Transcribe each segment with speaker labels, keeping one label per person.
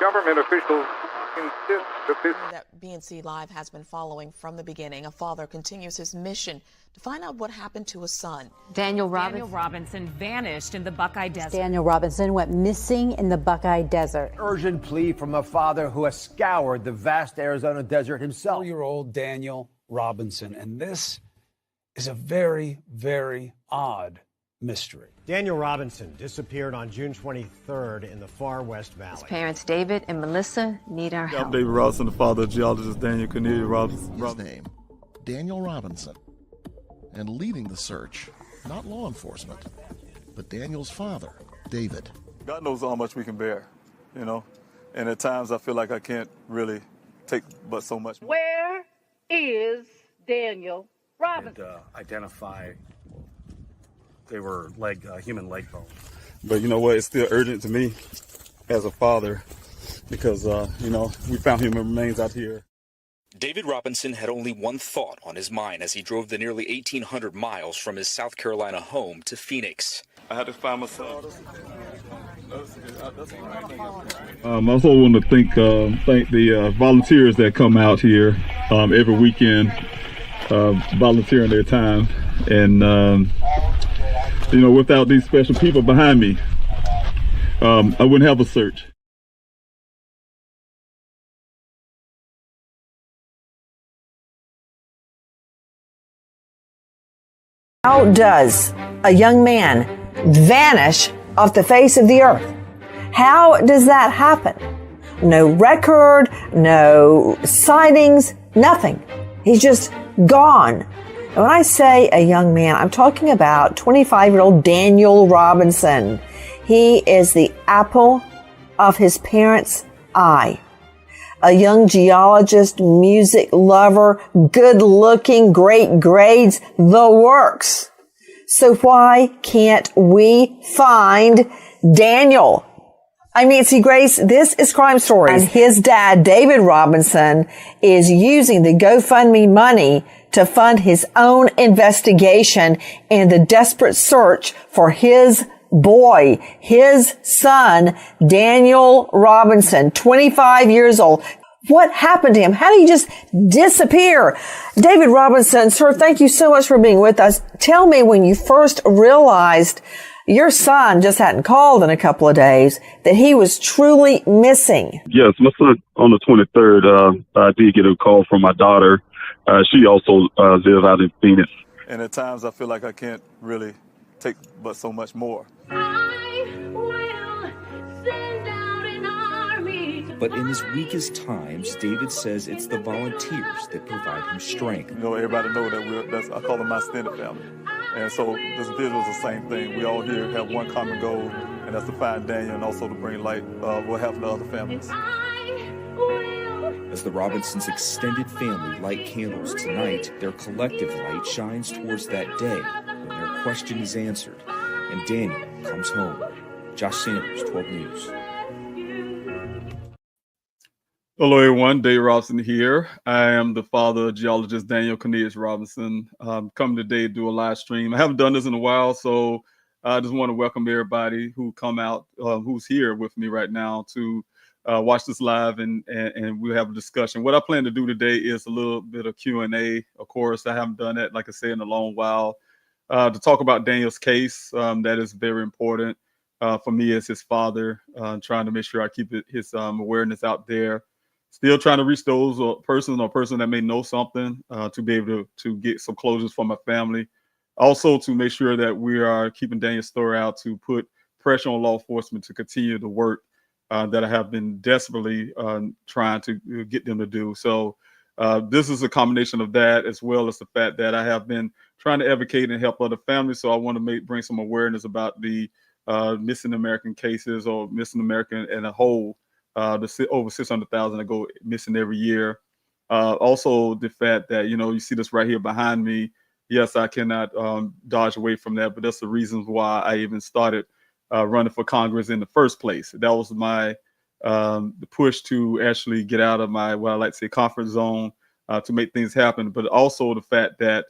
Speaker 1: Government officials insist that this...
Speaker 2: That BNC Live has been following from the beginning. A father continues his mission to find out what happened to his son.
Speaker 3: Daniel Robinson vanished in the Buckeye Desert.
Speaker 4: Daniel Robinson went missing in the Buckeye Desert.
Speaker 5: Urgent plea from a father who has scoured the vast Arizona desert himself.
Speaker 6: 4-year-old Daniel Robinson. And this is a very, very odd mystery.
Speaker 7: Daniel Robinson disappeared on June 23rd in the far West Valley.
Speaker 3: His parents, David and Melissa, need our help.
Speaker 8: I'm David Robinson, the father of geologist Daniel Cornelius Robinson.
Speaker 9: His name, Daniel Robinson. And leading the search, not law enforcement, but Daniel's father, David.
Speaker 8: God knows how much we can bear, you know, and at times I feel like I can't really take but so much more.
Speaker 10: Where is Daniel Robinson?
Speaker 11: And, identify they were human leg bones.
Speaker 8: But you know what, it's still urgent to me as a father because, we found human remains out here.
Speaker 12: David Robinson had only one thought on his mind as he drove the nearly 1,800 miles from his South Carolina home to Phoenix.
Speaker 8: I had to find my son. I also want to thank the volunteers that come out here every weekend, volunteering their time. And, without these special people behind me, I wouldn't have a search.
Speaker 13: How does a young man vanish off the face of the earth? How does that happen? No record, no sightings, nothing. He's just gone. And when I say a young man, I'm talking about 25-year-old Daniel Robinson. He is the apple of his parents' eye. A young geologist, music lover, good looking, great grades, the works. So why can't we find Daniel? I'm Nancy Grace. This is Crime Stories. And his dad, David Robinson, is using the GoFundMe money to fund his own investigation and the desperate search for his boy, his son, Daniel Robinson, 25 years old. What happened to him? How did he just disappear? David Robinson, sir, thank you so much for being with us. Tell me when you first realized your son just hadn't called in a couple of days, that he was truly missing.
Speaker 8: Yes, my son, on the 23rd, I did get a call from my daughter. She also lives out in Phoenix. And at times I feel like I can't really take but so much more.
Speaker 12: But in his weakest times, David says it's the volunteers that provide him strength.
Speaker 8: Everybody know that I call them my extended family. And so this video is the same thing. We all here have one common goal, and that's to find Daniel and also to bring light what happened to other families.
Speaker 12: As the Robinsons' extended family light candles tonight, their collective light shines towards that day when their question is answered and Daniel comes home. Josh Sanders, 12 News.
Speaker 8: Hello, everyone. Dave Robinson here. I am the father of geologist Daniel Cornelius Robinson. Coming today to do a live stream. I haven't done this in a while, so I just want to welcome everybody who come out, who's here with me right now to watch this live, and we'll have a discussion. What I plan to do today is a little bit of Q&A. Of course, I haven't done that, like I said, in a long while. To talk about Daniel's case, that is very important for me as his father, trying to make sure I keep his awareness out there. Still trying to reach those person that may know something to be able to get some closures for my family. Also to make sure that we are keeping Daniel's story out to put pressure on law enforcement to continue the work that I have been desperately trying to get them to do. So this is a combination of that, as well as the fact that I have been trying to advocate and help other families. So I want to bring some awareness about the missing American cases, or missing American in a whole. The over 600,000 that go missing every year. Also, the fact that, you see this right here behind me. Yes, I cannot dodge away from that, but that's the reasons why I even started running for Congress in the first place. That was my the push to actually get out of my, what I like to say, comfort zone to make things happen. But also the fact that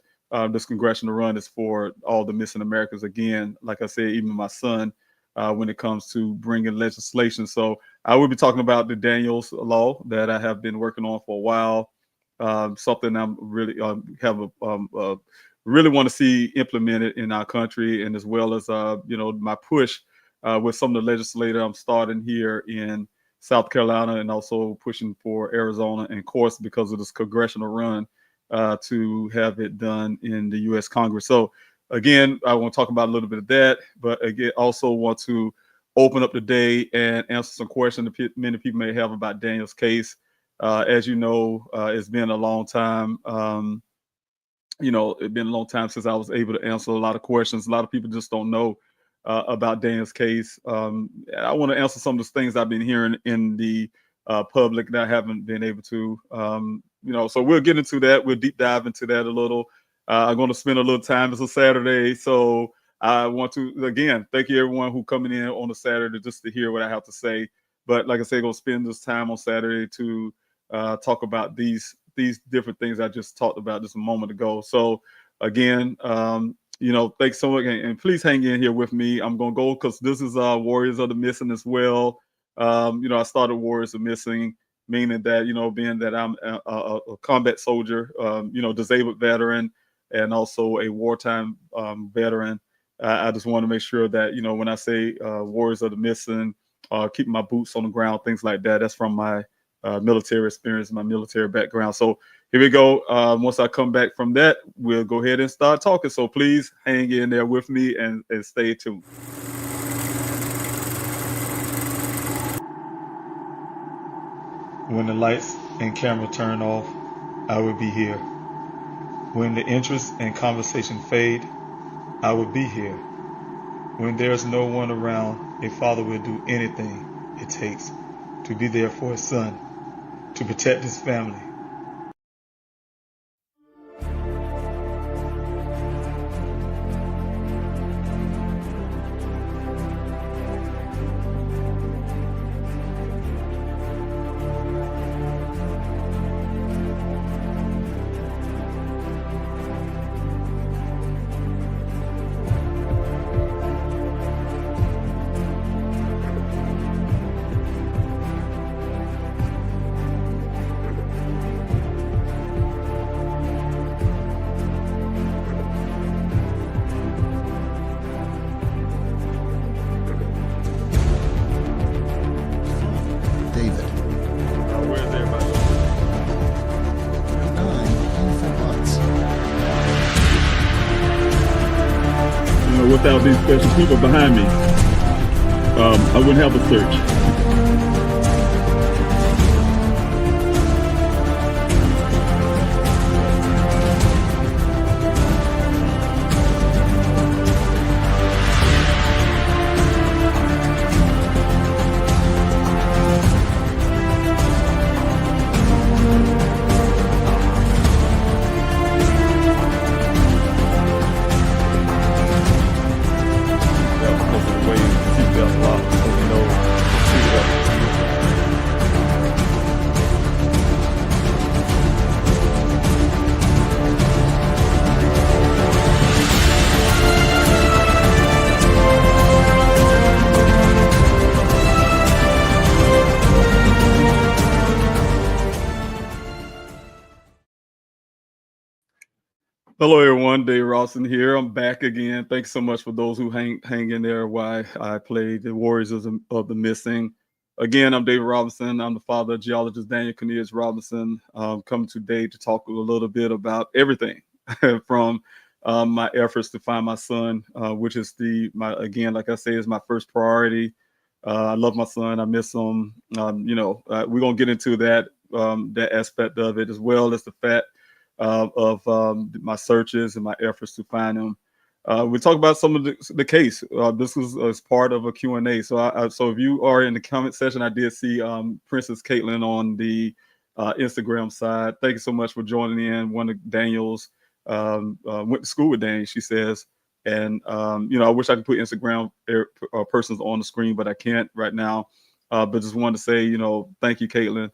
Speaker 8: this congressional run is for all the missing Americans. Again, like I said, even my son, when it comes to bringing legislation. So I will be talking about the Daniels law that I have been working on for a while. Something I'm really really want to see implemented in our country, and as well as my push with some of the legislators I'm starting here in South Carolina, and also pushing for Arizona, and of course because of this congressional run to have it done in the U.S. Congress. So again, I want to talk about a little bit of that, but again, also want to open up the day and answer some questions that many people may have about Daniel's case. As you know, it's been a long time. It's been a long time since I was able to answer a lot of questions. A lot of people just don't know about Daniel's case. I want to answer some of the things I've been hearing in the public that I haven't been able to. So we'll get into that. We'll deep dive into that a little. I'm going to spend a little time. It's a Saturday, so I want to, again, thank you everyone who coming in on a Saturday just to hear what I have to say. But like I said, going to spend this time on Saturday to talk about these different things I just talked about just a moment ago. So again, thanks so much, and please hang in here with me. I'm going to go because this is Warriors of the Missing as well. I started Warriors of Missing, meaning that, being that I'm a combat soldier, disabled veteran, and also a wartime veteran. I just want to make sure that, when I say Warriors of the Missing, keeping my boots on the ground, things like that, that's from my military experience, my military background. So here we go. Once I come back from that, we'll go ahead and start talking. So please hang in there with me and stay tuned. When the lights and camera turn off, I will be here. When the interest and conversation fade, I will be here. When there's no one around, a father will do anything it takes to be there for his son, to protect his family. Without these special people behind me, I wouldn't have a search. Hello, everyone. Dave Rawson here. I'm back again. Thanks so much for those who hang in there while I play the Warriors of the Missing. Again, I'm David Robinson. I'm the father of geologist Daniel Cornelius Robinson. Coming today to talk a little bit about everything from my efforts to find my son, which is again, like I say, is my first priority. I love my son. I miss him. We're gonna get into that aspect of it, as well as the fact of my searches and my efforts to find him. We talk about some of the case. This was as part of a Q&A. So so if you are in the comment section, I did see Princess Caitlin on the Instagram side. Thank you so much for joining in. One of Daniel's went to school with Daniel, she says. And, I wish I could put Instagram persons on the screen, but I can't right now. But just wanted to say, thank you, Caitlin.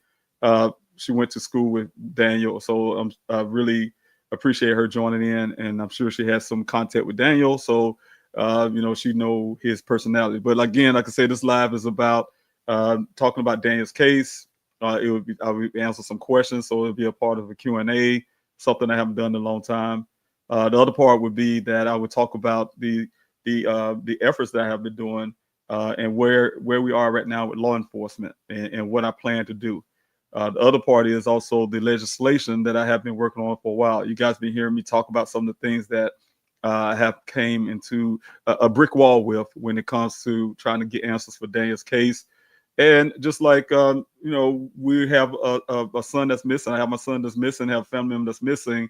Speaker 8: She went to school with Daniel, so I really appreciate her joining in, and I'm sure she has some contact with Daniel. So she know his personality. But again, like I said, this live is about talking about Daniel's case. I would answer some questions, so it'll be a part of a Q&A, something I haven't done in a long time. The other part would be that I would talk about the efforts that I have been doing and where we are right now with law enforcement and what I plan to do. The other part is also the legislation that I have been working on for a while. You guys been hearing me talk about some of the things that I have came into a brick wall with when it comes to trying to get answers for Daniel's case. And just like, we have a son that's missing. I have my son that's missing, have a family member that's missing.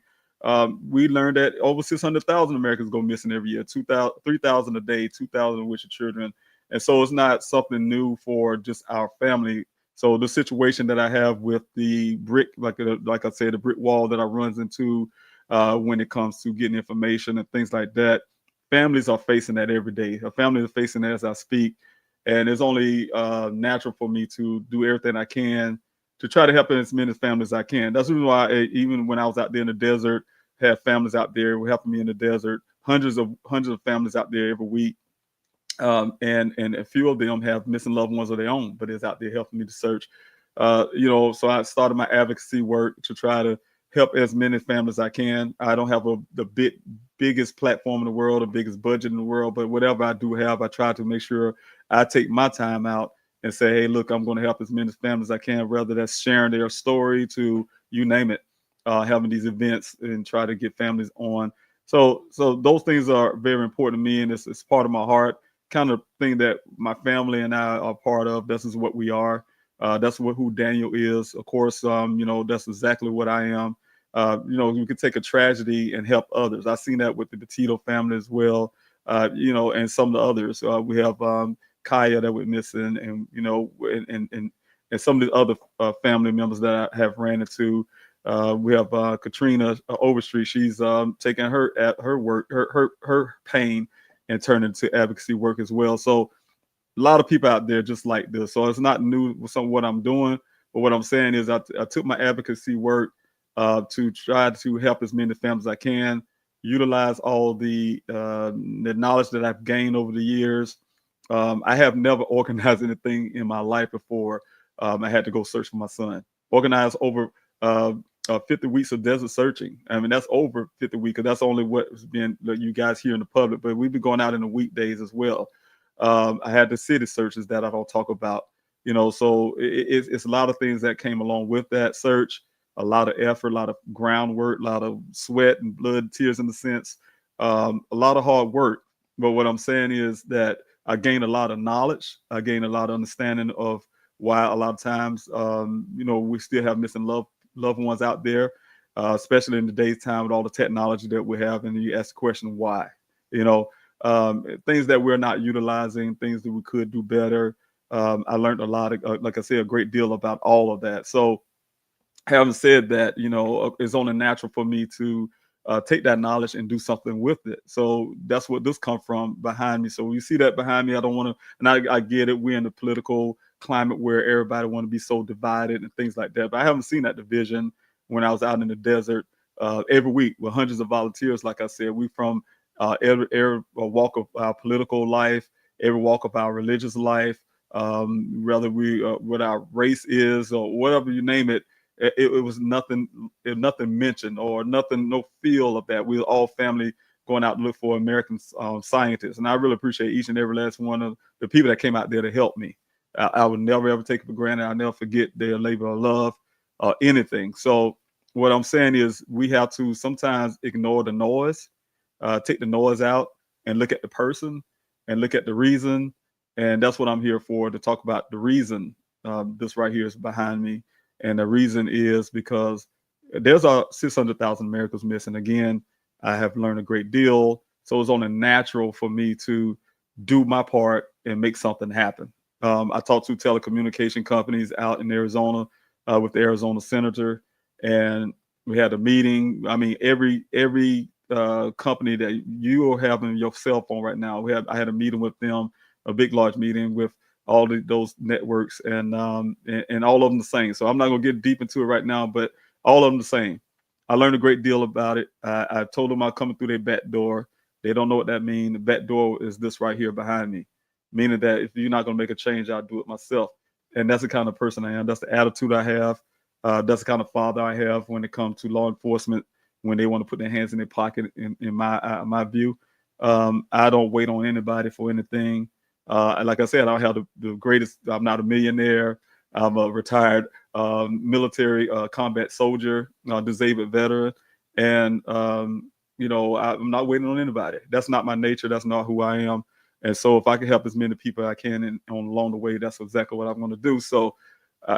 Speaker 8: We learned that over 600,000 Americans go missing every year, 3,000 a day, 2,000 of which are children. And so it's not something new for just our family. So the situation that I have with the brick, like I said, the brick wall that I runs into when it comes to getting information and things like that, families are facing that every day. A family is facing that as I speak. And it's only natural for me to do everything I can to try to help as many families as I can. That's the reason why even when I was out there in the desert, had families out there were helping me in the desert, hundreds of families out there every week. And a few of them have missing loved ones of their own, but it's out there helping me to search. So I started my advocacy work to try to help as many families as I can. I don't have the biggest platform in the world, the biggest budget in the world, but whatever I do have, I try to make sure I take my time out and say, hey, look, I'm going to help as many families as I can, whether that's sharing their story to you name it, having these events and try to get families on. So those things are very important to me, and it's part of my heart, kind of thing that my family and I are part of. This is what we are. That's who Daniel is. Of course, that's exactly what I am. We could take a tragedy and help others. I've seen that with the Petito family as well, and some of the others. We have Kaya that we're missing, and some of the other family members that I have ran into. We have Katrina Overstreet. She's taking her work, her pain, and turn into advocacy work as well. So a lot of people out there just like this. So it's not new with some of what I'm doing, but what I'm saying is I took my advocacy work to try to help as many families as I can, utilize all the knowledge that I've gained over the years. I have never organized anything in my life before. I had to go search for my son. Organized over 50 weeks of desert searching. I mean, that's over 50 weeks, because that's only what's been you guys hear in the public, but we've been going out in the weekdays as well. I had the city searches that I don't talk about, so it's a lot of things that came along with that search, a lot of effort, a lot of groundwork, a lot of sweat and blood, tears in a sense, a lot of hard work. But what I'm saying is that I gained a lot of knowledge. I gained a lot of understanding of why a lot of times, we still have missing loved ones out there, especially in today's time with all the technology that we have. And you ask the question, why? Things that we're not utilizing, things that we could do better. I learned a lot of, like I said, a great deal about all of that. So having said that, it's only natural for me to take that knowledge and do something with it. So that's what this come from behind me. So when you see that behind me, I don't want to, and I get it. We're in the political climate where everybody want to be so divided and things like that. But I haven't seen that division when I was out in the desert every week with hundreds of volunteers. Like I said, we from every walk of our political life, every walk of our religious life, whether we what our race is or whatever you name it. It was nothing mentioned or no feel of that. We were all family going out to look for American scientists. And I really appreciate each and every last one of the people that came out there to help me. I would never, ever take it for granted. I'll never forget their labor of love or anything. So what I'm saying is we have to sometimes ignore the noise, take the noise out and look at the person and look at the reason. And that's what I'm here for, to talk about the reason. This right here is behind me. And the reason is because there's 600,000 Americans missing. Again, I have learned a great deal. So it's only natural for me to do my part and make something happen. I talked to telecommunication companies out in Arizona with the Arizona senator, and we had a meeting. I mean, every company that you are having your cell phone right now, I had a meeting with them, a big, large meeting with all those networks, and all of them the same. So I'm not gonna get deep into it right now, but all of them the same. I learned a great deal about it. I told them I'm coming through their back door. They don't know what that means. The back door is this right here behind me, meaning that if you're not going to make a change, I'll do it myself. And that's the kind of person I am. That's the attitude I have. That's the kind of father I have when it comes to law enforcement, when they want to put their hands in their pocket, in my view. I don't wait on anybody for anything. Like I said, I have the greatest. I'm not a millionaire. I'm a retired military combat soldier, disabled veteran, and I'm not waiting on anybody. That's not my nature. That's not who I am. And so, if I can help as many people as I can and along the way, that's exactly what I'm going to do. So,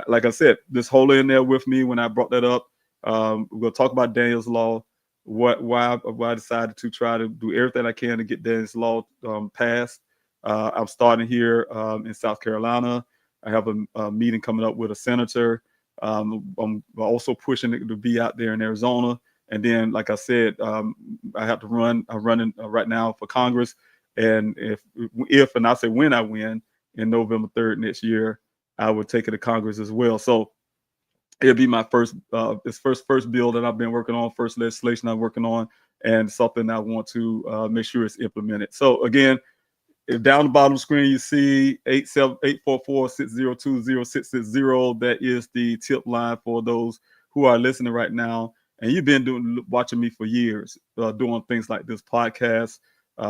Speaker 8: like I said, just hold in there with me when I brought that up. We're going to talk about Daniel's Law. Why I decided to try to do everything I can to get Daniel's Law passed. I'm starting here in South Carolina. I have a meeting coming up with a senator. I'm also pushing it to be out there in Arizona. And then, like I said, I have to run. I'm running right now for Congress. And if and I say when I win in November 3rd next year, I would take it to Congress as well. So it'll be my first bill that I've been working on, first legislation I'm working on, and something I want to make sure it's implemented. So again, if down the bottom of the screen you see 844-602-0660, that is the tip line for those who are listening right now. And you've been watching me for years, doing things like this podcast,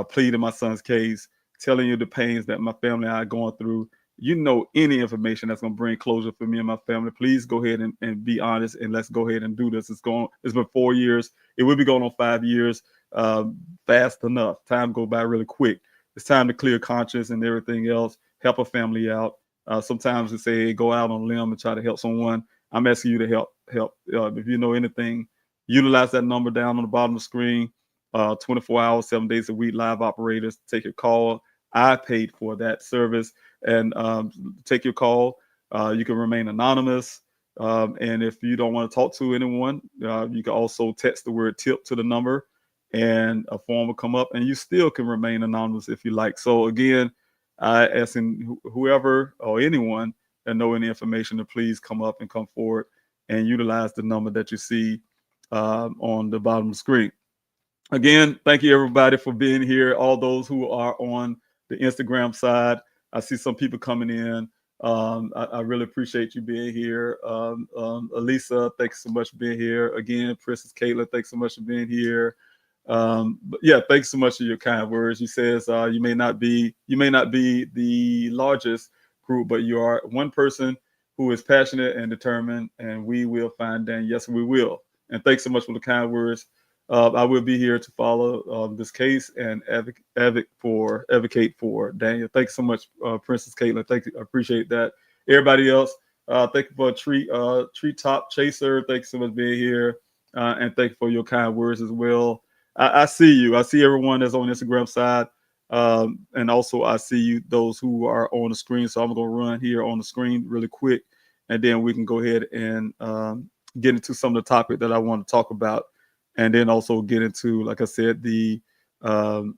Speaker 8: pleading my son's case, telling you the pains that my family and I are going through. You know, any information that's going to bring closure for me and my family, please go ahead and be honest, and let's go ahead and do this. It's been 4 years. It will be going on 5 years, fast enough. Time go by really quick. It's time to clear conscience and everything else, help a family out. Sometimes they say, hey, go out on a limb and try to help someone. I'm asking you to help. If you know anything, utilize that number down on the bottom of the screen. 24 hours, 7 days a week, live operators, take your call. I paid for that service, and take your call. You can remain anonymous. And if you don't want to talk to anyone, you can also text the word tip to the number, and a form will come up, and you still can remain anonymous if you like. So again, I asking whoever or anyone that know any information to please come up and come forward and utilize the number that you see on the bottom of the screen. Again, thank you everybody for being here. All those who are on the Instagram side, I see some people coming in. I really appreciate you being here. Elisa, thanks so much for being here. Again, Princess Caitlin, thanks so much for being here. But yeah, thanks so much for your kind words. She says you may not be the largest group, but you are one person who is passionate and determined, and we will find Dan. Yes, we will. And thanks so much for the kind words. I will be here to follow this case and advocate for Daniel. Thanks so much, Princess Caitlin. Thank you. I appreciate that. Everybody else, thank you for Treetop Chaser. Thanks so much for being here. And thank you for your kind words as well. I see you. I see everyone that's on the Instagram side. And also I see you, those who are on the screen. So I'm going to run here on the screen really quick, and then we can go ahead and get into some of the topic that I want to talk about. And then also get into, like I said, the Q&A.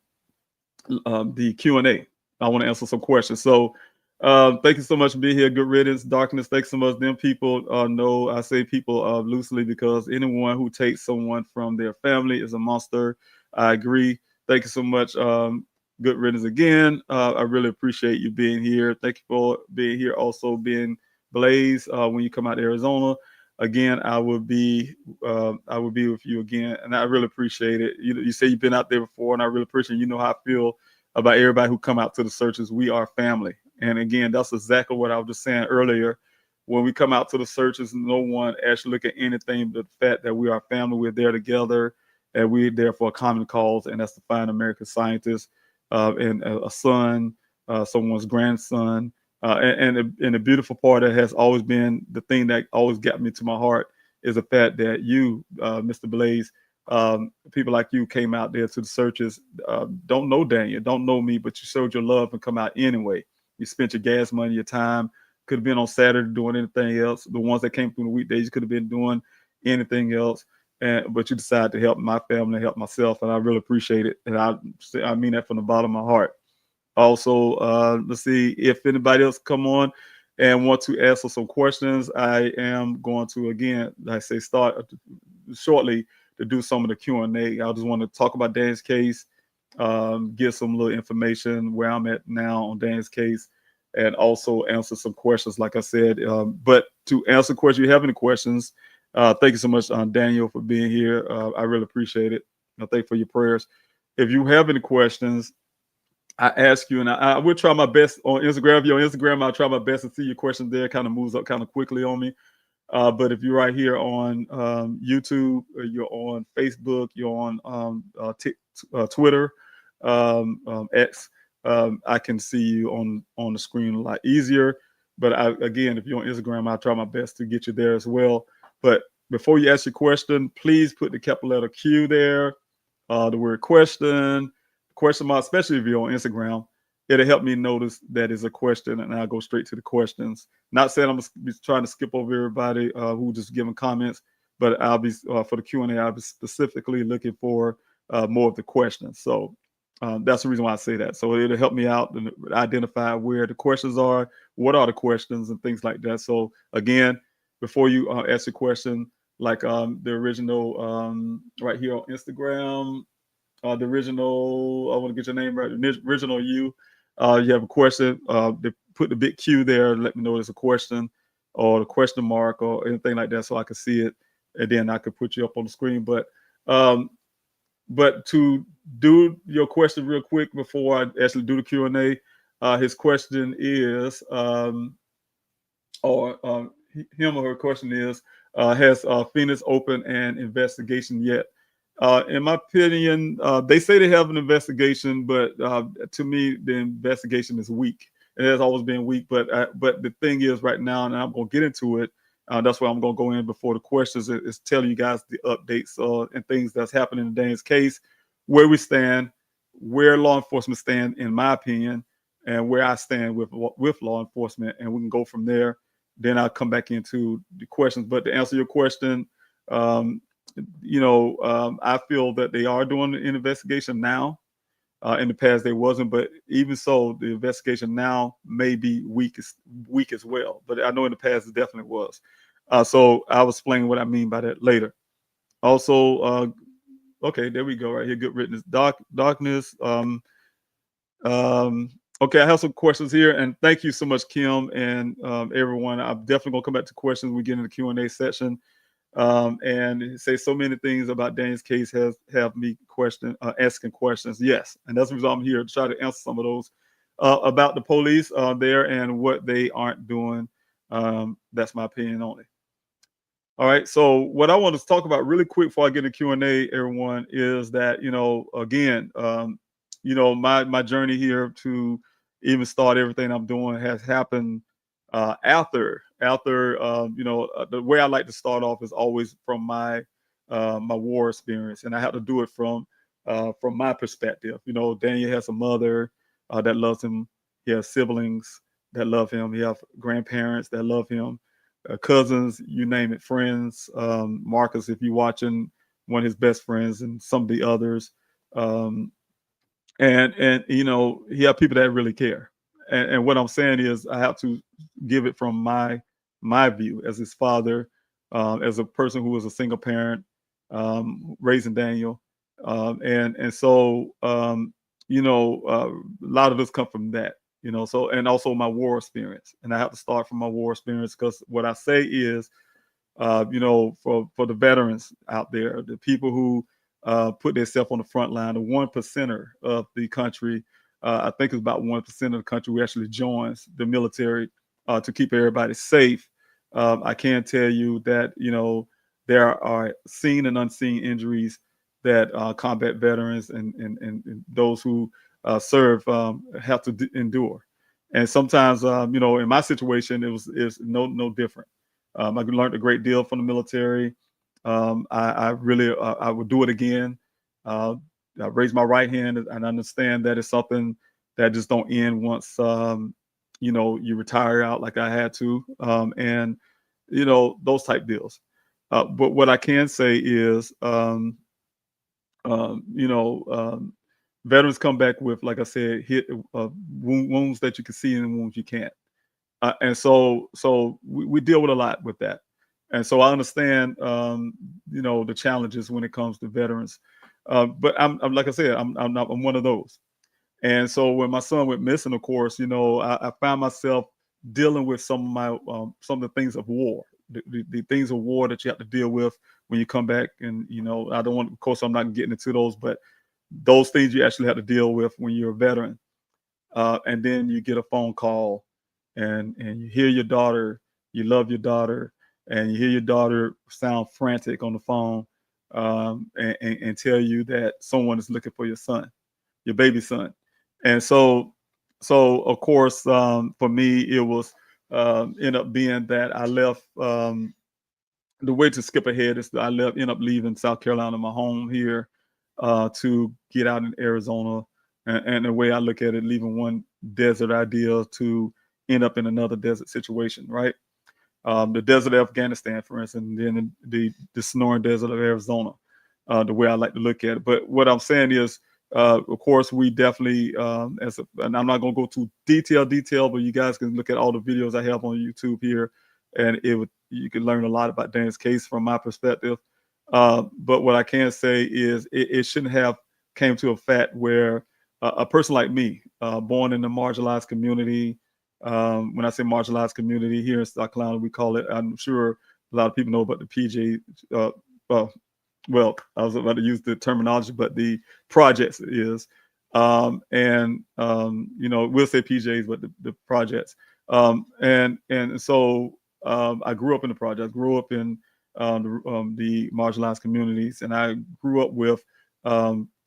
Speaker 8: I want to answer some questions. So thank you so much for being here. Good riddance, darkness. Thanks so much. Them people know I say people loosely, because anyone who takes someone from their family is a monster. I agree. Thank you so much. Good riddance again. I really appreciate you being here. Thank you for being here. Also being Blaze when you come out to Arizona. Again, I will be with you again, and I really appreciate it. You say you've been out there before, and I really appreciate it. You know how I feel about everybody who come out to the searches. We are family, and again, that's exactly what I was just saying earlier. When we come out to the searches, no one actually look at anything but the fact that we are family. We're there together, and we're there for a common cause, and that's to find American scientists and a son, someone's grandson. And the beautiful part that has always been the thing that always got me to my heart is the fact that you, Mr. Blaze, people like you came out there to the searches, don't know Daniel, don't know me, but you showed your love and come out anyway. You spent your gas money, your time. Could have been on Saturday doing anything else. The ones that came through the weekdays, you could have been doing anything else. But you decided to help my family, help myself, and I really appreciate it. And I mean that from the bottom of my heart. Also, let's see if anybody else come on and want to answer some questions. I am going to, again, like I say, start shortly to do some of the Q&A. I just want to talk about Dan's case, give some little information where I'm at now on Dan's case, and also answer some questions, like I said. But to answer questions, you have any questions, thank you so much, Daniel, for being here. I really appreciate it. Thank you for your prayers. If you have any questions, I ask you, and I will try my best on Instagram. If you're on Instagram, I'll try my best to see your questions there. It kind of moves up kind of quickly on me. But if you're right here on YouTube, or you're on Facebook, you're on Twitter, X, I can see you on the screen a lot easier. But again, if you're on Instagram, I'll try my best to get you there as well. But before you ask your question, please put the capital letter Q there, the word question mark, especially if you're on Instagram. It'll help me notice that is a question, and I'll go straight to the questions. Not saying I'm trying to skip over everybody who just giving comments, but I'll be for the Q&A. I'll be specifically looking for more of the questions. So that's the reason why I say that. So it'll help me out and identify where the questions are, what are the questions, and things like that. So again, before you ask a question, like the original right here on Instagram, the original, I want to get your name right, original you. You have a question, they put the big Q there, let me know there's a question or the question mark or anything like that, so I can see it, and then I could put you up on the screen. But to do your question real quick before I actually do the Q&A, his question is, him or her question is, has Phoenix opened an investigation yet? In my opinion, they say they have an investigation, but to me, the investigation is weak. It has always been weak. But the thing is, right now, and I'm going to get into it. That's why I'm going to go in before the questions. Is tell you guys the updates and things that's happening in Dane's case, where we stand, where law enforcement stand, in my opinion, and where I stand with law enforcement, and we can go from there. Then I'll come back into the questions. But to answer your question, I feel that they are doing an investigation now. In the past, they wasn't, but even so, the investigation now may be weak as well. But I know in the past it definitely was. So I'll explain what I mean by that later. Also, okay, there we go, right here. Good riddance, darkness. Okay, I have some questions here, and thank you so much, Kim, and everyone. I'm definitely gonna come back to questions when we get in the Q&A section. And say so many things about Dane's case have me asking questions. Yes, and that's the reason I'm here to try to answer some of those about the police there and what they aren't doing. That's my opinion on it. All right, so what I want to talk about really quick before I get into Q&A, everyone, is that again, my journey here to even start everything I'm doing has happened after the way I like to start off is always from my war experience, and I have to do it from my perspective. Daniel has a mother that loves him. He has siblings that love him. He has grandparents that love him, cousins, you name it, friends. Marcus, if you're watching, one of his best friends, and some of the others. And he have people that really care. And what I'm saying is I have to give it from my view as his father, as a person who was a single parent, raising Daniel. So a lot of this come from that, so, and also my war experience. And I have to start from my war experience, because what I say is, for the veterans out there, the people who put themselves on the front line, the 1% of the country, I think it's about 1% of the country who actually joins the military to keep everybody safe. I can tell you that, there are seen and unseen injuries that combat veterans and those who serve have to endure. And sometimes, in my situation, it's no different. I learned a great deal from the military. I would do it again. I raise my right hand and understand that it's something that just don't end once you retire out, like I had to, and those type deals. But what I can say is, veterans come back with, like I said, wounds that you can see and wounds you can't, and so we deal with a lot with that. And so I understand, the challenges when it comes to veterans. But I'm like I said, I'm one of those. And so when my son went missing, of course, I found myself dealing with some of my some of the things of war, the things of war that you have to deal with when you come back. And I don't want, of course, I'm not getting into those, but those things you actually have to deal with when you're a veteran. And then you get a phone call, and you hear your daughter, you love your daughter, and you hear your daughter sound frantic on the phone, and tell you that someone is looking for your son, your baby son. And so of course, for me, it was end up being that I left. The way to skip ahead is that end up leaving South Carolina, my home here, to get out in Arizona. And the way I look at it, leaving one desert idea to end up in another desert situation, right? The desert of Afghanistan, for instance, and then the snoring desert of Arizona, the way I like to look at it. But what I'm saying is, of course, we definitely, and I'm not going to go to detail, but you guys can look at all the videos I have on YouTube here, and you can learn a lot about Dan's case from my perspective. But what I can say is it shouldn't have came to a fact where a person like me, born in a marginalized community, when I say marginalized community here in South Carolina, we call it, I'm sure a lot of people know about the PJ, well, I was about to use the terminology, but the projects is, we'll say PJs, but the projects. And so I grew up in the project. I grew up in the marginalized communities, and I grew up with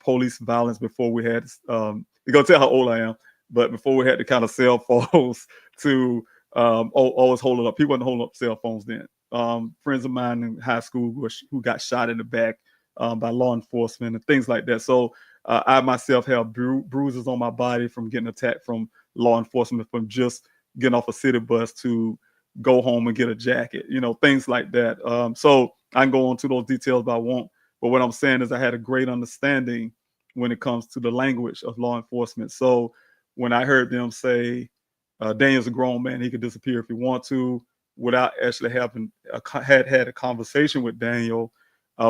Speaker 8: police violence before we had, you're gonna tell how old I am, but before we had the kind of cell phones to always hold it up. People weren't holding up cell phones then. Friends of mine in high school who got shot in the back by law enforcement and things like that. So I myself have bruises on my body from getting attacked from law enforcement, from just getting off a city bus to go home and get a jacket, things like that. So I can go into those details, but I won't. But what I'm saying is I had a great understanding when it comes to the language of law enforcement. So when I heard them say, Daniel's a grown man, he could disappear if he want to, without actually having had a conversation with Daniel,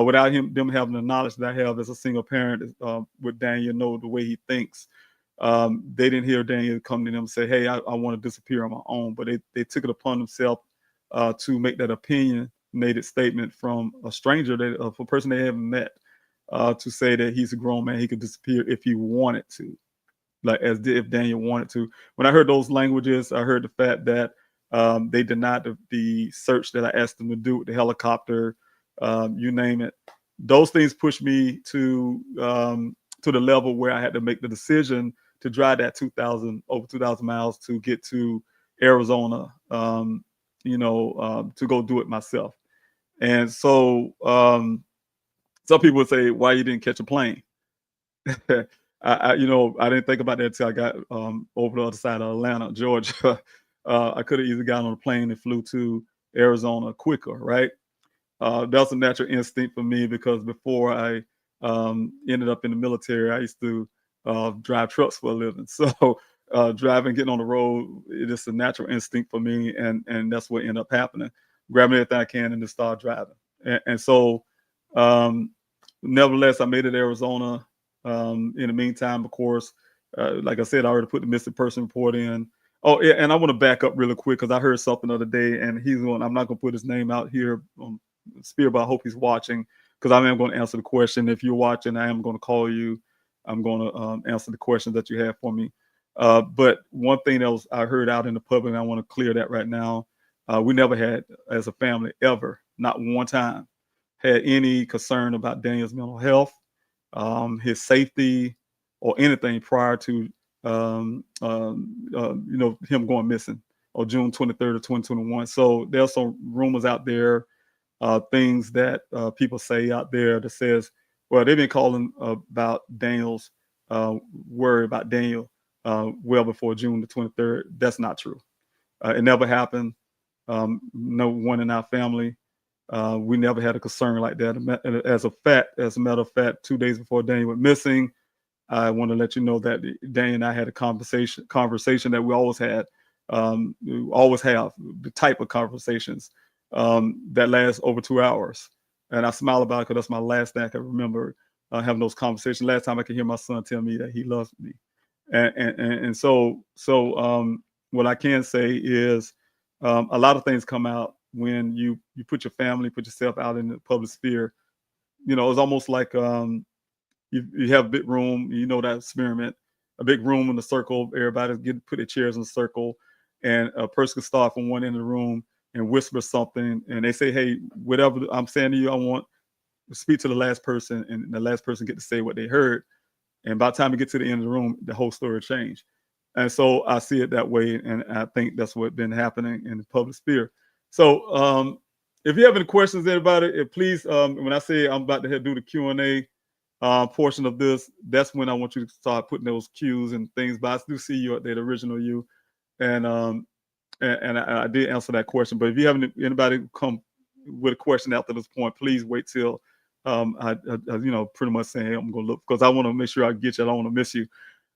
Speaker 8: without them having the knowledge that I have as a single parent with Daniel, know the way he thinks. They didn't hear Daniel come to them and say, hey, I want to disappear on my own, but they took it upon themselves to make that opinionated statement from a stranger, a person they haven't met, to say that he's a grown man, he could disappear if he wanted to, like as if Daniel wanted to. When I heard those languages, I heard the fact that they denied the search that I asked them to do with the helicopter, you name it. Those things pushed me to the level where I had to make the decision to drive that over 2,000 miles to get to Arizona, to go do it myself. And so some people would say, why you didn't catch a plane? I didn't think about that until I got over the other side of Atlanta, Georgia. I could have easily gotten on a plane and flew to Arizona quicker, right? That's a natural instinct for me, because before I ended up in the military, I used to drive trucks for a living. So driving, getting on the road, it is a natural instinct for me, and that's what ended up happening. Grabbing everything I can and just start driving. And so, nevertheless, I made it to Arizona. In the meantime, of course, like I said, I already put the missing person report in. Oh, yeah, and I want to back up really quick, because I heard something the other day, and I'm not going to put his name out here on Spear, but I hope he's watching, because I am going to answer the question. If you're watching, I am going to call you. I'm going to answer the questions that you have for me. But one thing that I heard out in the public, and I want to clear that right now, we never had, as a family, ever, not one time, had any concern about Daniel's mental health, his safety, or anything prior to him going missing on June 23rd of 2021. So there's some rumors out there, things that people say out there that says, well, they've been calling about Daniel's worry about Daniel well before June the 23rd. That's not true. It never happened. No one in our family. We never had a concern like that. As a matter of fact, 2 days before Daniel went missing, I want to let you know that Daniel and I had a conversation that we always had. We always have the type of conversations that last over 2 hours. And I smile about it because that's my last thing I can remember having those conversations. Last time I could hear my son tell me that he loves me. And so what I can say is a lot of things come out when you put your family, put yourself out in the public sphere. You know, it's almost like you have a big room, you know, that experiment, a big room in a circle, everybody put their chairs in a circle, and a person can start from one end of the room and whisper something, and they say, hey, whatever I'm saying to you, I want to speak to the last person, and the last person get to say what they heard. And by the time you get to the end of the room, the whole story changed. And so I see it that way, and I think that's what's been happening in the public sphere. So if you have any questions, anybody, please, when I say I'm about to do the Q&A portion of this, that's when I want you to start putting those cues and things. But I do see you at the original you, and I did answer that question. But if you have anybody come with a question after this point, please wait till I pretty much saying, hey, I'm going to look, because I want to make sure I get you. I don't want to miss you.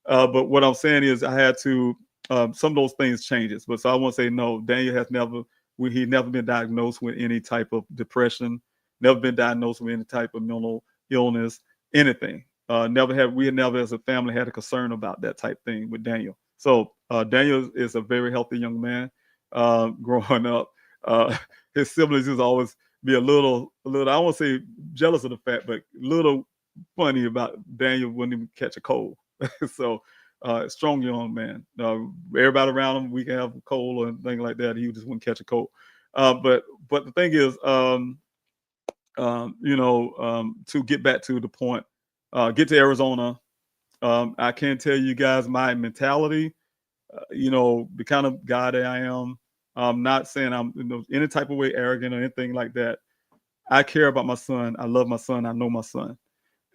Speaker 8: But what I'm saying is I had to, some of those things changes. But so I want to say, no, Daniel has never been diagnosed with any type of depression, never been diagnosed with any type of mental illness, anything. We had never as a family had a concern about that type thing with Daniel. So Daniel is a very healthy young man growing up. His siblings is always be a little, I don't want to say jealous of the fact, but a little funny about Daniel wouldn't even catch a cold. So strong young man. Everybody around him, we can have a cold or anything like that. He just wouldn't catch a cold. But the thing is, to get back to the point, get to Arizona. I can tell you guys my mentality, the kind of guy that I am. I'm not saying I'm any type of way arrogant or anything like that. I care about my son. I love my son. I know my son.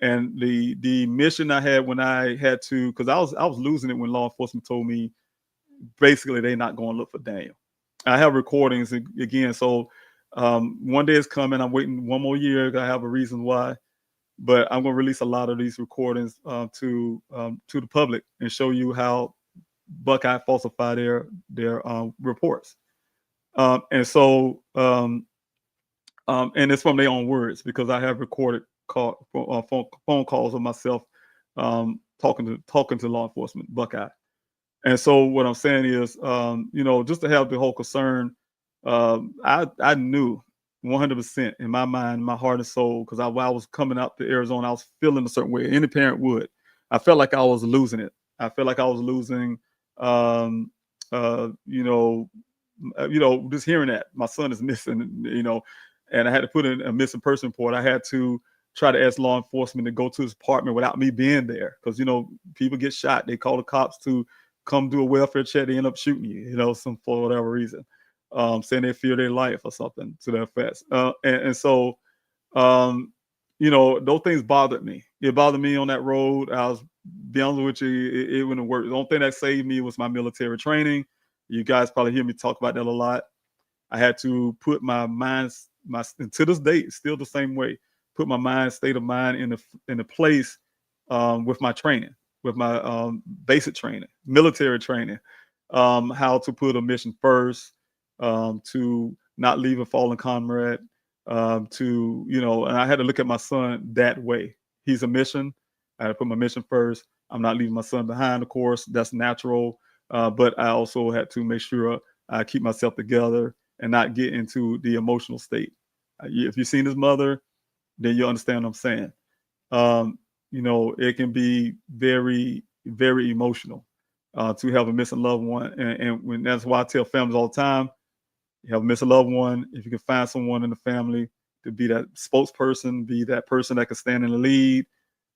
Speaker 8: And the mission I had when I had to, because I was losing it when law enforcement told me basically they're not going to look for Daniel. I have recordings again. So one day is coming. I'm waiting one more year. I have a reason why. But I'm going to release a lot of these recordings to the public and show you how Buckeye falsify their reports. And it's from their own words, because I have recorded phone calls of myself talking to law enforcement, Buckeye. And so what I'm saying is, just to have the whole concern, I knew 100% in my mind, my heart and soul, because while I was coming out to Arizona, I was feeling a certain way. Any parent would. I felt like I was losing it. I felt like I was losing, just hearing that my son is missing, and I had to put in a missing person report. I had to try to ask law enforcement to go to his apartment without me being there, because people get shot. They call the cops to come do a welfare check. They end up shooting you, for whatever reason, saying they fear their life or something to that effect. So those things bothered me. It bothered me on that road. I was be honest with you, it wouldn't work. The only thing that saved me was my military training. You guys probably hear me talk about that a lot. I had to put my mind, to this day, still the same way, put my state of mind in a place with my training, with my basic training, military training, how to put a mission first, to not leave a fallen comrade, and I had to look at my son that way. He's a mission. I had to put my mission first. I'm not leaving my son behind, of course. That's natural. But I also had to make sure I keep myself together and not get into the emotional state. If you've seen his mother, then you understand what I'm saying. It can be very, very emotional to have a missing loved one. And that's why I tell families all the time, you have a missing loved one, if you can find someone in the family to be that spokesperson, be that person that can stand in the lead,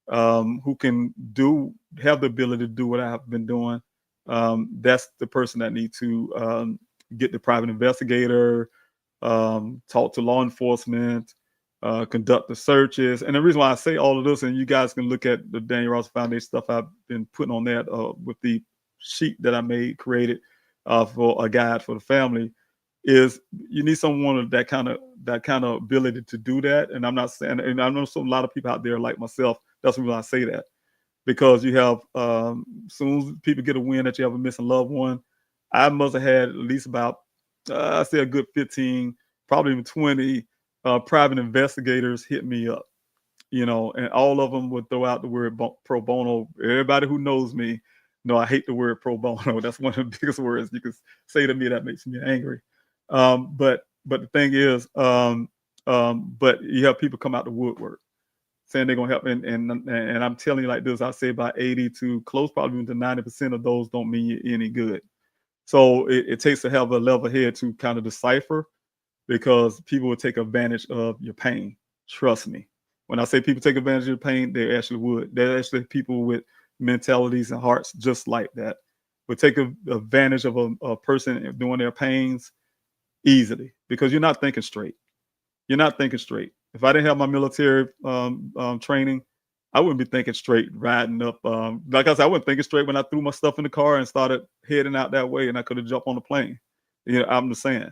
Speaker 8: who can have the ability to do what I have been doing. That's the person that needs to get the private investigator, talk to law enforcement, conduct the searches. And the reason why I say all of this, and you guys can look at the Daniel Robinson Foundation stuff I've been putting on that with the sheet that I created for a guide for the family, is you need someone with that kind of ability to do that. And I'm not saying, and I know a lot of people out there like myself, that's why I say that. Because you have, soon as people get a win that you have a missing loved one, I must have had at least about, I say a good 15, probably even 20 private investigators hit me up and all of them would throw out the word pro bono. Everybody who knows me know I hate the word pro bono. That's one of the biggest words you can say to me that makes me angry. But the thing is, but you have people come out the woodwork saying they're gonna help, and I'm telling you like this, I say about 80 to close probably to 90% of those don't mean you any good. So it takes to have a level head to kind of decipher, because people will take advantage of your pain. Trust me. When I say people take advantage of your pain, they actually would. They're actually people with mentalities and hearts just like that. Would take advantage of a person doing their pains easily, because you're not thinking straight. You're not thinking straight. If I didn't have my military training, I wouldn't be thinking straight, riding up. Like I said, I wasn't thinking straight when I threw my stuff in the car and started heading out that way, and I could have jumped on the plane. I'm just saying,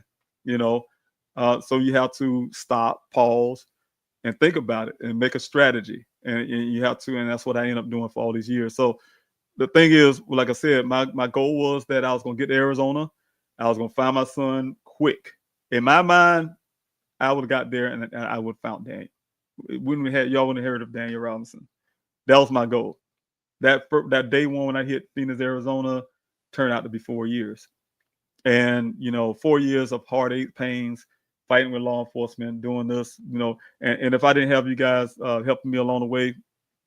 Speaker 8: so you have to stop, pause, and think about it and make a strategy. And you have to, and that's what I ended up doing for all these years. So the thing is, like I said, my goal was that I was going to get to Arizona. I was going to find my son quick. In my mind, I would have got there and I would have found Daniel. Y'all wouldn't have heard of Daniel Robinson. That was my goal. That day one when I hit Phoenix, Arizona, turned out to be 4 years. And, 4 years of heartache, pains, fighting with law enforcement, doing this, and if I didn't have you guys helping me along the way,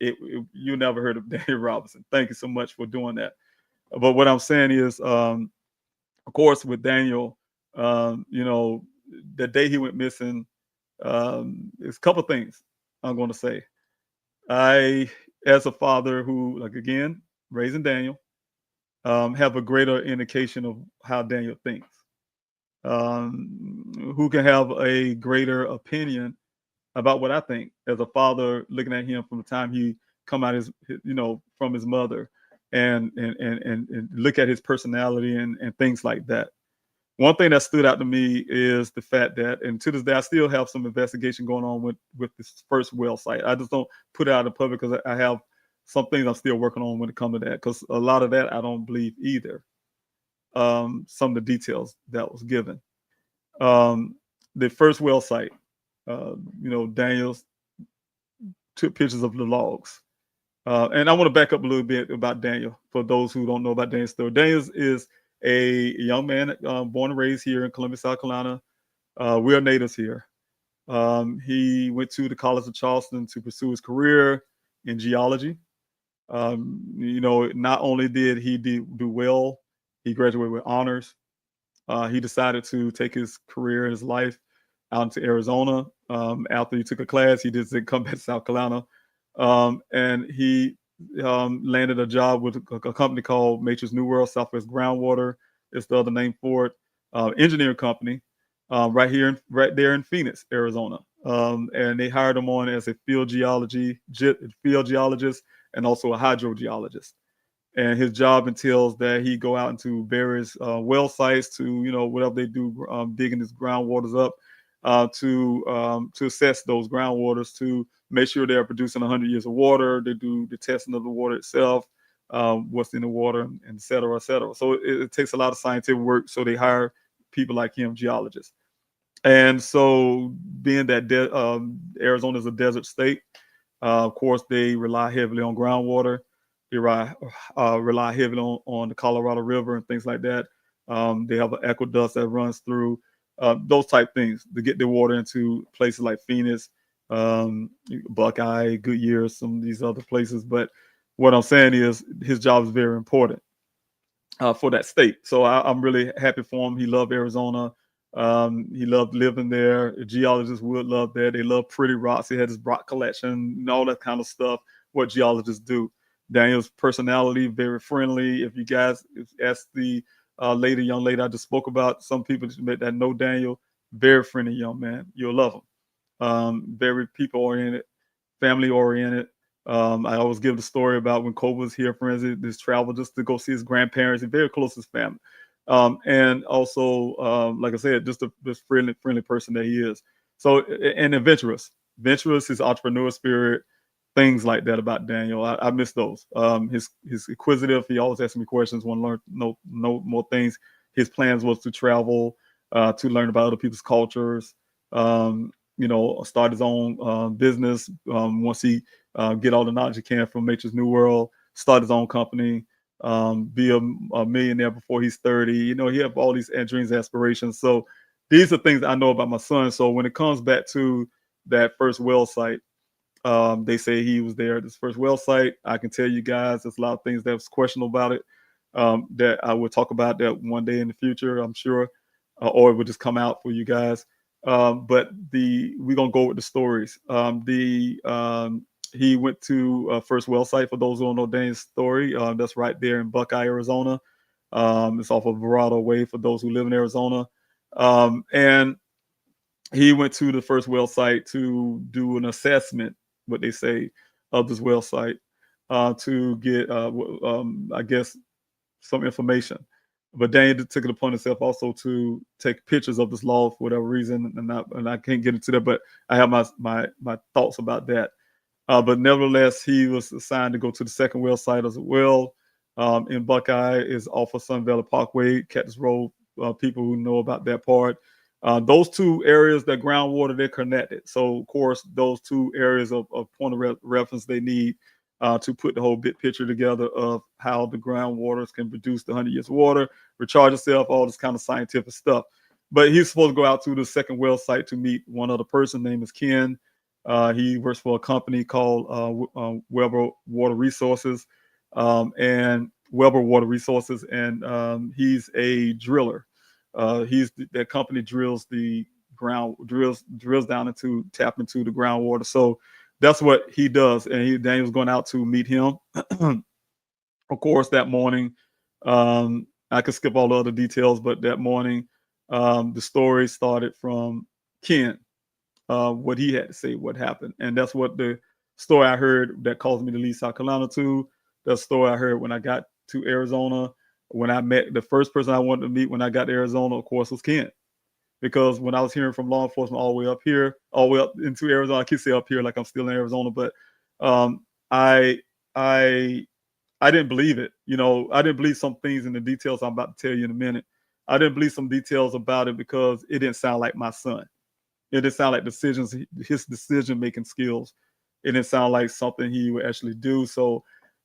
Speaker 8: you never heard of Daniel Robinson. Thank you so much for doing that. But what I'm saying is, of course, with Daniel, the day he went missing, there's a couple things I'm going to say. I, as a father who, like, again, raising Daniel, have a greater indication of how Daniel thinks. Who can have a greater opinion about what I think as a father, looking at him from the time he come out from his mother, and look at his personality and things like that. One thing that stood out to me is the fact that, and to this day, I still have some investigation going on with this first well site. I just don't put it out in public because I have some things I'm still working on when it comes to that, because a lot of that I don't believe either. Some of the details that was given. The first well site, Daniel took pictures of the logs. And I want to back up a little bit about Daniel for those who don't know about Daniel's story. Daniel is a young man born and raised here in Columbia, South Carolina. We are natives here. He went to the College of Charleston to pursue his career in geology. Not only did he do well, he graduated with honors. He decided to take his career and his life out into Arizona. After he took a class, he just didn't come back to South Carolina. And he landed a job with a company called Matrix New World, Southwest Groundwater. It's the other name for it. Engineering company, right there in Phoenix, Arizona. And they hired him on as a field geologist and also a hydrogeologist. And his job entails that he go out into various well sites to, whatever they do, digging his groundwaters up to assess those groundwaters, to make sure they're producing 100 years of water. They do the testing of the water itself, what's in the water, and et cetera, et cetera. So it takes a lot of scientific work. So they hire people like him, geologists. And so being that Arizona is a desert state, of course, they rely heavily on groundwater. They rely heavily on the Colorado River and things like that. They have an aqueduct that runs through those type things to get their water into places like Phoenix, Buckeye, Goodyear, some of these other places. But what I'm saying is his job is very important for that state. So I'm really happy for him. He loved Arizona. He loved living there. Geologists would love that. They love pretty rocks. He had his rock collection and all that kind of stuff, what geologists do. Daniel's personality, very friendly. If you guys ask the young lady I just spoke about, some people that know Daniel, very friendly young man. You'll love him. Very people-oriented, family-oriented. I always give the story about when Kobe was here, for instance, this travel just to go see his grandparents and very close to his family. And also, like I said, just this friendly person that he is. So, and adventurous, his entrepreneur spirit, things like that about Daniel. I miss those. His inquisitive. He always asks me questions, want to learn, know more things. His plans was to travel, to learn about other people's cultures. start his own business. Once he get all the knowledge he can from Matrix New World, start his own company, be a millionaire before he's 30. He have all these dreams, aspirations. So these are things I know about my son. So when it comes back to that first well site, they say he was there at this first well site. I can tell you guys there's a lot of things that was questionable about it, that I will talk about that one day in the future, I'm sure, or it will just come out for you guys. But we're gonna go with the stories. He went to first well site. For those who don't know Dane's story, that's right there in Buckeye, Arizona. It's off of Verado Way for those who live in Arizona. And he went to the first well site to do an assessment, what they say, of this well site, to get, I guess, some information. But Daniel took it upon himself also to take pictures of this law for whatever reason, and I can't get into that, but I have my thoughts about that. But nevertheless, he was assigned to go to the second well site as well. In Buckeye is off of Sun Valley Parkway, Cactus Road. People who know about that part. Those two areas, that groundwater, they're connected. So, of course, those two areas of point of reference they need to put the whole big picture together of how the groundwaters can produce the 100 years of water, recharge itself, all this kind of scientific stuff. But he's supposed to go out to the second well site to meet one other person. Name is Ken. He works for a company called Weber Water Resources, and he's a driller. That company drills the ground, drills down tap into the groundwater. So that's what he does. And Daniel's going out to meet him. Of course, that morning, I could skip all the other details, but that morning, the story started from Ken, what he had to say, what happened. And that's what the story I heard that caused me to leave South Carolina to. The story I heard when I got to Arizona. When I met the first person I wanted to meet when I got to Arizona, of course, was Ken. Because when I was hearing from law enforcement all the way up here, all the way up into Arizona, I keep saying up here like I'm still in Arizona, but I didn't believe it. I didn't believe some things in the details I'm about to tell you in a minute. I didn't believe some details about it because it didn't sound like my son. It didn't sound like his decision-making skills. It didn't sound like something he would actually do. So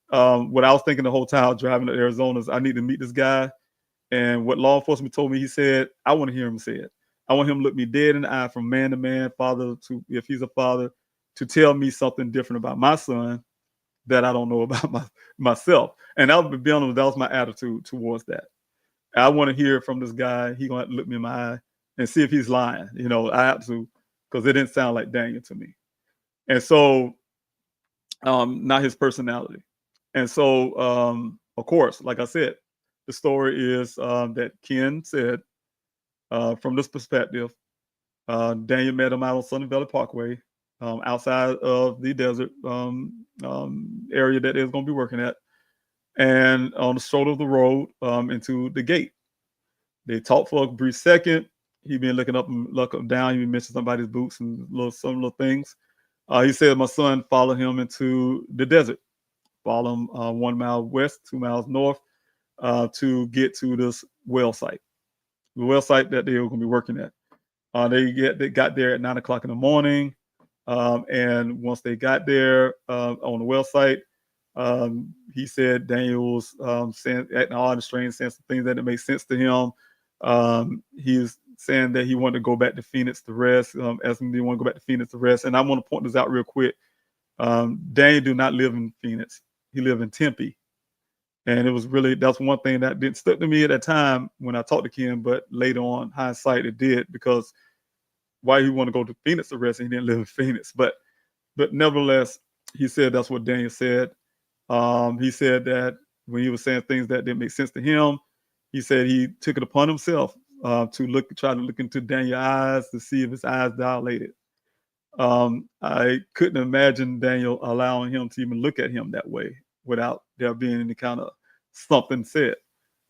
Speaker 8: what I was thinking the whole time driving to Arizona is I need to meet this guy. And what law enforcement told me, he said, I want to hear him say it. I want him to look me dead in the eye from man to man, father to, if he's a father, to tell me something different about my son that I don't know about myself. And I'll be honest, that was my attitude towards that. I want to hear from this guy. He's going to have to look me in my eye and see if he's lying. I have to, because it didn't sound like Daniel to me. And so, not his personality. And so, of course, like I said, the story is that Ken said, from this perspective, Daniel met him out on Sun Valley Parkway, outside of the desert area that they're going to be working at, and on the shoulder of the road into the gate. They talked for a brief second. He been looking up and down. He mentioned somebody's boots and some little things. He said my son followed him into the desert, follow him 1 mile west, 2 miles north, to get to this well site, the well site that they were going to be working at. They got there at 9 o'clock in the morning, and once they got there on the well site, he said Daniel was acting odd and strange, saying some things that didn't make sense to him. He was saying that he wanted to go back to Phoenix to rest, asking me to want to go back to Phoenix to rest. And I want to point this out real quick. Daniel do not live in Phoenix. He lived in Tempe. And it was really, that's one thing that didn't stick to me at that time when I talked to Ken, but later on, hindsight, it did, because why he want to go to Phoenix to rest and he didn't live in Phoenix. But nevertheless, he said that's what Daniel said. He said that when he was saying things that didn't make sense to him, he said he took it upon himself to try to look into Daniel's eyes to see if his eyes dilated. I couldn't imagine Daniel allowing him to even look at him that way without there being any kind of something said,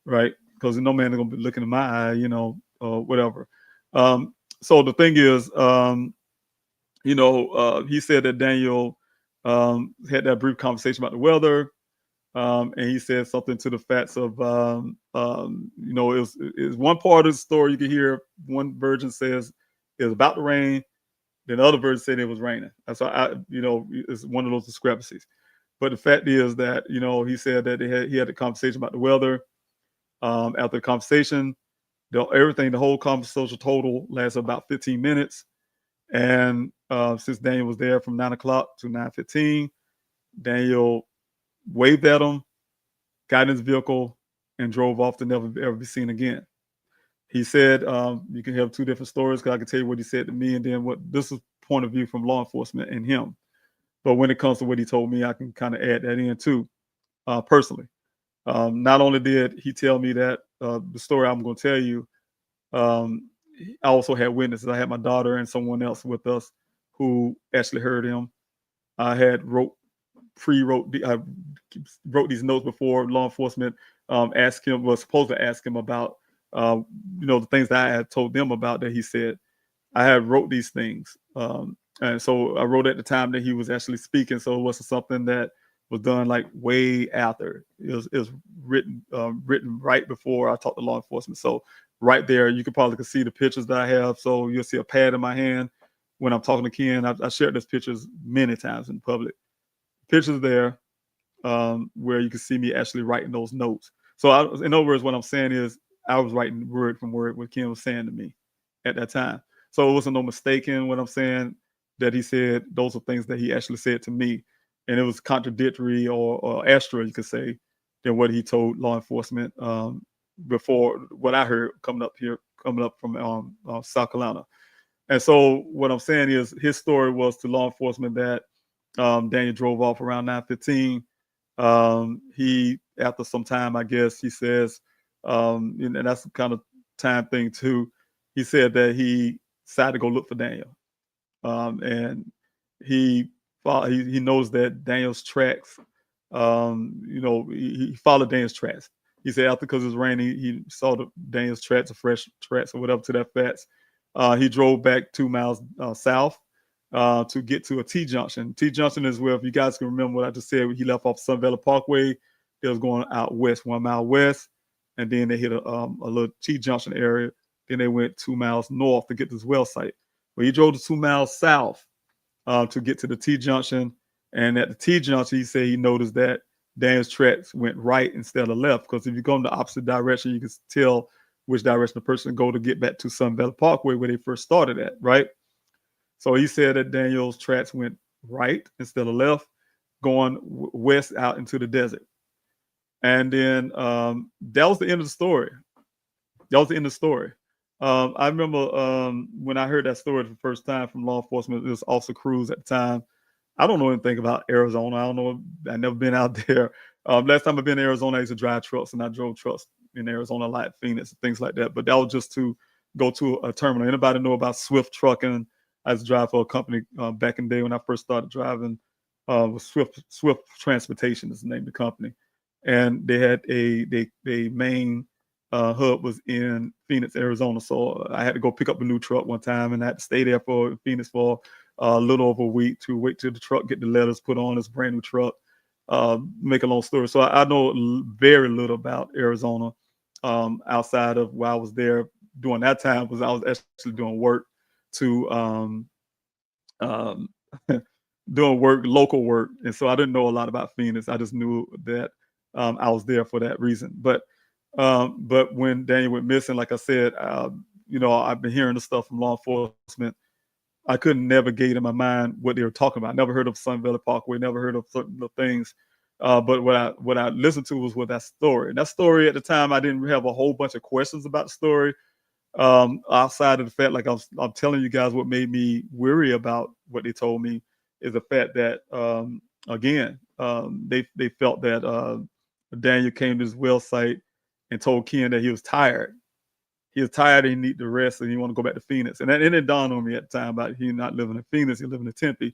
Speaker 8: right? Because no man is going to be looking in my eye, or whatever. So the thing is, he said that Daniel had that brief conversation about the weather, and he said something to the facts of, it was one part of the story you can hear. One version says it's about to rain, Then the other version said it was raining. That's why it's one of those discrepancies. But the fact is that, he said that he had a conversation about the weather. After the conversation, the whole conversation total lasted about 15 minutes. And since Daniel was there from 9 o'clock to 9:15, Daniel waved at him, got in his vehicle, and drove off to never ever be seen again. He said, you can have two different stories, because I can tell you what he said to me, and then what this is point of view from law enforcement and him. But when it comes to what he told me, I can kind of add that in too, personally. Not only did he tell me that the story I'm going to tell you, I also had witnesses. I had my daughter and someone else with us who actually heard him. I had wrote these notes before law enforcement was supposed to ask him about the things that I had told them about that he said. I had wrote these things. And so I wrote at the time that he was actually speaking. So it wasn't something that was done like way after. It was written right before I talked to law enforcement. So right there, you could probably see the pictures that I have. So you'll see a pad in my hand when I'm talking to Ken. I shared those pictures many times in public. Pictures there where you can see me actually writing those notes. So in other words, what I'm saying is I was writing word from word what Ken was saying to me at that time. So it wasn't no mistaking what I'm saying, that he said those are things that he actually said to me. And it was contradictory or extra, you could say, than what he told law enforcement before what I heard coming up from South Carolina. And so what I'm saying is his story was to law enforcement that Daniel drove off around 9:15. He, after some time, I guess, he says, and that's the kind of time thing too, he said that he decided to go look for Daniel. And he knows that Daniel's tracks, he followed Daniel's tracks. He said after, because it was raining, he saw Daniel's tracks, the fresh tracks or whatever to that fact. He drove back 2 miles south to get to a T-junction. T-junction is where, if you guys can remember what I just said, he left off Sun Valley Parkway. They was going out west, 1 mile west, and then they hit a little T-junction area. Then they went 2 miles north to get to this well site. Well, he drove to 2 miles south to get to the T-junction. And at the T-junction, he said he noticed that Daniel's tracks went right instead of left. Because if you go in the opposite direction, you can tell which direction the person go to get back to Sun Valley Parkway where they first started at, right? So he said that Daniel's tracks went right instead of left, going west out into the desert. And then that was the end of the story. That was the end of the story. I remember when I heard that story for the first time from law enforcement, it was Officer Cruz at the time. I don't know anything about Arizona. I don't know. I've never been out there. Last time I've been in Arizona, I used to drive trucks, and I drove trucks in Arizona, like Phoenix and things like that. But that was just to go to a terminal. Anybody know about Swift Trucking? I used to drive for a company back in the day when I first started driving. Was Swift Transportation is the name of the company, and they had a main hub was in Phoenix, Arizona. So I had to go pick up a new truck one time, and I had to stay there for Phoenix for a little over a week to wait till the truck get the letters put on this brand new truck. Make a long story. So I know very little about Arizona outside of while I was there during that time, was I was actually doing work to doing work, local work. And so I didn't know a lot about Phoenix. I just knew that I was there for that reason. But when Daniel went missing, like I said, I've been hearing the stuff from law enforcement. I couldn't navigate in my mind what they were talking about. I never heard of Sun Valley Parkway, never heard of certain things. But what I listened to was that story. And that story at the time, I didn't have a whole bunch of questions about the story. Outside of the fact, like I'm telling you guys, what made me weary about what they told me is the fact that, they felt that Daniel came to his well site and told Ken that he was tired. He was tired and he needed to rest and he wanted to go back to Phoenix. And it dawned on me at the time about he not living in Phoenix, he living in Tempe.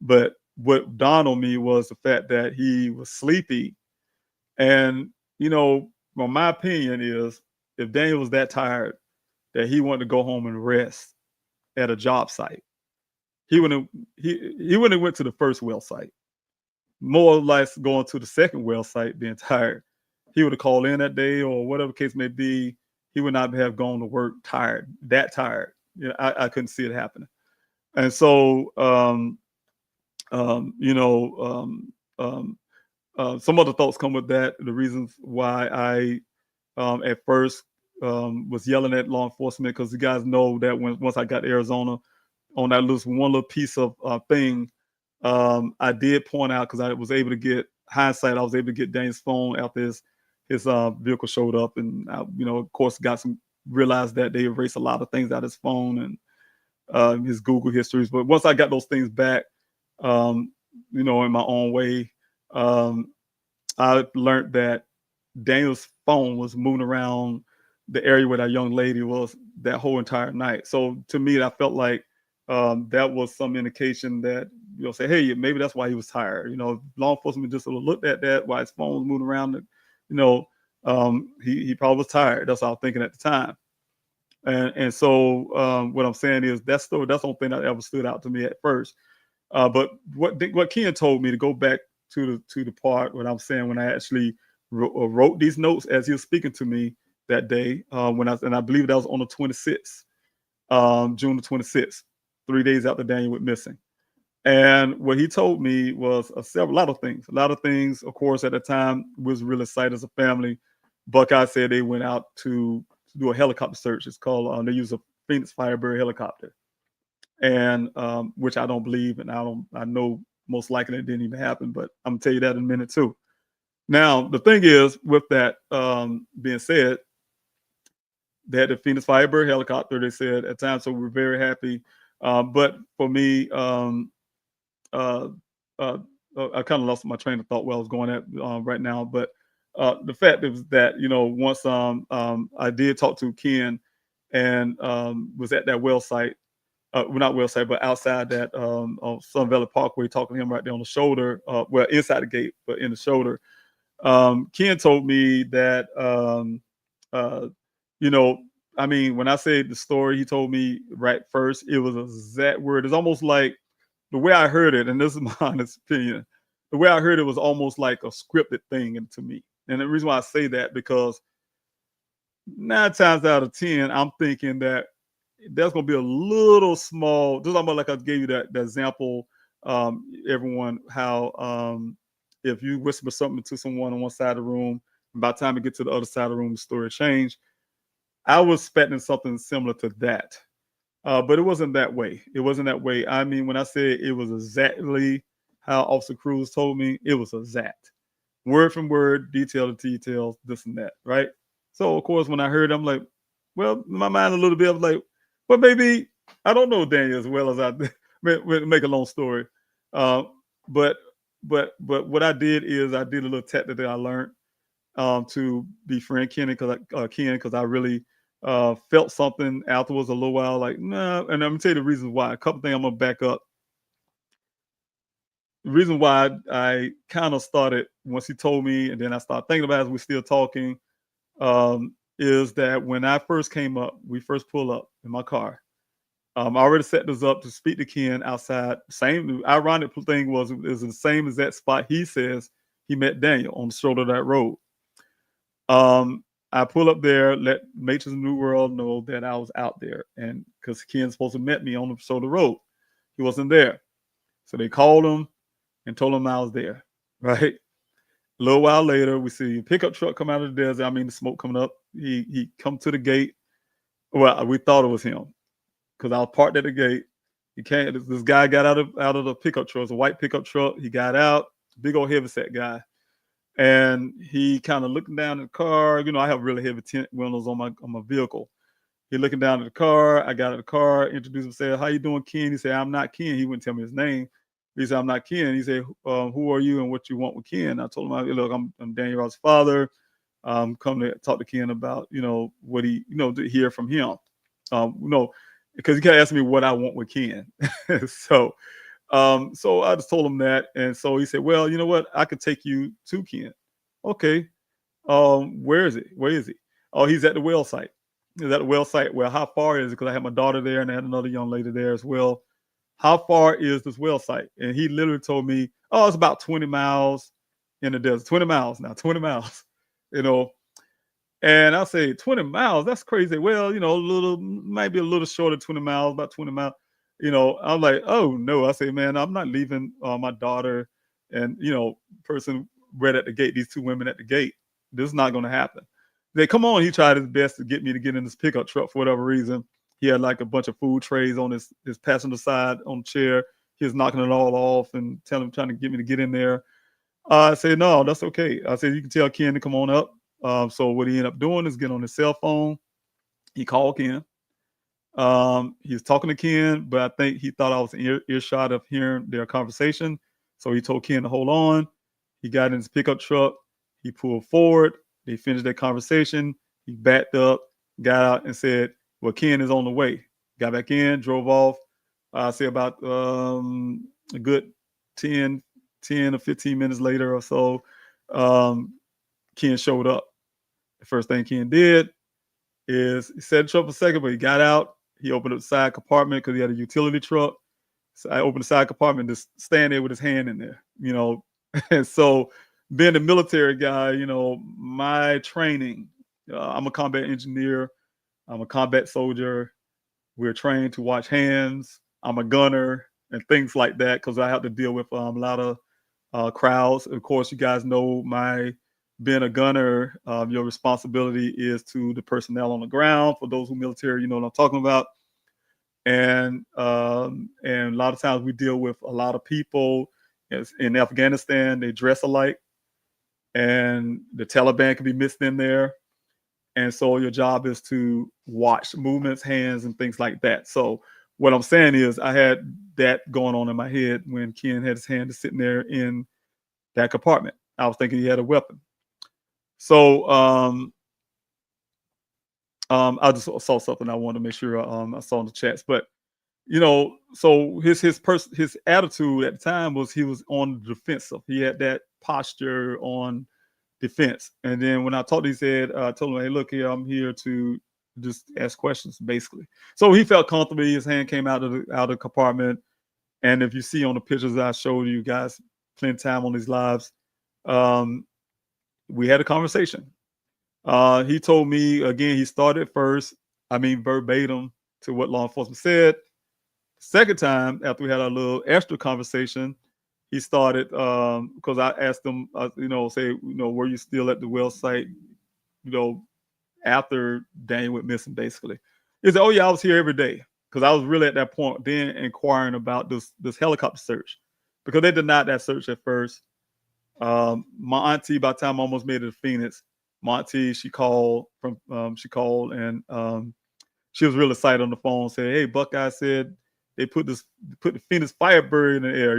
Speaker 8: But what dawned on me was the fact that he was sleepy. And, my opinion is, if Daniel was that tired that he wanted to go home and rest at a job site, he wouldn't have went to the first well site. More or less going to the second well site being tired. He would have called in that day or whatever case may be. He would not have gone to work that tired. I couldn't see it happening. And so, some other thoughts come with that. The reasons why I, at first, was yelling at law enforcement, because you guys know that once I got to Arizona on that one little piece of thing, I did point out, because I was able to get hindsight. I was able to get Dane's phone after his vehicle showed up, and I, of course, realized that they erased a lot of things out of his phone and his Google histories. But once I got those things back, in my own way, I learned that Daniel's phone was moving around the area where that young lady was that whole entire night. So to me, I felt like that was some indication that, say, hey, maybe that's why he was tired. Law enforcement just sort of looked at that, why his phone was moving around. He probably was tired. That's what I was thinking at the time. And so what I'm saying is that's the only thing that ever stood out to me at first. But what Ken told me, to go back to the part what I'm saying, when I actually wrote these notes as he was speaking to me that day, and I believe that was on the 26th, June the 26th, 3 days after Daniel went missing. And what he told me was a lot of things. Of course, at the time, was really excited as a family. Buckeye said they went out to do a helicopter search. It's called, they use a Phoenix Firebird helicopter, and which I don't believe, and I know most likely it didn't even happen, but I'm gonna tell you that in a minute too. Now, the thing is, with that being said, they had the Phoenix Firebird helicopter, they said at times, so we're very happy. But for me, I kind of lost my train of thought where I was going at right now. But the fact is that, once I did talk to Ken and was at that well site, well, not well site, but outside that on Sun Valley Parkway, talking to him right there on the shoulder, well, inside the gate, but in the shoulder. Ken told me that, when I say the story, he told me right first, it was a exact word. It's almost like the way I heard it, and this is my honest opinion, the way I heard it was almost like a scripted thing to me. And the reason why I say that, because 9 times out of 10, I'm thinking that there's going to be a little small, just almost like I gave you that example, everyone, how if you whisper something to someone on one side of the room, by the time you get to the other side of the room, the story changed. I was expecting something similar to that. But it wasn't that way. I mean, when I say it was exactly how Officer Cruz told me, it was exact. Word from word, detail to detail, this and that, right? So, of course, when I heard it, I'm like, well, in my mind a little bit, I was like, well, maybe I don't know Daniel as well as I make a long story. But what I did is I did a little tactic that I learned to befriend Ken, because I really felt something afterwards a little while, like, nah. And I'm gonna tell you the reasons why. A couple things I'm gonna back up. The reason why I kind of started once he told me, and then I started thinking about it as we're still talking, is that when I first came up, we first pulled up in my car. I already set this up to speak to Ken outside. Same ironic thing was the same as that spot he says he met Daniel, on the shoulder of that road. I pull up there, let Matrix of the New World know that I was out there, and because Ken's supposed to met me on the shoulder road, he wasn't there. So they called him and told him I was there. Right. A little while later, we see a pickup truck come out of the desert. I mean, the smoke coming up. He come to the gate. Well, we thought it was him, because I was parked at the gate. He came. This guy got out of the pickup truck. It was a white pickup truck. He got out. Big old heavyset guy. And he kind of looking down at the car. I have really heavy tint windows on my vehicle. He looking down at the car. I got out of the car, introduced himself, said, "How you doing, Ken?" He said, "I'm not Ken." He wouldn't tell me his name. He said, "I'm not Ken." He said, "Who are you and what you want with Ken?" I told him, "Look, I'm Daniel Ross's father. Come to talk to Ken about, what he, to hear from him. Because he kept asking me what I want with Ken." So I just told him that. And so he said, "Well, you know what? I could take you to Ken." Okay. Where is he? Oh, he's at the well site. He's at the well site. Well, how far is it? Because I had my daughter there and I had another young lady there as well. How far is this well site? And he literally told me, oh, it's about 20 miles in the desert. 20 miles now, 20 miles, And I say, 20 miles, that's crazy. Well, might be a little short of 20 miles, about 20 miles. I'm like, oh no. I say, man, I'm not leaving my daughter and, person right at the gate, these two women at the gate. This is not going to happen. They come on. He tried his best to get me to get in this pickup truck for whatever reason. He had like a bunch of food trays on his passenger side on the chair. He was knocking it all off and trying to get me to get in there. I said, no, that's okay. I said, you can tell Ken to come on up. So what he ended up doing is get on his cell phone. He called Ken. He was talking to Ken, but I think he thought I was in earshot of hearing their conversation. So he told Ken to hold on. He got in his pickup truck. He pulled forward. They finished their conversation. He backed up, got out and said, well, Ken is on the way. Got back in, drove off. I say about a good 10 or 15 minutes later or so, Ken showed up. The first thing Ken did is he sat in the truck for a second, but he got out. He opened up the side compartment because he had a utility truck. So I opened the side compartment, just stand there with his hand in there, And so being a military guy, my training, I'm a combat engineer. I'm a combat soldier. We're trained to watch hands. I'm a gunner and things like that because I have to deal with a lot of crowds. Of course, you guys know being a gunner, your responsibility is to the personnel on the ground. For those who military, you know what I'm talking about. And a lot of times we deal with a lot of people in Afghanistan. They dress alike, and the Taliban can be mixed in there. And so your job is to watch movements, hands, and things like that. So what I'm saying is I had that going on in my head when Ken had his hand sitting there in that compartment. I was thinking he had a weapon. So I just saw something I wanted to make sure I saw in the chats. But so his attitude at the time was he was on the defensive. He had that posture on defense. And then when I talked, he said, I told him, hey, look here, I'm here to just ask questions, basically. So he felt comfortable. His hand came out of the compartment. And if you see on the pictures I showed you guys plenty of time on these lives, we had a conversation. He told me, again, he started first, verbatim to what law enforcement said. Second time, after we had a little extra conversation, he started, because I asked him, were you still at the well site, after Daniel went missing, basically. He said, oh, yeah, I was here every day. Because I was really at that point then inquiring about this helicopter search. Because they denied that search at first. My auntie, by the time I almost made it to Phoenix, my auntie, she called and she was really excited on the phone, said, hey, Buckeye said they put the Phoenix Firebird in the air.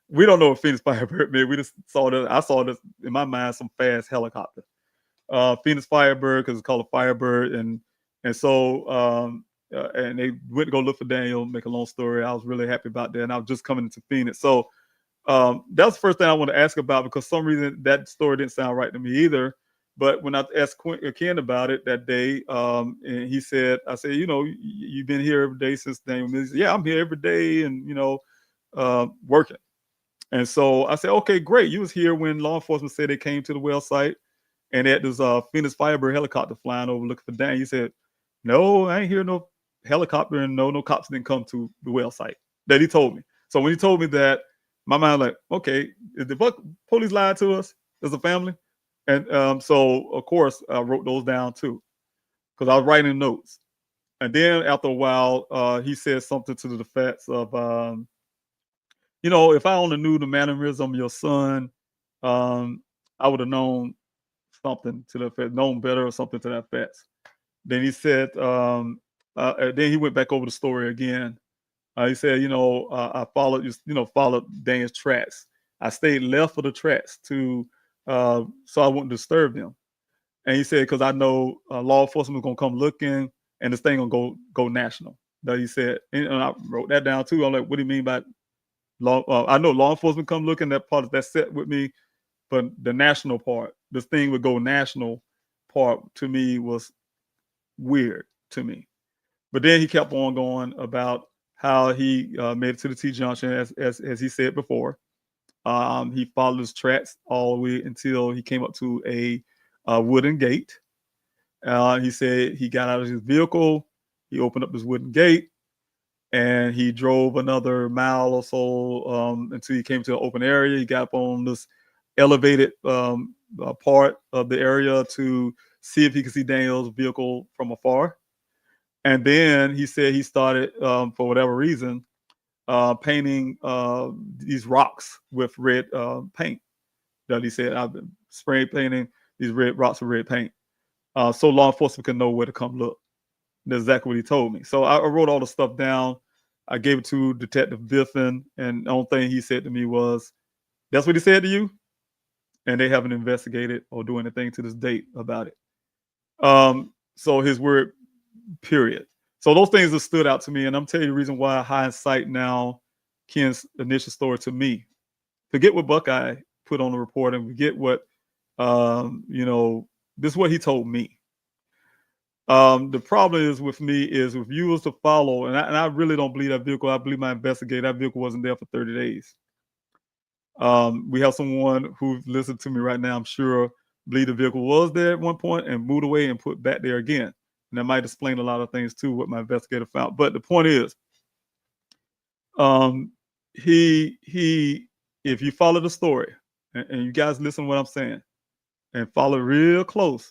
Speaker 8: We don't know what Phoenix Firebird meant. We just saw that. I saw this in my mind, some fast helicopter. Phoenix Firebird, because it's called a Firebird, and so and they went to go look for Daniel. Make a long story, I was really happy about that, and I was just coming into Phoenix. So that was the first thing I want to ask about, because for some reason that story didn't sound right to me either. But when I asked Ken about it that day, and he said, I said, you've been here every day since Daniel. He said, yeah, I'm here every day, and working. And so I said, okay, great. You was here when law enforcement said they came to the well site, and they had this Phoenix Firebird helicopter flying over looking for Daniel. He said, no, I ain't hear no helicopter, and no cops didn't come to the well site. That he told me. So when he told me that, my mind like, okay, is the police lied to us as a family? And so, of course, I wrote those down too, because I was writing notes. And then after a while, he said something to the effects of, if I only knew the mannerism of your son, I would have known something to the effect, known better or something to that effect. Then he said, then he went back over the story again. He said, I followed Daniel's tracks. I stayed left of the tracks so I wouldn't disturb them. And he said, because I know law enforcement was gonna come looking, and this thing gonna go national. That he said, and I wrote that down too. I'm like, what do you mean by law? I know law enforcement come looking. That part that's set with me, but the national part, this thing would go national part, to me was weird to me. But then he kept on going about how he made it to the T-junction, as he said before. He followed his tracks all the way until he came up to a wooden gate. He said he got out of his vehicle. He opened up his wooden gate. and he drove another mile or so until he came to an open area. He got up on this elevated part of the area to see if he could see Daniel's vehicle from afar. And then he said he started, for whatever reason, painting these rocks with red paint. That he said, I've been spray painting these red rocks with red paint, so law enforcement can know where to come look. That's exactly what he told me. So I wrote all the stuff down. I gave it to Detective Biffin, and the only thing he said to me was, "That's what he said to you," and they haven't investigated or do anything to this date about it. So his word, period. So those things have stood out to me, and I'm telling you the reason why hindsight now, Ken's initial story to me. Forget what Buckeye put on the report and forget what, this is what he told me. The problem is with me is if you was to follow, and I really don't believe that vehicle. I believe my investigator, that vehicle wasn't there for 30 days. We have someone who listened to me right now, I'm sure, believe the vehicle was there at one point and moved away and put back there again. And that might explain a lot of things too, what my investigator found. But the point is, if you follow the story, and you guys listen to what I'm saying, and follow real close.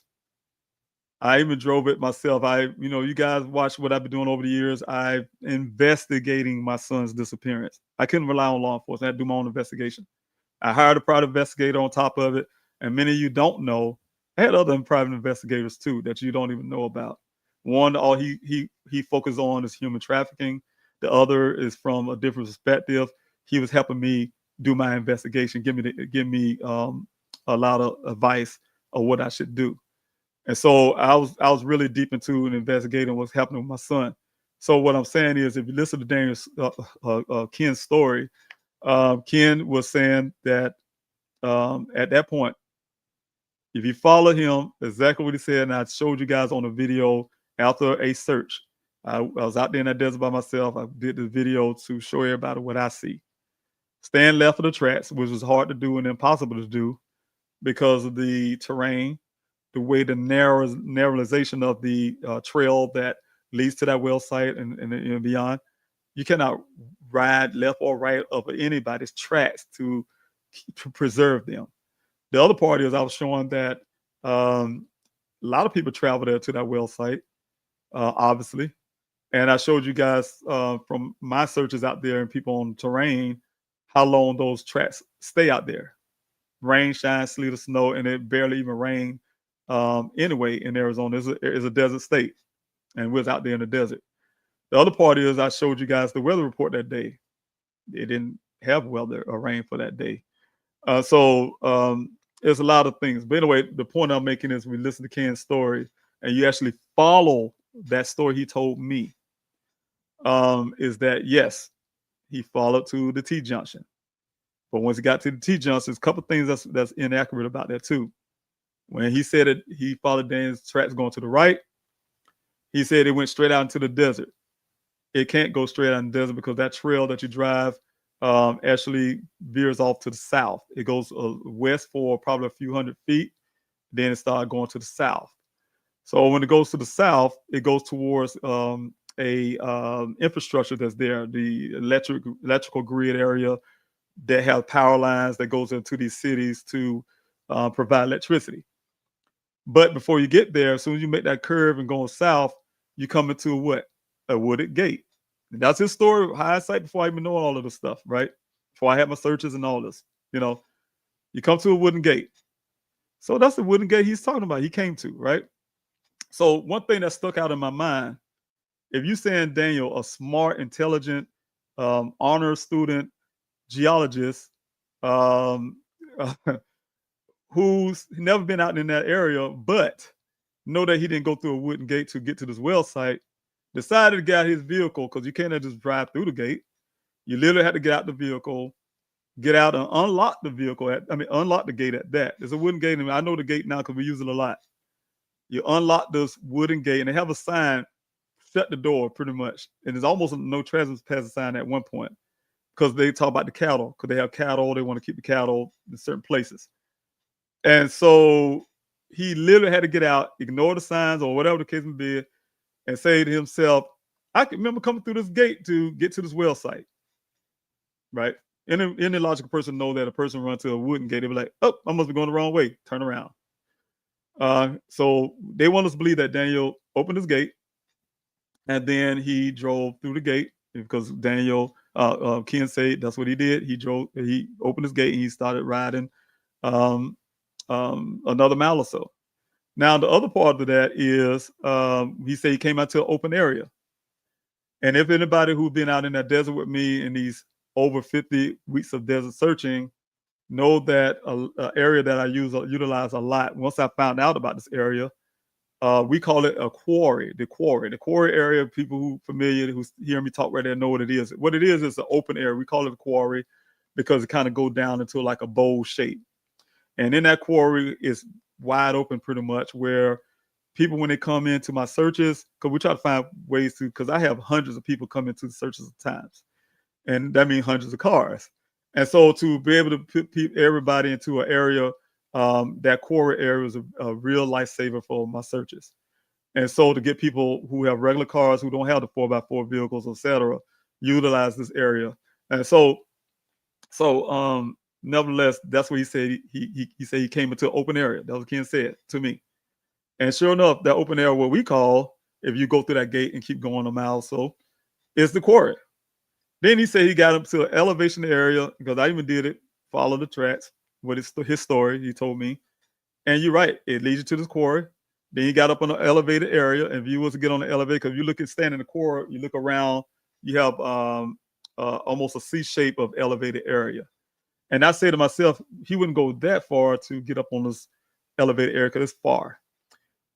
Speaker 8: I even drove it myself. You guys watch what I've been doing over the years. I'm investigating my son's disappearance. I couldn't rely on law enforcement. I had to do my own investigation. I hired a private investigator on top of it. And many of you don't know, I had other private investigators too that you don't even know about. One, all he focused on is human trafficking. The other is from a different perspective. He was helping me do my investigation, give me a lot of advice of what I should do. And so I was really deep into investigating what's happening with my son. So what I'm saying is, if you listen to Daniel's Ken's story, Ken was saying that at that point, if you follow him, exactly what he said, and I showed you guys on the video after a search. I was out there in that desert by myself. I did the video to show everybody what I see. Stand left of the tracks, which was hard to do and impossible to do because of the terrain, the way the narrowization of the trail that leads to that well site and beyond. You cannot ride left or right of anybody's tracks to preserve them. The other part is I was showing that a lot of people travel there to that well site, obviously. And I showed you guys from my searches out there and people on the terrain, how long those tracks stay out there. Rain, shine, sleet, or snow, and it barely even rained anyway in Arizona. It's a desert state, and we was out there in the desert. The other part is I showed you guys the weather report that day. It didn't have weather or rain for that day. So there's a lot of things. But anyway, the point I'm making is we listen to Ken's story and you actually follow that story he told me, is that, yes, he followed to the T-junction. But once he got to the T-junction, there's a couple of things that's inaccurate about that too. When he said it, he followed Dan's tracks going to the right. He said it went straight out into the desert. It can't go straight out in the desert because that trail that you drive actually veers off to the south. It goes west for probably a few hundred feet. Then it started going to the south. So when it goes to the south, it goes towards a infrastructure that's there, the electrical grid area that have power lines that goes into these cities to provide electricity. But before you get there, as soon as you make that curve and going south, you come into what? A wooded gate. And that's his story, hindsight, before I even know all of this stuff, right? Before I had my searches and all this, you come to a wooden gate. So that's the wooden gate he's talking about. He came to, right? So one thing that stuck out in my mind, if you saying Daniel, a smart, intelligent, honor student, geologist, who's never been out in that area, but know that he didn't go through a wooden gate to get to this well site, decided to get out his vehicle, because you can't just drive through the gate. You literally had to get out the vehicle, get out and unlock the vehicle. Unlock the gate at that. There's a wooden gate. I know the gate now because we use it a lot. You unlock this wooden gate and they have a sign, shut the door pretty much. And there's almost no trespassing sign at one point because they talk about the cattle, because they have cattle. They want to keep the cattle in certain places. And so he literally had to get out, ignore the signs or whatever the case may be, and say to himself, I can remember coming through this gate to get to this well site, right? Any logical person know that a person run to a wooden gate, they be like, oh, I must be going the wrong way, turn around. So they want us to believe that Daniel opened his gate and then he drove through the gate because Daniel, Ken said that's what he did. He opened his gate and he started riding another mile or so. Now, the other part of that is he said he came out to an open area. And if anybody who's been out in that desert with me in these over 50 weeks of desert searching know that an area that I utilize a lot. Once I found out about this area, we call it a quarry. The quarry area. People who familiar who hear me talk right there know what it is. What it is an open area. We call it a quarry because it kind of go down into like a bowl shape. And in that quarry is wide open pretty much where people, when they come into my searches, because we try to find ways to, because I have hundreds of people come into the searches at times. And that means hundreds of cars. And so to be able to put everybody into an area, that quarry area is a real lifesaver for my searches. And so to get people who have regular cars, who don't have the 4x4 vehicles, etc., utilize this area. And so nevertheless, that's what he said. He said he came into an open area. That's what Ken said to me. And sure enough, that open area, what we call, if you go through that gate and keep going a mile or so, is the quarry. Then he said he got up to an elevation area, because I even did it, follow the tracks, what is his story, he told me. And you're right, it leads you to this quarry. Then he got up on an elevated area, and if you was to get on the elevator, because you look at standing in the quarry, you look around, you have almost a C shape of elevated area. And I say to myself, he wouldn't go that far to get up on this elevated area because it's far.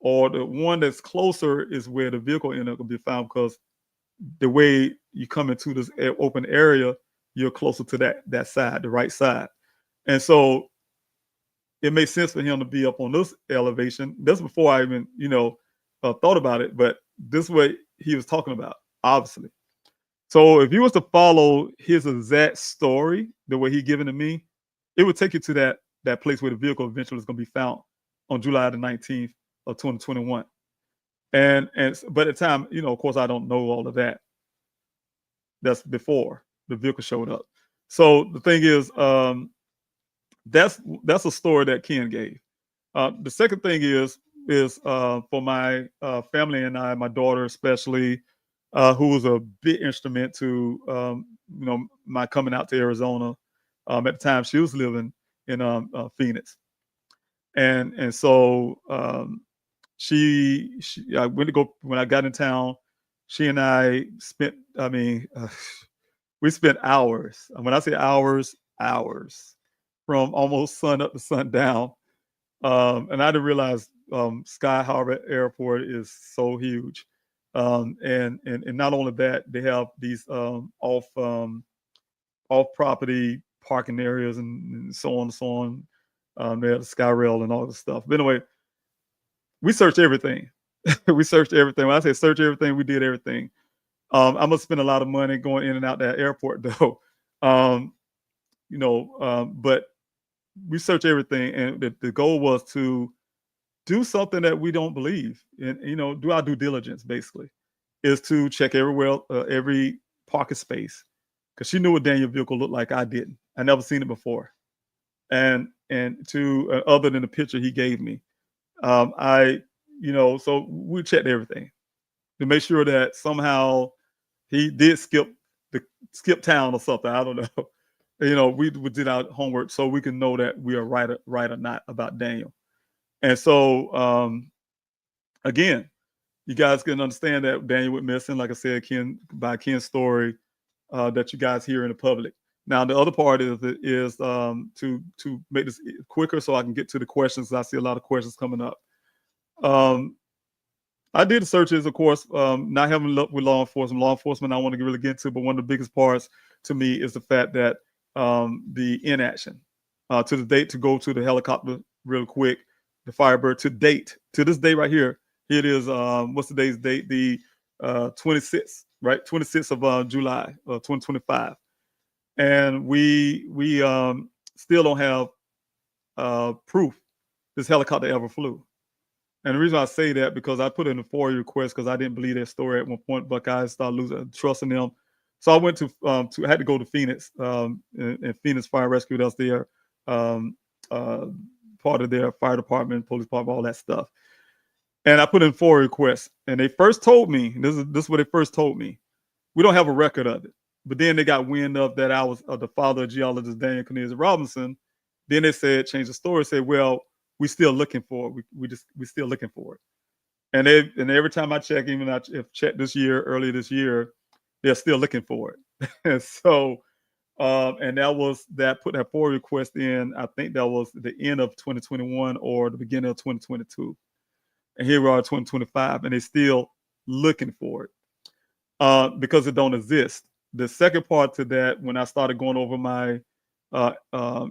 Speaker 8: Or the one that's closer is where the vehicle ended up going to be found, because the way you come into this open area, you're closer to that side, the right side. And so it makes sense for him to be up on this elevation. That's before I even, thought about it, but this is what he was talking about, obviously. So if you was to follow his exact story, the way he given to me, it would take you to that place where the vehicle eventually is going to be found on July the 19th of 2021. But at the time, of course, I don't know all of that. That's before the vehicle showed up. So the thing is, that's a story that Ken gave. The second thing is for my family and I, my daughter especially, who was a big instrument to my coming out to Arizona. At the time, she was living in Phoenix, and so I went to go when I got in town. She and I spent, we spent hours. When I say hours, from almost sun up to sundown. And I didn't realize Sky Harbor Airport is so huge. And not only that, they have these off property parking areas and so on and so on. They have the Sky Rail and all this stuff. But anyway, we searched everything. We searched everything. When I say search everything, we did everything. I must spend a lot of money going in and out that airport though. But we searched everything, and the goal was to do something that we don't believe, and do our due diligence. Basically, is to check every parking space, because she knew what Daniel's vehicle looked like. I didn't. I never seen it before, and to other than the picture he gave me, so we checked everything to make sure that somehow he did skip town or something. I don't know. We did our homework so we can know that we are right or not about Daniel. And so, again, you guys can understand that Daniel went missing, like I said, by Ken's story that you guys hear in the public. Now, the other part is to make this quicker so I can get to the questions. I see a lot of questions coming up. I did the searches, of course, not having luck with law enforcement. Law enforcement I want to really get into, but one of the biggest parts to me is the fact that the inaction. To the date, to go to the helicopter real quick, the Firebird, to this day right here, it is, what's today's date? The 26th, right? 26th of July, 2025. And we still don't have proof this helicopter ever flew. And the reason I say that, because I put in a FOIA request because I didn't believe their story at one point. Buckeyes started losing trust in them. So I went to had to go to Phoenix, and Phoenix Fire and Rescue. That's their part of their fire department, police department, all that stuff. And I put in FOIA requests, and they first told me, this is what they first told me: we don't have a record of it. But then they got wind of that I was the father of geologist Daniel Cornelius Robinson. Then they said, changed the story, said, well, we're still looking for it. We're still looking for it. And every time I check, even I checked earlier this year, they're still looking for it. And so, and put that FOIA request in, I think that was the end of 2021 or the beginning of 2022. And here we are, 2025, and they're still looking for it because it don't exist. The second part to that, when I started going over my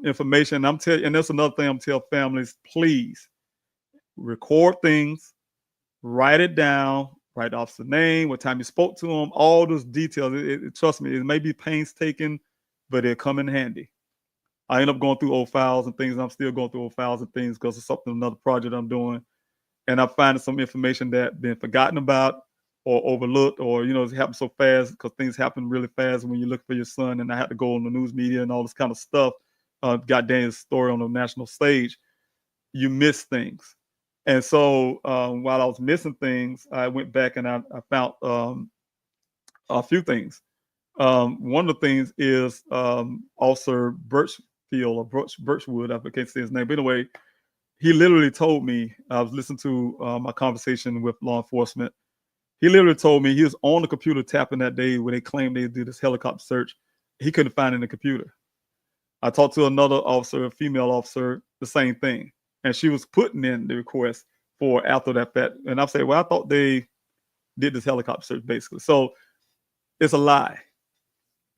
Speaker 8: information, and that's another thing I'm telling families: please record things, write it down, write the officer's name, what time you spoke to them, all those details. Trust me, it may be painstaking, but it'll come in handy. I end up going through old files and things, and I'm still going through old files and things because of another project I'm doing. And I'm finding some information that been forgotten about or overlooked, or, it happened so fast because things happen really fast when you look for your son. And I had to go on the news media and all this kind of stuff. Got Daniel's story on the national stage. You miss things. And so while I was missing things, I went back and I found a few things. One of the things is Officer Birchfield or Birchwood, I can't say his name, but anyway, he literally told me, I was listening to my conversation with law enforcement. He literally told me he was on the computer tapping that day when they claimed they did this helicopter search. He couldn't find it in the computer. I talked to another officer, a female officer, the same thing. And she was putting in the request for after that fact. And I say, well, I thought they did this helicopter search, basically. So it's a lie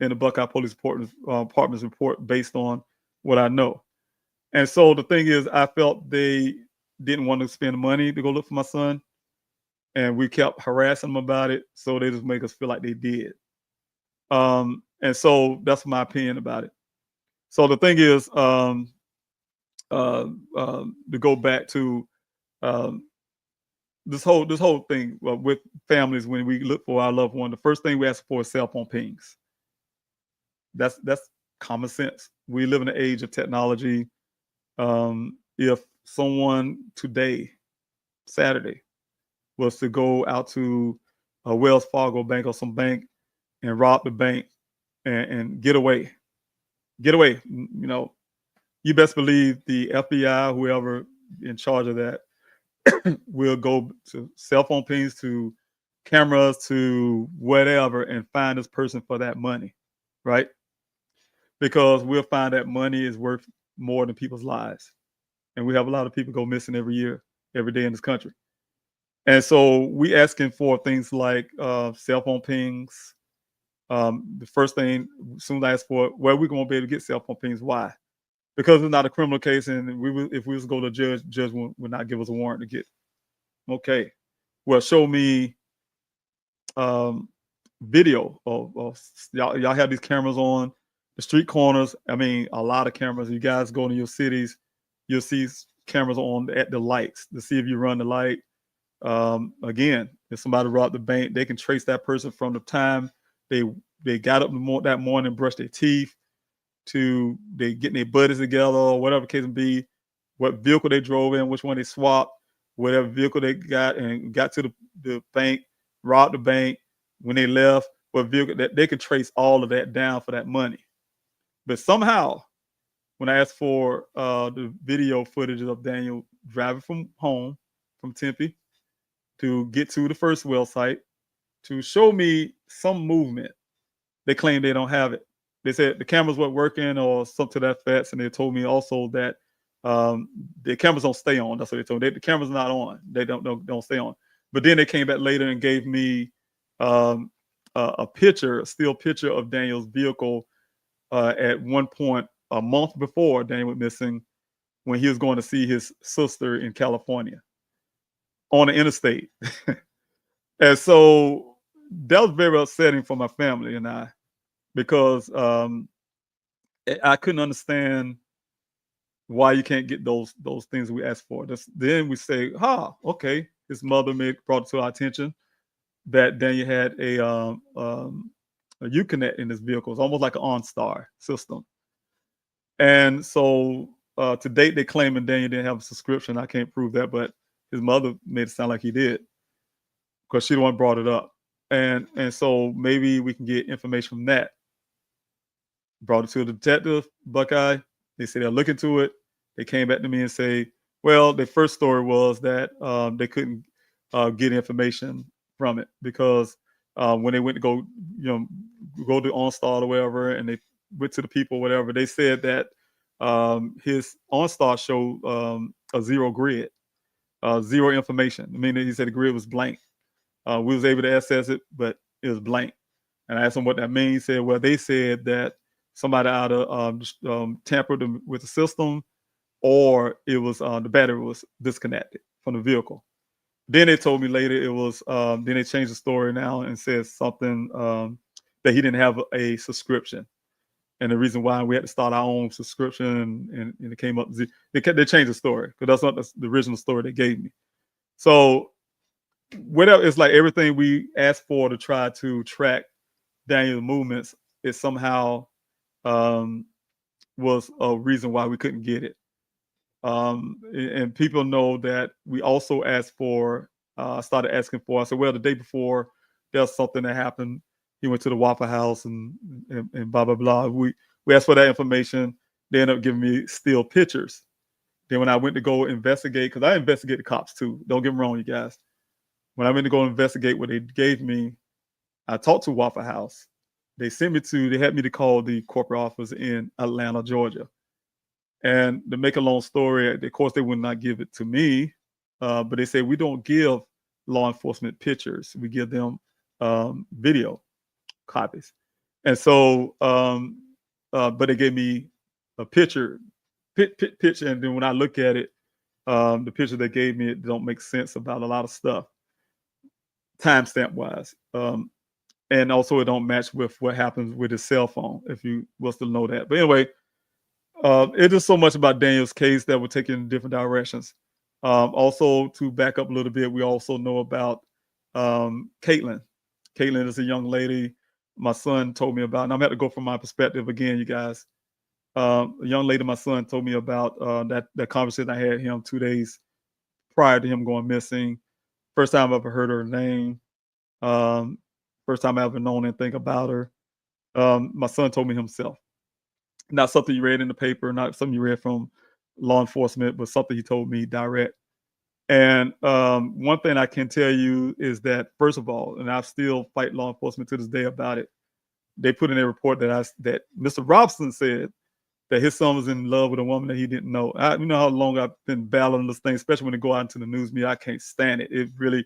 Speaker 8: in the Buckeye Police Department's report based on what I know. And so the thing is, I felt they didn't want to spend money to go look for my son. And we kept harassing them about it. So they just make us feel like they did. And so that's my opinion about it. So the thing is, to go back to this whole thing with families, when we look for our loved one, the first thing we ask for is cell phone pings. That's common sense. We live in an age of technology. If someone today, Saturday, was to go out to a Wells Fargo bank or some bank and rob the bank and get away, you best believe the FBI, whoever in charge of that, will go to cell phone pings, to cameras, to whatever, and find this person for that money, right? Because we'll find that money is worth more than people's lives. And we have a lot of people go missing every year, every day in this country. And so we asking for things like cell phone pings. The first thing, as soon as I ask for, well, we're going to be able to get cell phone pings. Why? Because it's not a criminal case, and if we was to go to a judge would not give us a warrant to get. Okay, well, show me video of y'all have these cameras on the street corners. I mean, a lot of cameras. You guys go to your cities, you'll see cameras on at the lights to see if you run the light. Again, if somebody robbed the bank, they can trace that person from the time they got up that morning, brushed their teeth, to they getting their buddies together, or whatever case may be, what vehicle they drove in, which one they swapped, whatever vehicle they got, and got to the bank, robbed the bank, when they left, what vehicle, that they could trace all of that down for that money. But somehow, when I asked for the video footage of Daniel driving from home, from Tempe, to get to the first well site, to show me some movement, they claim they don't have it. They said the cameras weren't working or something to that effect, and they told me also that the cameras don't stay on. That's what they told me. The cameras are not on. They don't stay on. But then they came back later and gave me a still picture of Daniel's vehicle at one point a month before Daniel went missing, when he was going to see his sister in California on the interstate. And so that was very upsetting for my family and I, because I couldn't understand why you can't get those things we asked for. Then we say, okay, his mother brought it to our attention that Daniel had a Uconnect in his vehicle. It's almost like an OnStar system. And so to date, they claiming Daniel didn't have a subscription. I can't prove that, but his mother made it sound like he did because she the one brought it up. And so maybe we can get information from that. Brought it to the detective, Buckeye. They said they'll look into it. They came back to me and say, well, their first story was that they couldn't get information from it because when they went to go to OnStar or whatever, and they went to the people or whatever, they said that his OnStar showed a zero grid, zero information. I mean, he said the grid was blank. We was able to access it, but it was blank. And I asked him what that means. He said, well, they said that somebody either tampered with the system, or it was the battery was disconnected from the vehicle. Then they told me later it was. Then they changed the story now and said something that he didn't have a subscription, and the reason why we had to start our own subscription, and it came up. They changed the story because that's not the original story they gave me. So whatever, it's like everything we asked for to try to track Daniel's movements, it somehow was a reason why we couldn't get it. And people know that we also asked for, started asking for, I said, well, the day before there's something that happened. He went to the Waffle House and blah, blah, blah. We asked for that information. They ended up giving me still pictures. Then when I went to go investigate, because I investigate the cops too. Don't get me wrong, you guys. When I went to go investigate what they gave me, I talked to Waffle House. They had me to call the corporate office in Atlanta, Georgia. And to make a long story, of course, they would not give it to me, but they say we don't give law enforcement pictures. We give them video copies. And so, but they gave me a picture, and then when I look at it, the picture they gave me, it don't make sense about a lot of stuff, timestamp wise. And also it don't match with what happens with his cell phone, if you was to know that. But anyway, it is so much about Daniel's case that we're taking in different directions. Also, to back up a little bit, we also know about Caitlin. Caitlin is a young lady my son told me about, and I'm going to go from my perspective again, you guys. A young lady my son told me about that conversation I had with him 2 days prior to him going missing. First time I ever heard her name. First time I ever known anything about her. My son told me himself. Not something you read in the paper, not something you read from law enforcement, but something he told me direct. And one thing I can tell you is that, first of all, and I still fight law enforcement to this day about it, they put in a report that Mr. Robson said that his son was in love with a woman that he didn't know. You know how long I've been battling this thing, especially when they go out into the news media. I can't stand it. It really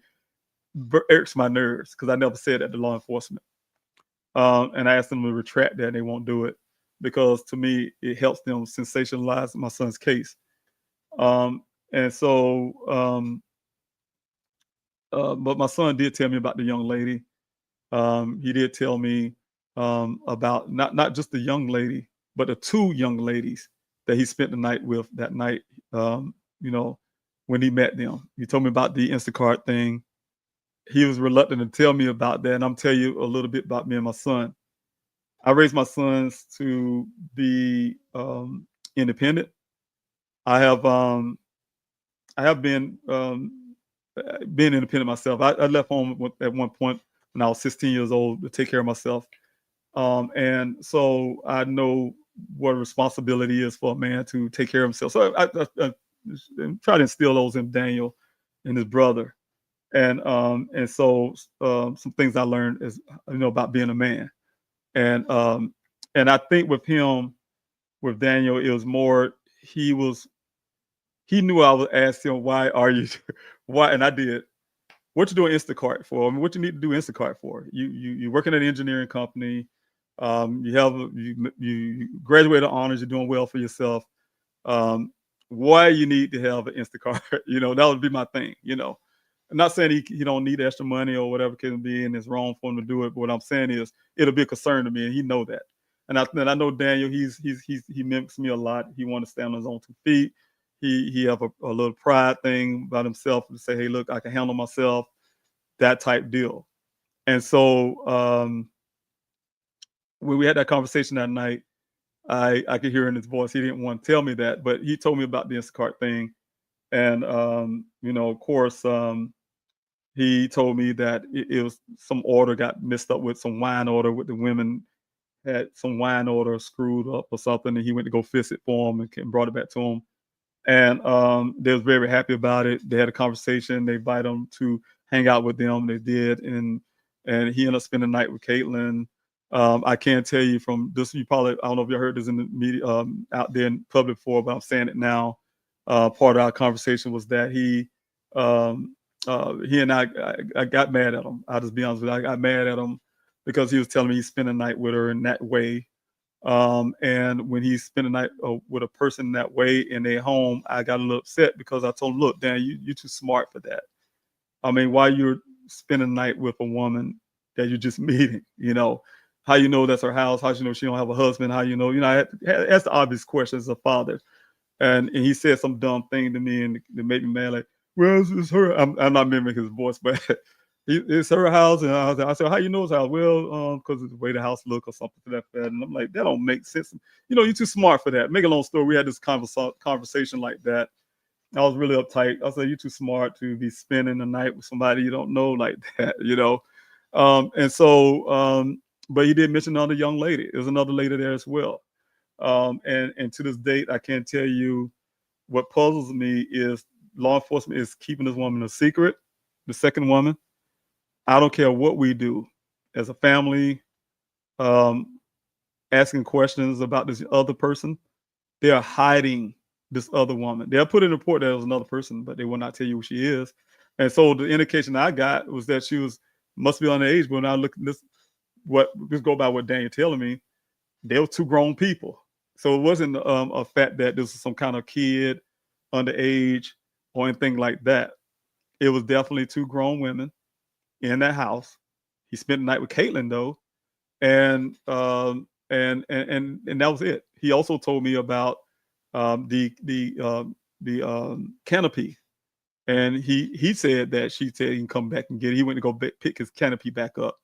Speaker 8: irks my nerves because I never said that to law enforcement. And I asked them to retract that, and they won't do it because, to me, it helps them sensationalize my son's case. And so, but my son did tell me about the young lady. He did tell me about not just the young lady, but the two young ladies that he spent the night with that night, when he met them. He told me about the Instacart thing. He was reluctant to tell me about that. And I'm telling you a little bit about me and my son. I raised my sons to be independent. I have been independent myself. I left home at one point when I was 16 years old to take care of myself. And so I know what a responsibility is for a man to take care of himself. So I try to instill those in Daniel and his brother. And so some things I learned is, about being a man. And I think with Daniel, it was more, he knew I would ask him, why, and I did. What you doing Instacart for? I mean, what you need to do Instacart for? You're working at an engineering company. You graduated honors. You're doing well for yourself. Why you need to have an Instacart? That would be my thing. I'm not saying he don't need extra money or whatever it can be, and it's wrong for him to do it. But what I'm saying is, it'll be a concern to me, and he know that. And I know Daniel, he mimics me a lot. He wants to stand on his own 2 feet. He have a little pride thing about himself to say, hey, look, I can handle myself, that type deal. And so when we had that conversation that night, I could hear in his voice, he didn't want to tell me that, but he told me about the Instacart thing. And, of course, he told me that it was some order got messed up with some wine order with the women had some wine order screwed up or something. And he went to go fix it for him and brought it back to him. And they was very happy about it. They had a conversation. They invited him to hang out with them. They did. And he ended up spending the night with Caitlin. I can't tell you from this, I don't know if you heard this in the media, out there in public before, but I'm saying it now. Part of our conversation was that he and I got mad at him. I'll just be honest with you. I got mad at him because he was telling me he spent a night with her in that way. And when he spent a night with a person that way in their home, I got a little upset because I told him, look, Dan, you're too smart for that. I mean, why you're spending a night with a woman that you're just meeting, how you know that's her house, how you know she don't have a husband, how you know, I asked the obvious questions as a father. And he said some dumb thing to me and it made me mad, like, well, it's her. I'm not mimicking his voice, but it's her house. And I said, how you know it's her house? Well, because of the way the house look or something to that effect. And I'm like, that don't make sense. You're too smart for that. Make a long story. We had this conversation like that. I was really uptight. I said, you're too smart to be spending the night with somebody you don't know like that, but he did mention another young lady. There's another lady there as well. And to this date, I can't tell you what puzzles me is law enforcement is keeping this woman a secret, the second woman. I don't care what we do as a family, asking questions about this other person. They are hiding this other woman. They'll put in a report that it was another person, but they will not tell you who she is. And so the indication I got was that she must be underage. But when I look at this, just go by what Daniel telling me, they were 2 grown people. So it wasn't a fact that this was some kind of kid underage or anything like that. It was definitely 2 grown women in that house. He spent the night with Caitlin though, and that was it. He also told me about the canopy, and he said that she said he can come back and get it. He went to go pick his canopy back up,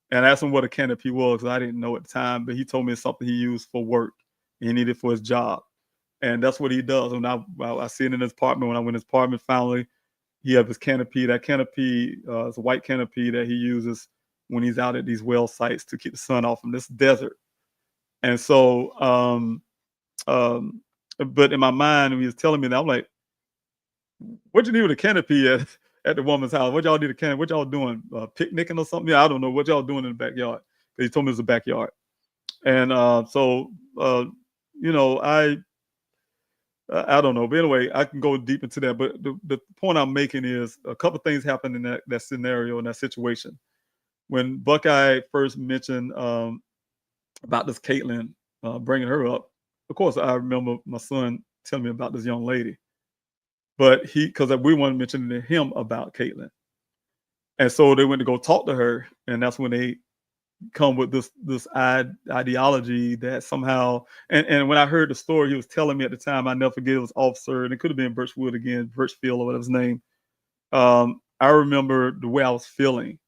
Speaker 8: and I asked him what a canopy was. I didn't know at the time, but he told me it's something he used for work. He needed it for his job, and that's what he does. When I see it in his apartment, when I went in his apartment finally, he has his canopy. That canopy is a white canopy that he uses when he's out at these well sites to keep the sun off from this desert. And so, but in my mind, when he was telling me that, I'm like, what you need with a canopy at the woman's house? What y'all need a canopy? What y'all doing? Picnicking or something? Yeah, I don't know. What y'all doing in the backyard? He told me it was a backyard. And I don't know. But anyway, I can go deep into that. But the point I'm making is a couple of things happened in that scenario, in that situation. When Buckeye first mentioned about this Caitlin, bringing her up, of course, I remember my son telling me about this young lady. But because we wanted to mention to him about Caitlin. And so they went to go talk to her. And that's when they come with this ideology that somehow, and when I heard the story he was telling me at the time, I never forget, it was Officer, and it could have been Birchwood again, Birchfield or whatever his name. I remember the way I was feeling.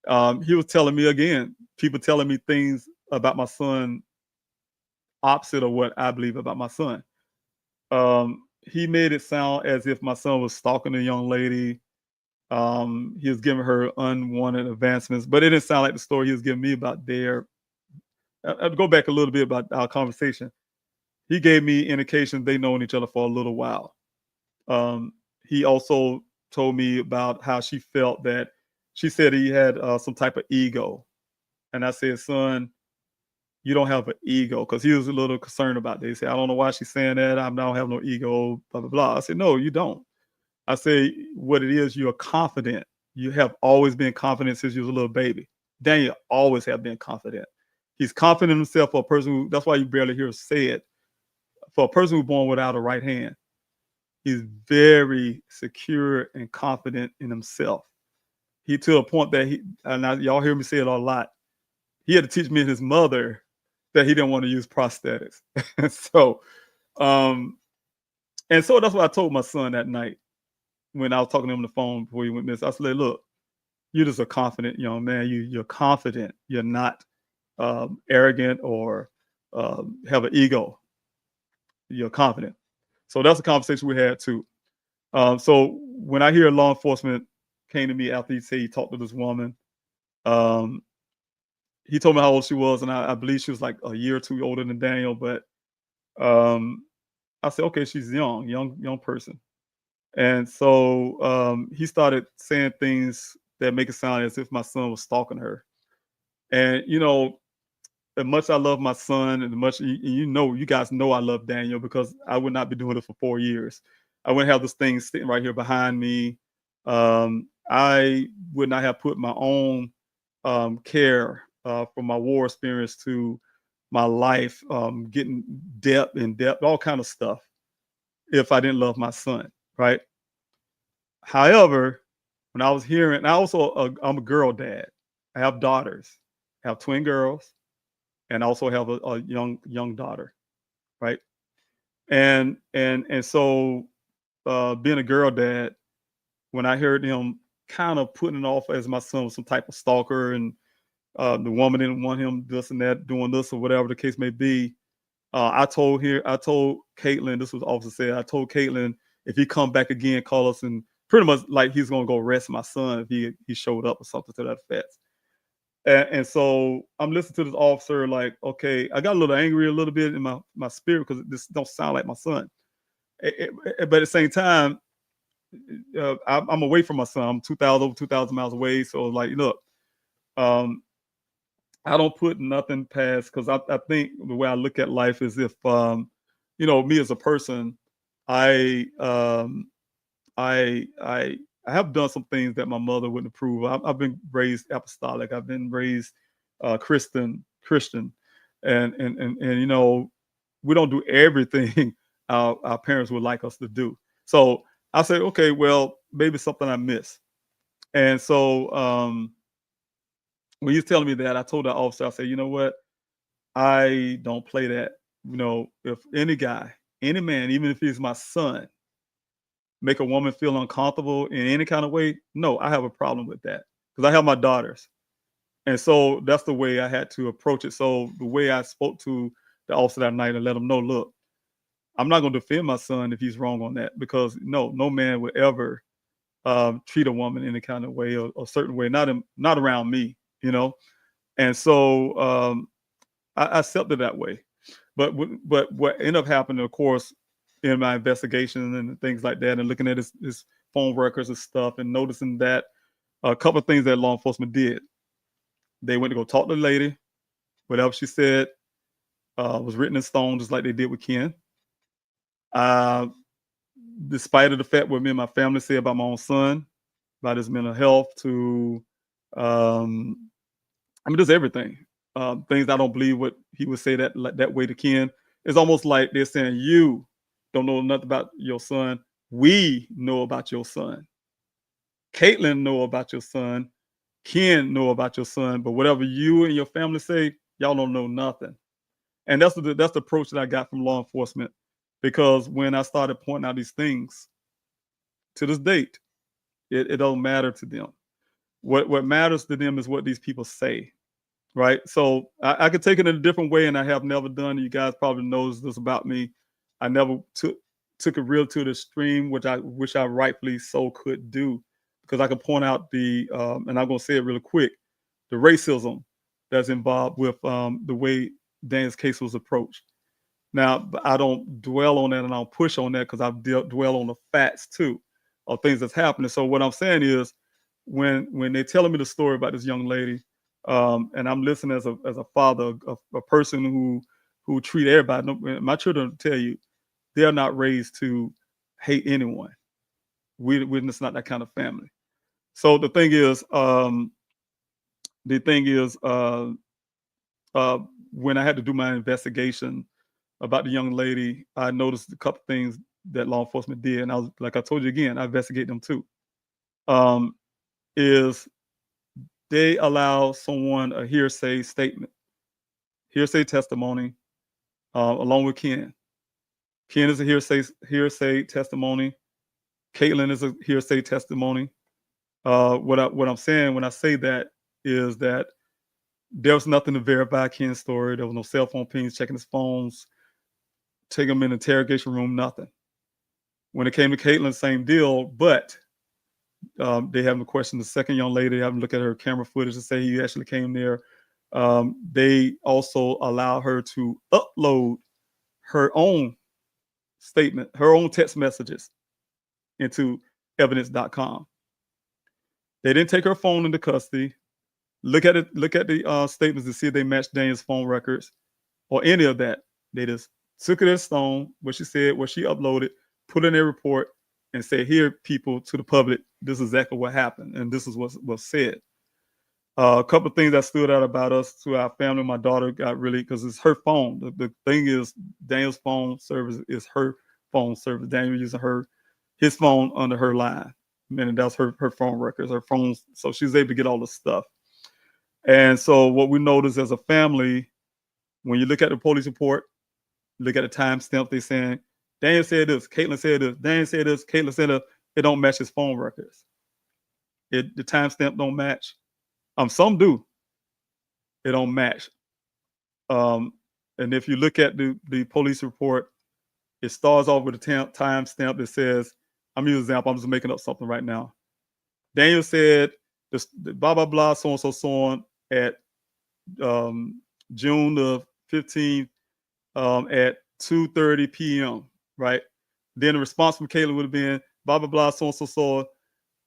Speaker 8: He was telling me again, people telling me things about my son opposite of what I believe about my son. He made it sound as if my son was stalking a young lady. He was giving her unwanted advancements, but it didn't sound like the story he was giving me about I'll go back a little bit about our conversation. He gave me indications they known each other for a little while. He also told me about how she felt that she said he had some type of ego. And I said, son, you don't have an ego, because he was a little concerned about this. He said, I don't know why she's saying that. I don't have no ego, blah, blah, blah. I said, no, you don't. I say, what it is, you're confident. You have always been confident since you was a little baby. Daniel always have been confident. He's confident in himself for a person who, that's why you barely hear us say it, for a person who's born without a right hand. He's very secure and confident in himself. He to a point that y'all hear me say it a lot. He had to teach me and his mother that he didn't want to use prosthetics. so, um, and so that's what I told my son that night when I was talking to him on the phone before he went missing. I said, look, you're just a confident young man. You're confident. You're not arrogant or have an ego. You're confident. So that's a conversation we had too. So when I hear law enforcement came to me after he said he talked to this woman, he told me how old she was, and I believe she was like a year or two older than Daniel. But I said, okay, she's young person. And so he started saying things that make it sound as if my son was stalking her. And as much I love my son, and as much you guys know I love Daniel, because I would not be doing it for 4 years. I wouldn't have this thing sitting right here behind me. I would not have put my own care from my war experience to my life, getting depth, all kind of stuff, if I didn't love my son, right? However, when I was hearing, I'm a girl dad. I have daughters. I have twin girls, and I also have a young daughter, right? And so being a girl dad, when I heard him kind of putting it off as my son was some type of stalker, and the woman didn't want him this and that, doing this or whatever the case may be, I told Caitlin, this was Officer said, I told Caitlin, if he come back again, call us, and pretty much like he's gonna go arrest my son if he showed up or something to that effect. And so I'm listening to this officer, like, okay, I got a little angry a little bit in my spirit, because this don't sound like my son. But at the same time, I'm away from my son. I'm over 2,000 miles away. So like, look, I don't put nothing past, because I think the way I look at life is, if me as a person, I have done some things that my mother wouldn't approve. I've been raised apostolic. I've been raised Christian, and we don't do everything our parents would like us to do. So I say, okay, well, maybe something I miss. And so when he's telling me that, I told the officer, I said, you know what? I don't play that. If any guy, any man, even if he's my son, make a woman feel uncomfortable in any kind of way, no, I have a problem with that, because I have my daughters. And so that's the way I had to approach it. So the way I spoke to the officer that night and let him know, look, I'm not going to defend my son if he's wrong on that, because no man would ever treat a woman in any kind of way, or a certain way, not around me, And so I accepted that way. But what ended up happening, of course, in my investigation and things like that, and looking at his phone records and stuff, and noticing that a couple of things that law enforcement did. They went to go talk to the lady. Whatever she said was written in stone, just like they did with Ken. Despite of the fact what me and my family say about my own son, about his mental health, to just everything. Things I don't believe what he would say that way to Ken. It's almost like they're saying, you don't know nothing about your son. We know about your son. Caitlin know about your son. Ken know about your son. But whatever you and your family say, y'all don't know nothing. And that's the approach that I got from law enforcement. Because when I started pointing out these things, to this date, it don't matter to them. What matters to them is what these people say. Right. So I could take it in a different way, and I have never done. You guys probably knows this about me. I never took it real to the extreme, which I wish I rightfully so could do, because I could point out and I'm going to say it real quick, the racism that's involved with the way Dan's case was approached. Now, I don't dwell on that, and I don't push on that, because I dwell on the facts too of things that's happening. So what I'm saying is, when they're telling me the story about this young lady, and I'm listening as a father, a person who treat everybody. My children tell you, they are not raised to hate anyone. We're just not that kind of family. So the thing is, when I had to do my investigation about the young lady, I noticed a couple things that law enforcement did, and I was, like I told you again, I investigate them too. Is they allow someone a hearsay statement. hearsay testimony, along with Ken. Ken is a hearsay testimony. Caitlin is a hearsay testimony. What I'm saying when I say that is that there was nothing to verify Ken's story. There was no cell phone pings, checking his phones, taking him in the interrogation room, nothing. When it came to Caitlin, same deal, but they haven't questioned the second young lady. They haven't looked at her camera footage to say he actually came there. They also allow her to upload her own statement, her own text messages into evidence.com. They didn't take her phone into custody. Look at the statements to see if they match Daniel's phone records or any of that. They just took it as stone, what she said, what she uploaded, put in their report, and said, here, people, to the public, this is exactly what happened, and this is what was said. A couple of things that stood out about us to our family. My daughter got really, because it's her phone. The thing is, Daniel's phone service is her phone service. Daniel using his phone under her line. Meaning that's her phone records, her phones. So she's able to get all the stuff. And so what we noticed as a family, when you look at the police report, look at the timestamp, they saying, Daniel said this, Caitlin said this, Daniel said this, Caitlin said this. It don't match his phone records. The timestamp don't match. Some do. It don't match. And if you look at the police report, it starts off with a timestamp that says, I'm using an example, I'm just making up something right now. Daniel said, this, blah, blah, blah, so on, so on, at June the 15th at 2:30 p.m., right? Then the response from Caitlin would have been, blah, blah, blah, so on, so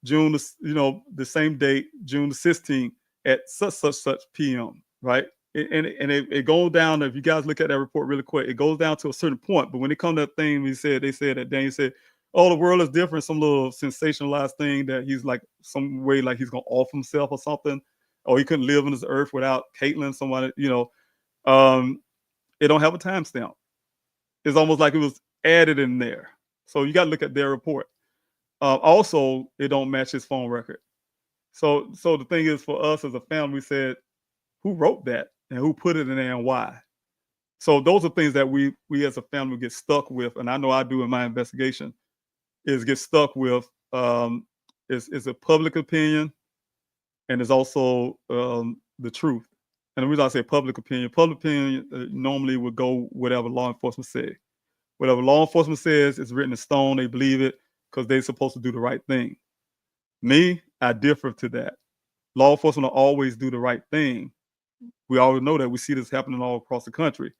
Speaker 8: June, the same date, June the 16th at such p.m., right? And it goes down, if you guys look at that report really quick, it goes down to a certain point. But when it comes to that thing, they said that Daniel said, oh, the world is different, some little sensationalized thing that he's like some way like he's gonna off himself or something, or he couldn't live on this earth without Caitlin, somebody, it don't have a timestamp. It's almost like it was added in there. So you got to look at their report. Also, it don't match his phone record. So the thing is, for us as a family, we said, who wrote that and who put it in there and why? So those are things that we as a family get stuck with, and I know I do in my investigation, is get stuck with is a public opinion, and it's also the truth. And the reason I say public opinion normally would go whatever law enforcement says. Whatever law enforcement says is written in stone. They believe it because they're supposed to do the right thing. Me, I differ to that. Law enforcement will always do the right thing. We already know that. We see this happening all across the country.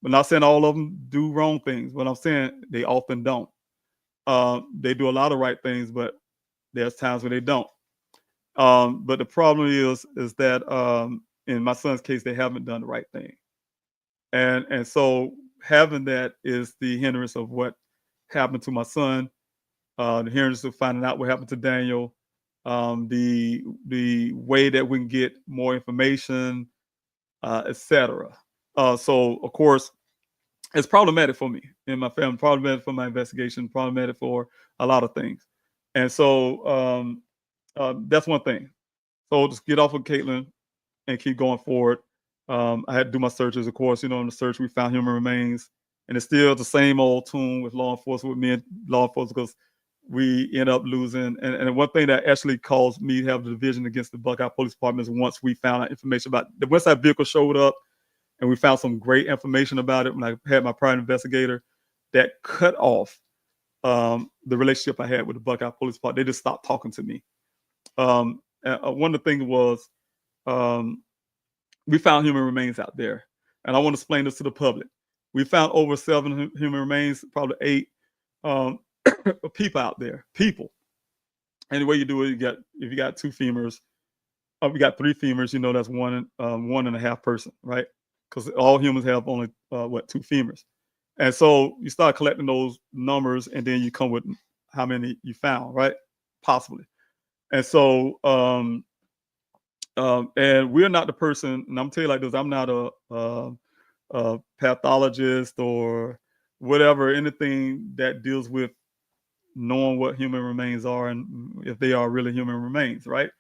Speaker 8: I'm not saying all of them do wrong things, but I'm saying they often don't. They do a lot of right things, but there's times when they don't. But the problem is that in my son's case, they haven't done the right thing. And so having that is the hindrance of what happened to my son, the hindrance of finding out what happened to Daniel, the way that we can get more information, etc. So of course, it's problematic for me and my family, problematic for my investigation, problematic for a lot of things. And so that's one thing. So just get off of Caitlin and keep going forward. I had to do my searches, of course. In the search, we found human remains. And it's still the same old tune with law enforcement, with me and law enforcement, because we end up losing. And one thing that actually caused me to have the division against the Buckeye Police Department is once we found out information about the Westside vehicle showed up, and we found some great information about it when I had my private investigator, that cut off the relationship I had with the Buckeye Police Department. They just stopped talking to me. One of the things was we found human remains out there. And I want to explain this to the public. We found over 7 human remains, probably 8 people out there, people. And the way you do it, if you got 2 femurs, we got 3 femurs, that's one and a half person, right? Because all humans have only 2 femurs. And so you start collecting those numbers, and then you come with how many you found, right? Possibly. And so, and we're not the person, and I'm telling you like this, I'm not a pathologist or whatever, anything that deals with knowing what human remains are and if they are really human remains, right?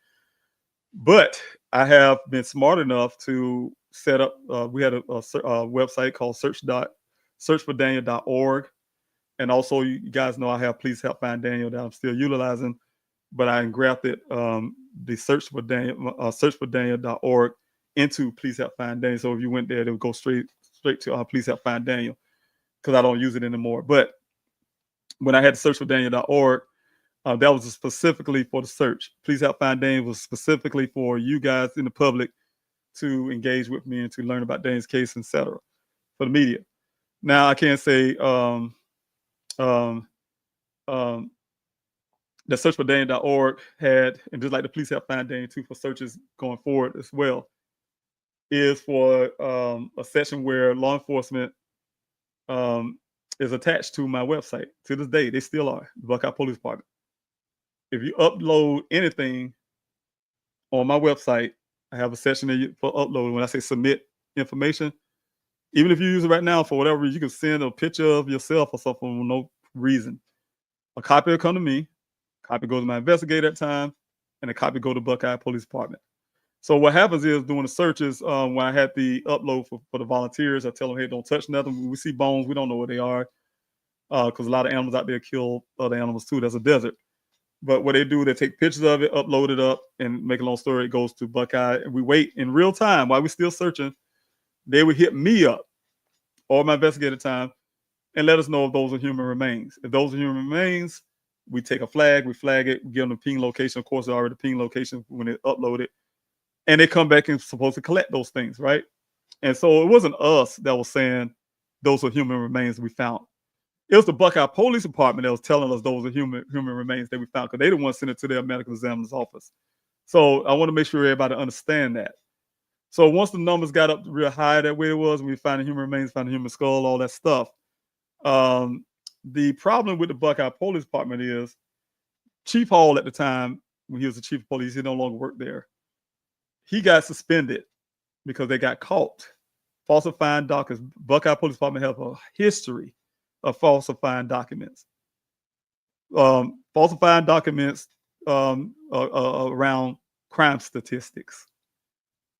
Speaker 8: But I have been smart enough to set up. We had a website called searchfordaniel.org, and also you guys know I have Please Help Find Daniel that I'm still utilizing, but I engrafted the searchfordaniel.org into Please Help Find Daniel. So if you went there, it would go straight to Please Help Find Daniel, because I don't use it anymore. But when I had searchfordaniel.org, that was specifically for the search. Please Help Find Daniel was specifically for you guys in the public to engage with me and to learn about Daniel's case, etc. for the media. Now I can't say the searchfordaniel.org had, and just like the Please Help Find Daniel too for searches going forward as well, is for a section where law enforcement is attached to my website. To this day, they still are, the Buckeye Police Department. If you upload anything on my website, I have a section for upload. When I say submit information, even if you use it right now for whatever reason, you can send a picture of yourself or something for no reason. A copy will come to me, a copy goes to my investigator at the time, and a copy go to Buckeye Police Department. So what happens is during the searches, when I had the upload for the volunteers, I tell them, hey, don't touch nothing. When we see bones, we don't know what they are, because a lot of animals out there kill other animals too. That's a desert. But what they do, they take pictures of it, upload it up, and make a long story, it goes to Buckeye. And we wait in real time while we're still searching. They would hit me up or my investigator time and let us know if those are human remains. If those are human remains, we take a flag, we flag it, we give them the ping location. Of course, they already ping location when they upload it. And they come back and supposed to collect those things, right? And so it wasn't us that was saying those are human remains we found. It was the Buckeye Police Department that was telling us those are human remains that we found, because they didn't want to send it to their medical examiner's office. So I want to make sure everybody understand that. So once the numbers got up real high that way it was, we found the human remains, found the human skull, all that stuff. The problem with the Buckeye Police Department is Chief Hall at the time, when he was the chief of police, he no longer worked there. He got suspended because they got caught falsifying documents. Buckeye Police Department have a history of falsifying documents. Falsifying documents around crime statistics.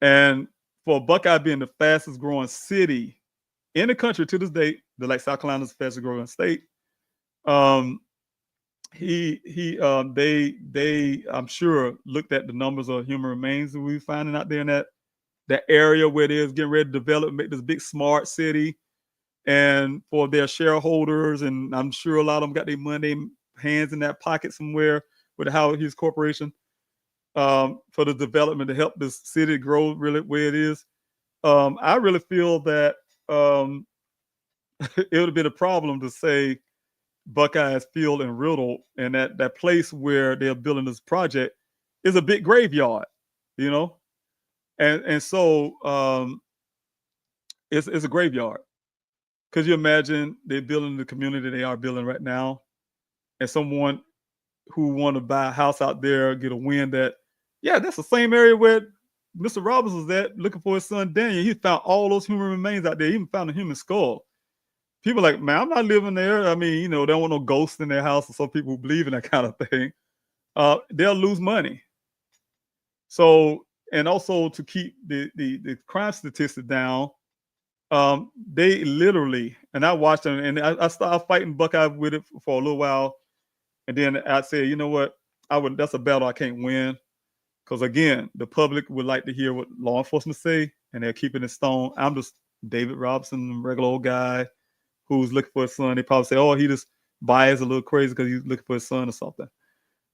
Speaker 8: And for Buckeye being the fastest growing city in the country to this date, like South Carolina's fastest growing state, they I'm sure looked at the numbers of human remains that we're finding out there in that area where they're getting ready to develop, make this big smart city, and for their shareholders, and I'm sure a lot of them got their money hands in that pocket somewhere with the Howard Hughes Corporation, for the development to help this city grow really where it is. I really feel that it would have been a problem to say Buckeyes Field and Riddle, and that place where they're building this project is a big graveyard, you know, and so it's a graveyard. Could you imagine they're building the community they are building right now, and someone who want to buy a house out there get a wind that, yeah, that's the same area where Mr. Roberts was at looking for his son Daniel. He found all those human remains out there. He even found a human skull. People are like, man, I'm not living there. I mean, you know, they don't want no ghosts in their house, or some people who believe in that kind of thing. They'll lose money. So, and also to keep the crime statistics down, they literally, and I watched them, and I started fighting Buckeye with it for a little while, and then I said, you know what, that's a battle I can't win, because again, the public would like to hear what law enforcement say, and they're keeping it stone. I'm just David Robinson, regular old guy who's looking for his son. They probably say, oh, he just biased a little crazy because he's looking for his son or something.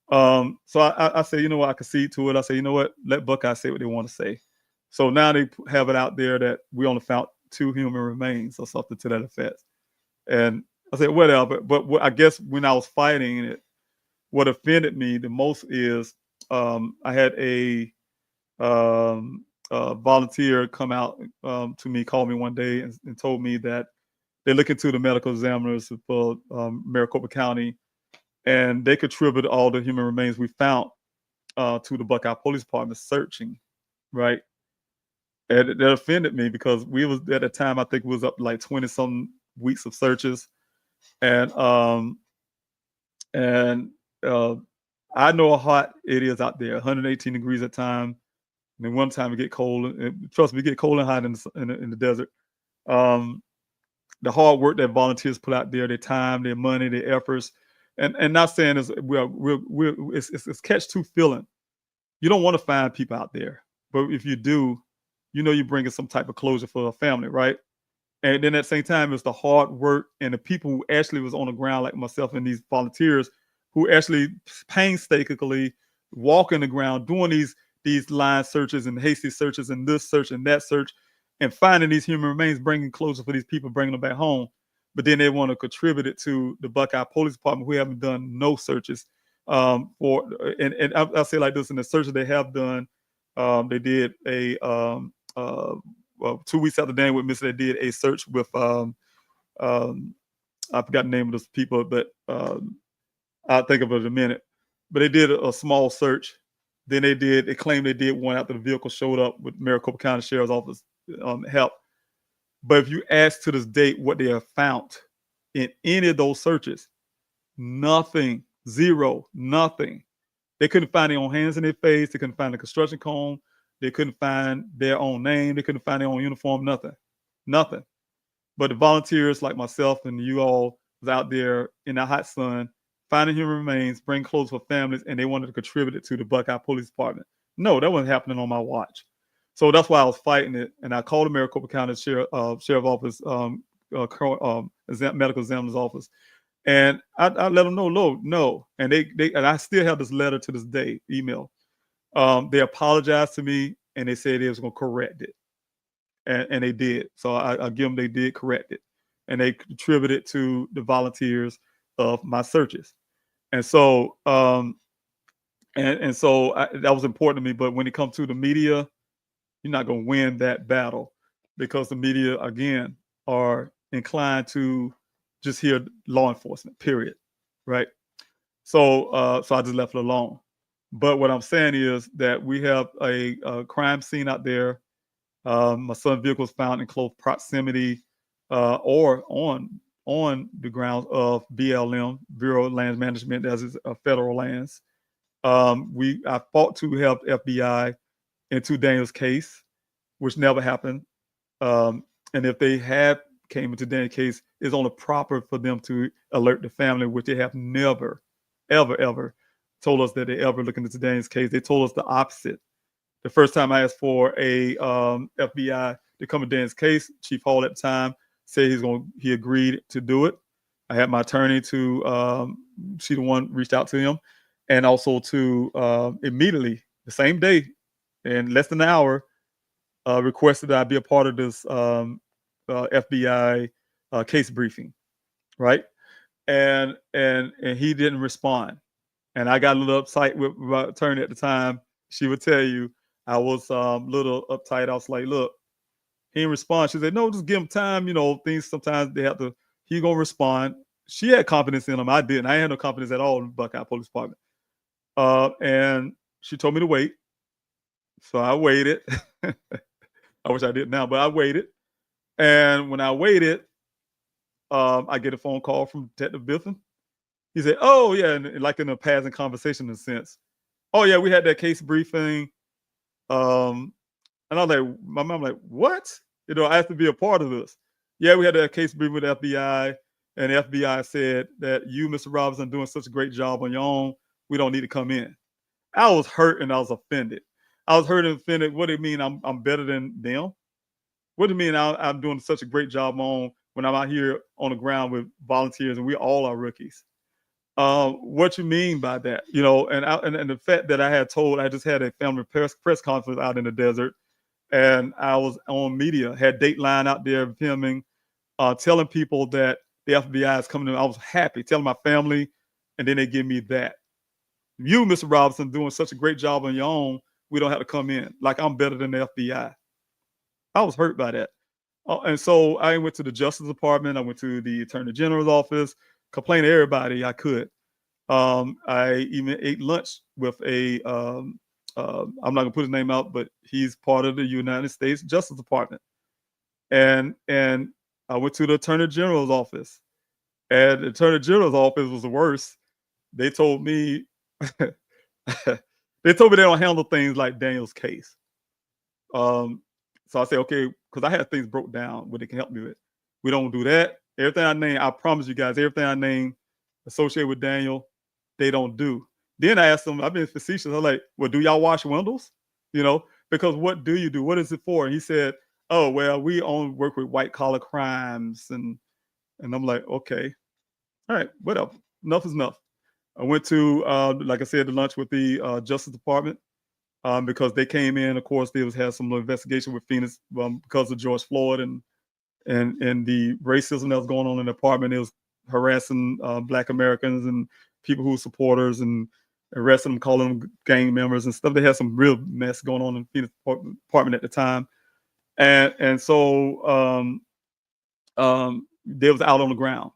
Speaker 8: So I say, you know what, I concede to it. I say, you know what, let Buckeye say what they want to say. So now they have it out there that we only found 2 human remains or something to that effect. And I said, whatever. But I guess when I was fighting it, what offended me the most is I had a volunteer come out to me, called me one day and told me that they look into the medical examiners for Maricopa County, and they contributed all the human remains we found to the Buckeye Police Department searching, right? And that offended me because we was at the time, I think it was up like 20 some weeks of searches, and I know how hot it is out there, 118 degrees at time. And then one time it get cold. And trust me, it get cold and hot in the desert. The hard work that volunteers put out there, their time, their money, their efforts, and not saying it's catch-two feeling. You don't want to find people out there, but if you do, you know you're bringing some type of closure for a family, right? And then at the same time, it's the hard work and the people who actually was on the ground, like myself and these volunteers, who actually painstakingly walking the ground, doing these line searches and hasty searches and this search and that search, and finding these human remains, bringing closure for these people, bringing them back home. But then they want to contribute it to the Buckeye Police Department, who haven't done no searches and I'll say like this: in the searches they have done, they did a 2 weeks after Daniel went missing, they did a search with I forgot the name of those people, but I'll think of it in a minute. But they did a small search. Then they claimed they did one after the vehicle showed up with Maricopa County Sheriff's Office help. But if you ask to this date what they have found in any of those searches, nothing, zero, nothing. They couldn't find their own hands in their face. They couldn't find the construction cone. They couldn't find their own name. They couldn't find their own uniform, nothing. But the volunteers like myself and you all was out there in the hot sun, finding human remains, bring clothes for families, and they wanted to contribute it to the Buckeye Police Department. No, that wasn't happening on my watch. So that's why I was fighting it. And I called the Maricopa County Sheriff's Office, medical examiner's office. And I let them know, no. And and I still have this letter to this day, email. They apologized to me and they said they was going to correct it. And they did. So I give them, they did correct it. And they contributed to the volunteers of my searches. And so, that was important to me. But when it comes to the media, you're not going to win that battle because the media, again, are inclined to just hear law enforcement, period. Right. So I just left it alone. But what I'm saying is that we have a crime scene out there. My son's vehicle was found in close proximity or on the grounds of BLM, Bureau of Land Management, as is federal lands. I fought to help FBI into Daniel's case, which never happened. And if they had came into Daniel's case, it's only proper for them to alert the family, which they have never, ever told us that they ever look into Daniel's case. They told us the opposite. The first time I asked for a FBI to come to Daniel's case, Chief Hall at the time said he agreed to do it. I had my attorney she the one reached out to him, and also to immediately the same day, in less than an hour, requested that I be a part of this FBI case briefing, right? And he didn't respond, and I got a little uptight with my attorney at the time. She would tell you I was a little uptight. I was like, look, he didn't respond. She said, no, just give him time. You know, things sometimes they have to. He gonna respond. She had confidence in him. I didn't. I had no confidence at all in Buckeye Police Department. And she told me to wait. So I waited. I wish I did now, but I waited. And when I waited, I get a phone call from Detective Biffin. He said, oh, yeah, and like in a passing conversation in a sense. Oh, yeah, we had that case briefing. And I was like, my mom like, what? You know, I have to be a part of this. Yeah, we had that case briefing with the FBI, and the FBI said that you, Mr. Robinson, doing such a great job on your own. We don't need to come in. I was hurt and I was offended. I was hurt and offended. What do you mean I'm better than them? What do you mean I'm doing such a great job on when I'm out here on the ground with volunteers and we all are rookies? What you mean by that? You know, and the fact that I just had a family press conference out in the desert, and I was on media, had Dateline out there filming, telling people that the FBI is coming in. I was happy, telling my family, and then they give me that. You, Mr. Robinson, doing such a great job on your own, we don't have to come in. Like I'm better than the FBI. I was hurt by that. And so I went to the Justice Department. I went to the Attorney General's office, complained to everybody I could. I even ate lunch with I'm not gonna put his name out, but he's part of the United States Justice Department. And I went to the Attorney General's office, and the Attorney General's office was the worst. They told me they don't handle things like Daniel's case. So I say, okay, because I had things broke down what they can help me with. We don't do that. Everything I name, I promise you guys, everything I name associated with Daniel, they don't do. Then I asked them, I've been facetious. I'm like, well, do y'all wash windows? You know, because what do you do? What is it for? And he said, oh, well, we only work with white collar crimes. And I'm like, okay, all right, whatever. Enough is enough. I went to, like I said, to lunch with the Justice Department because they came in. Of course, they had some investigation with Phoenix because of George Floyd and the racism that was going on in the apartment. It was harassing Black Americans and people who were supporters and arresting them, calling them gang members and stuff. They had some real mess going on in Phoenix apartment at the time, and so they was out on the ground.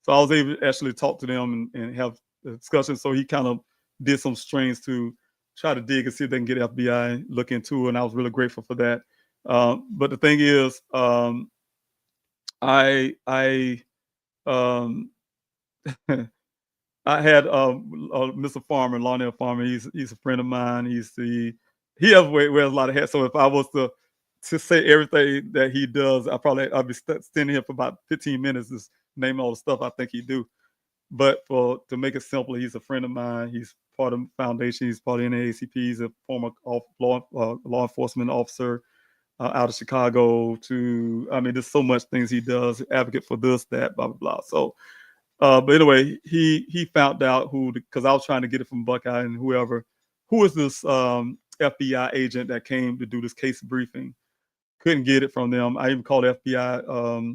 Speaker 8: So I was able to actually talk to them and have a discussion. So he kind of did some strings to try to dig and see if they can get FBI look into it, and I was really grateful for that. But the thing is, I I had Mr. Farmer, Lionel Farmer. He's a friend of mine. He wears a lot of hats. So if I was to say everything that he does, I'd be standing here for about 15 minutes just naming all the stuff I think he do. But to make it simple, he's a friend of mine. He's part of the foundation. He's part of the NAACP. He's a former law enforcement officer out of Chicago. There's so much things he does. Advocate for this, that, blah blah blah. So. But anyway, he found out because I was trying to get it from Buckeye and who is this FBI agent that came to do this case briefing. Couldn't get it from them. I even called the FBI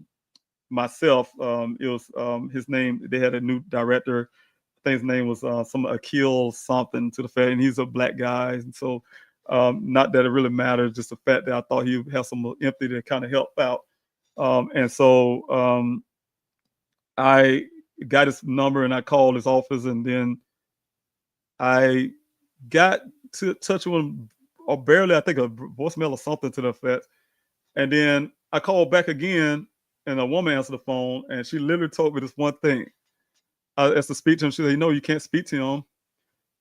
Speaker 8: myself. It was his name. They had a new director. I think his name was some Akil something to the fact, and he's a Black guy. And so, not that it really matters, just the fact that I thought he would have some empathy to kind of help out. And so I got his number and I called his office, and then I got to touch with him or barely, I think a voicemail or something to the effect. And then I called back again and a woman answered the phone and she literally told me this one thing. As to speak to him, she said, you can't speak to him.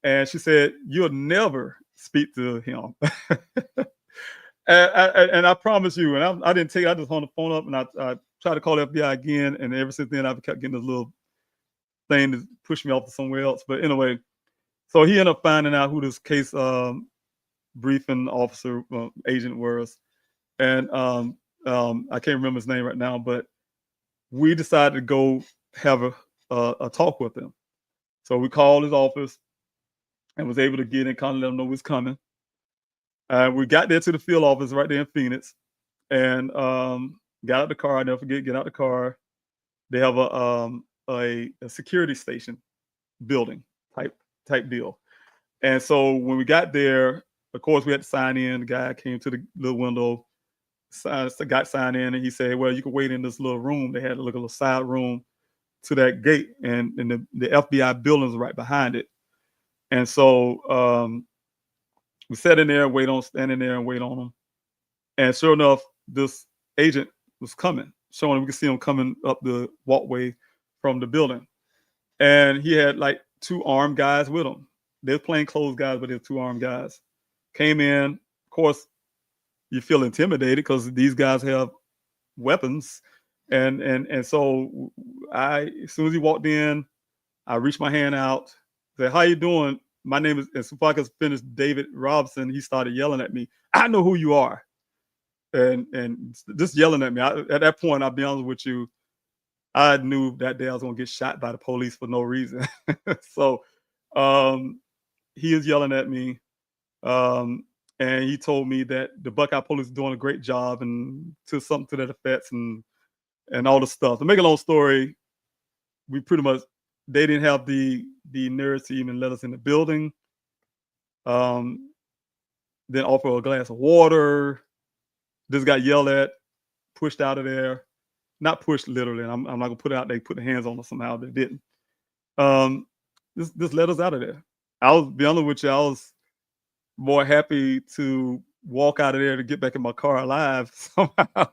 Speaker 8: And she said, you'll never speak to him. and I promise you, and I didn't take it, I just hung the phone up and I tried to call the FBI again, and ever since then I've kept getting this little thing to push me off to somewhere else. But anyway, so he ended up finding out who this case briefing officer agent was, and I can't remember his name right now, but we decided to go have a talk with him. So we called his office and was able to get in, kind of let him know what's coming. We got there to the field office right there in Phoenix, and got out the car. I never forget, get out the car. They have a security station building type deal. And so when we got there, of course, we had to sign in. The guy came to the little window, got signed in, and he said, well, you can wait in this little room. They had a little side room to that gate, and the FBI building was right behind it. And so we sat in there, standing there and wait on him. And sure enough, this agent was coming, showing we could see him coming up the walkway from the building. And he had like 2 armed guys with him. They're plainclothes guys, but they're 2 armed guys. Came in, of course, you feel intimidated because these guys have weapons. And so as soon as he walked in, I reached my hand out, said, how you doing? My name is, as soon as I could finish, David Robinson. He started yelling at me, I know who you are. And just yelling at me. At that point, I'll be honest with you, I knew that day I was going to get shot by the police for no reason. So he is yelling at me. And he told me that the Buckeye police is doing a great job and to something to that effect and all the stuff. To make a long story, we pretty much, they didn't have the nerve to even let us in the building. Then offer a glass of water. Just got yelled at, pushed out of there. Not pushed literally. I'm not gonna put it out. They put their hands on us somehow. They didn't. Just let us out of there. Be honest with you, I was more happy to walk out of there to get back in my car alive somehow.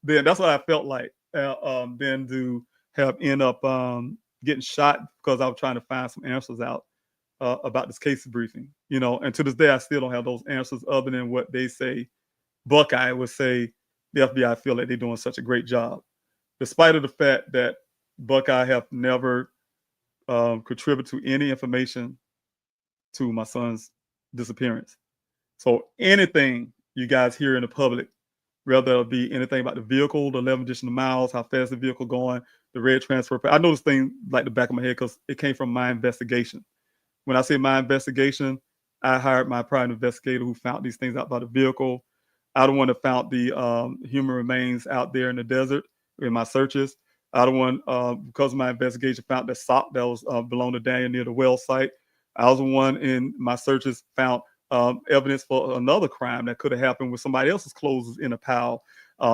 Speaker 8: Then that's what I felt like. Than to have end up getting shot because I was trying to find some answers out about this case briefing. And to this day, I still don't have those answers other than what they say Buckeye would say the FBI feel like they're doing such a great job, despite of the fact that Buckeye have never contributed to any information to my son's disappearance. So anything you guys hear in the public, whether it be anything about the vehicle, the 11 additional miles, how fast the vehicle going, the red transfer, I know this thing like the back of my head because it came from my investigation. When I say my investigation, I hired my private investigator who found these things out about the vehicle. I the one that found the human remains out there in the desert in my searches. I the one, because of my investigation, found that sock that was belonged to Daniel near the well site. I was the one in my searches found evidence for another crime that could have happened with somebody else's clothes in a pile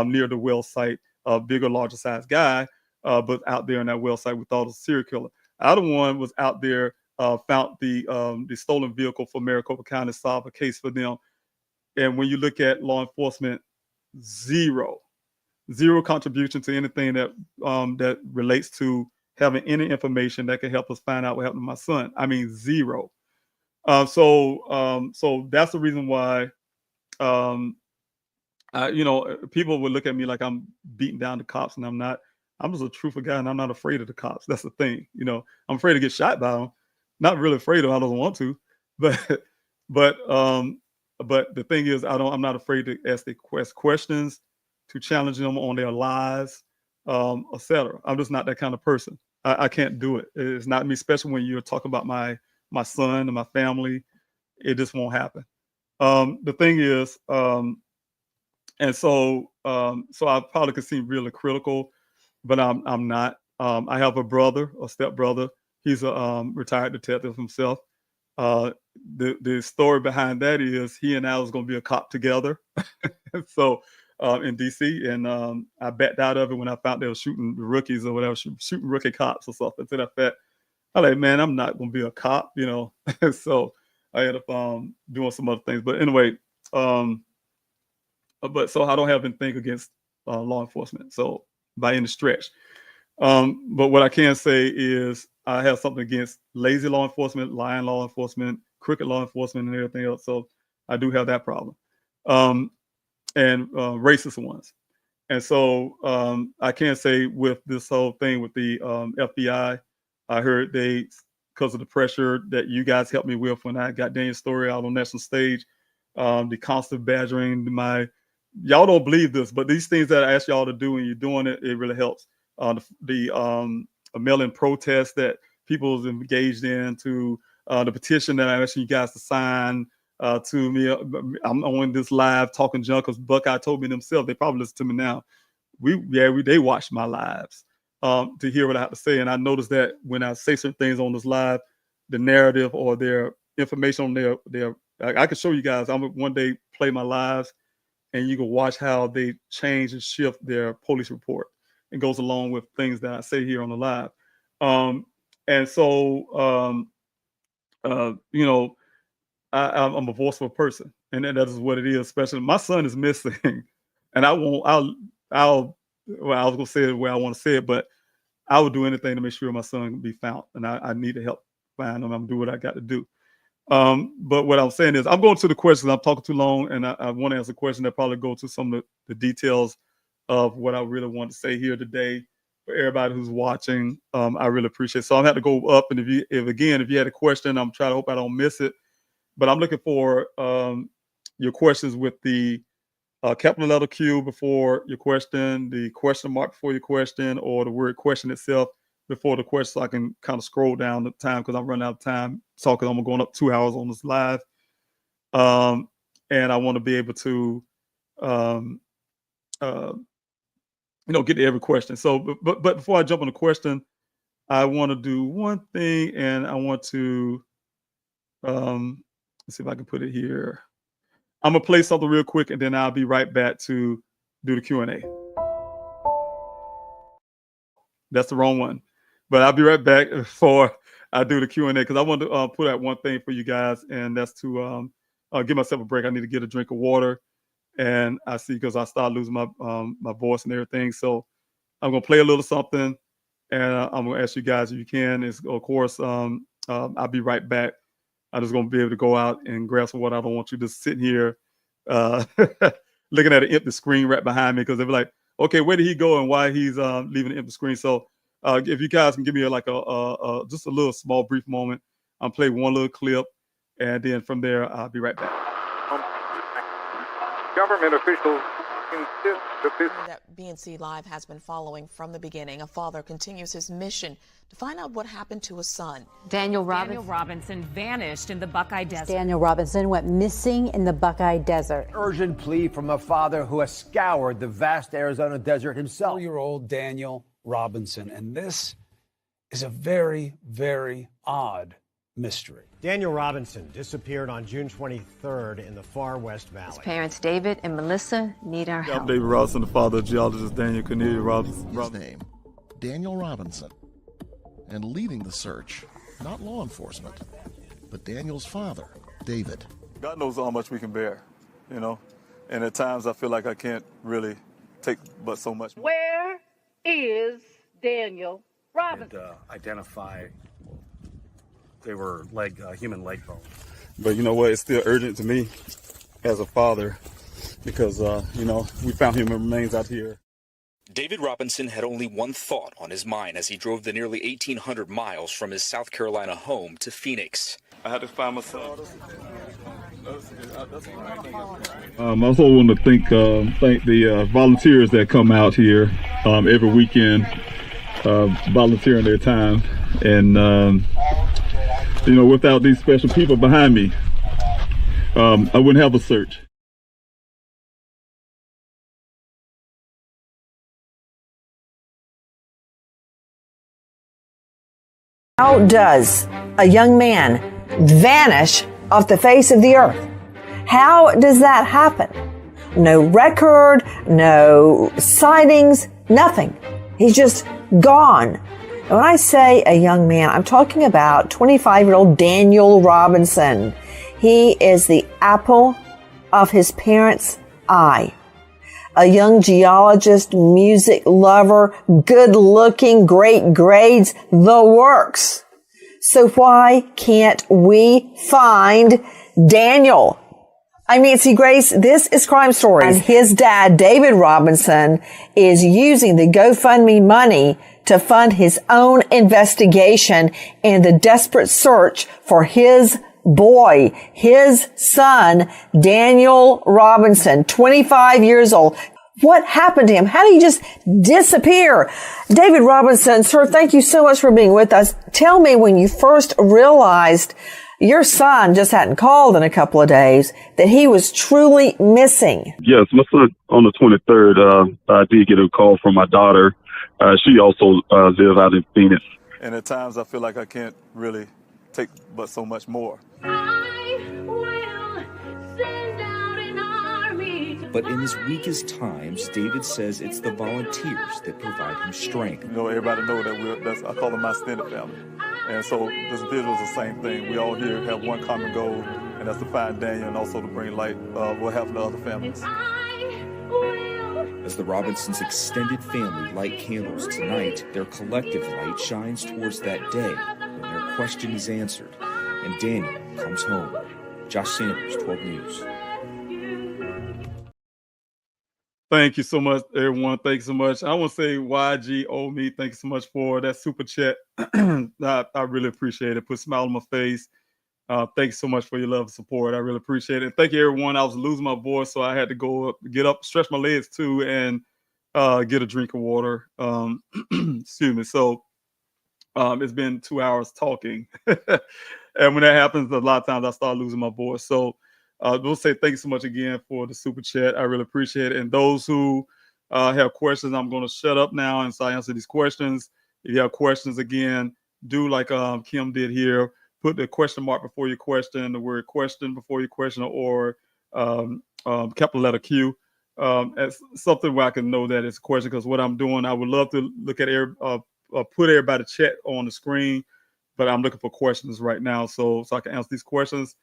Speaker 8: near the well site, a bigger, larger size guy, but out there in that well site we thought it was a serial killer. The other one was out there, found the stolen vehicle for Maricopa County, solve a case for them. And when you look at law enforcement, zero contribution to anything that that relates to having any information that can help us find out what happened to my son. I mean, zero. So that's the reason why, people would look at me like I'm beating down the cops, and I'm not. I'm just a truthful guy, and I'm not afraid of the cops. That's the thing. I'm afraid to get shot by them. Not really afraid of them. I don't want to, but the thing is, I'm not afraid to ask the questions, to challenge them on their lies, etc. I'm just not that kind of person. I can't do it. It's not me, especially when you're talking about my son and my family. It just won't happen. The thing is, so I probably could seem really critical, but I'm not. I have a brother, a stepbrother. He's a retired detective himself. The story behind that is he and I was going to be a cop together. So in DC, and I backed out of it when I found they were shooting the rookies or whatever, shooting rookie cops or something to that effect. I'm like, man, I'm not going to be a cop, So I ended up doing some other things. But anyway, so I don't have anything against law enforcement, so by any stretch. But what I can say is I have something against lazy law enforcement, lying law enforcement, crooked law enforcement, and everything else. So I do have that problem, and racist ones. And so I can say with this whole thing with the FBI, I heard because of the pressure that you guys helped me with when I got Daniel's story out on national stage, the constant badgering, y'all don't believe this, but these things that I ask y'all to do and you're doing it, it really helps. The mail-in protest that people's engaged in, to the petition that I'm asking you guys to sign to me. I'm on this live talking junk because Buckeye told me themselves. They probably listen to me now. They watch my lives to hear what I have to say. And I noticed that when I say certain things on this live, the narrative or their information on their I can show you guys. I'm gonna one day play my lives, and you can watch how they change and shift their police report. It goes along with things that I say here on the live. And so, I'm a forceful person, and that is what it is. Especially my son is missing, and I was gonna say it the way I want to say it, but I would do anything to make sure my son can be found, and I need to help find him. I'm doing what I got to do. But what I'm saying is, I'm going to the questions. I'm talking too long, and I want to answer a question that probably go to some of the details of what I really want to say here today for everybody who's watching. I really appreciate it. So I'm going to have to go up, and if you had a question, I'm trying to hope I don't miss it. But I'm looking for your questions with the capital letter Q before your question, the question mark before your question, or the word question itself before the question, so I can kind of scroll down the time because I'm running out of time talking. I'm going up 2 hours on this live. And I want to be able to get to every question. So, but before I jump on the question, I want to do one thing, and I want to let's see if I can put it here. I'm gonna play something real quick, and then I'll be right back to do the Q&A. That's the wrong one, but I'll be right back before I do the Q&A because I want to put out one thing for you guys, and that's to give myself a break. I need to get a drink of water, and I see because I started losing my my voice and everything. So I'm gonna play a little something, and I'm gonna ask you guys if you can. Is of course I'll be right back. I'm just gonna be able to go out and grab some water. I don't want you just sitting here looking at an empty screen right behind me because they'll be like, okay, where did he go and why he's leaving an empty screen? So if you guys can give me just a little small brief moment, I'll play one little clip, and then from there I'll be right back.
Speaker 1: Government officials insist
Speaker 2: that BNC Live has been following from the beginning. A father continues his mission to find out what happened to his son.
Speaker 3: Daniel Robinson vanished in the Buckeye Desert.
Speaker 4: Daniel Robinson went missing in the Buckeye Desert.
Speaker 5: Urgent plea from a father who has scoured the vast Arizona desert himself.
Speaker 6: 4-year-old Daniel Robinson. And this is a very, very odd mystery.
Speaker 7: Daniel Robinson disappeared on June 23rd in the far West Valley.
Speaker 14: His parents, David and Melissa, need our help.
Speaker 8: I'm David Robinson, the father of geologist Daniel Cornelius Robinson.
Speaker 9: His name, Daniel Robinson. And leading the search, not law enforcement, but Daniel's father, David.
Speaker 8: God knows how much we can bear, you know, and at times I feel like I can't really take but so much.
Speaker 10: Where is Daniel Robinson?
Speaker 11: And identify they were human leg bones.
Speaker 8: But you know what? It's still urgent to me as a father because, we found human remains out here.
Speaker 15: David Robinson had only one thought on his mind as he drove the nearly 1,800 miles from his South Carolina home to Phoenix.
Speaker 8: I had to find my son. I also want to thank the volunteers that come out here every weekend, volunteering their time. And, without these special people behind me, I wouldn't have a search.
Speaker 13: How does a young man vanish off the face of the earth? How does that happen? No record, no sightings, nothing. He's just gone. And when I say a young man, I'm talking about 25-year-old Daniel Robinson. He is the apple of his parents' eye. A young geologist, music lover, good looking, great grades, the works. So why can't we find Daniel? I'm Nancy Grace. This is Crime Stories. And his dad, David Robinson, is using the GoFundMe money to fund his own investigation and the desperate search for his boy, his son, Daniel Robinson, 25 years old. What happened to him? How did he just disappear? David Robinson, sir, thank you so much for being with us. Tell me when you first realized your son just hadn't called in a couple of days, that he was truly missing.
Speaker 8: Yes, my son, on the 23rd, I did get a call from my daughter. She also lives out in Phoenix. And at times I feel like I can't really take but so much more.
Speaker 12: But in his weakest times, David says it's the volunteers that provide him strength.
Speaker 8: Everybody know that I call them my extended family. And so this visual is the same thing. We all here have one common goal, and that's to find Daniel and also to bring light what happened to other families.
Speaker 12: As the Robinsons' extended family light candles tonight, their collective light shines towards that day when their question is answered and Daniel comes home. Josh Sanders, 12 News.
Speaker 8: Thank you so much, everyone. Thank you so much. I want to say YGO me. Thank you so much for that super chat. I really appreciate it. Put a smile on my face. Thank you so much for your love and support. I really appreciate it. Thank you, everyone. I was losing my voice, so I had to get up, stretch my legs too, and get a drink of water. Excuse me. So it's been 2 hours talking. And when that happens, a lot of times I start losing my voice. So we'll say thank you so much again for the super chat. I really appreciate it. And those who have questions, I'm going to shut up now and so I answer these questions. If you have questions, again, do like Kim did here. Put the question mark before your question, the word question before your question, or capital letter Q. As something where I can know that it's a question, because what I'm doing, I would love to look at put everybody's chat on the screen, but I'm looking for questions right now so I can answer these questions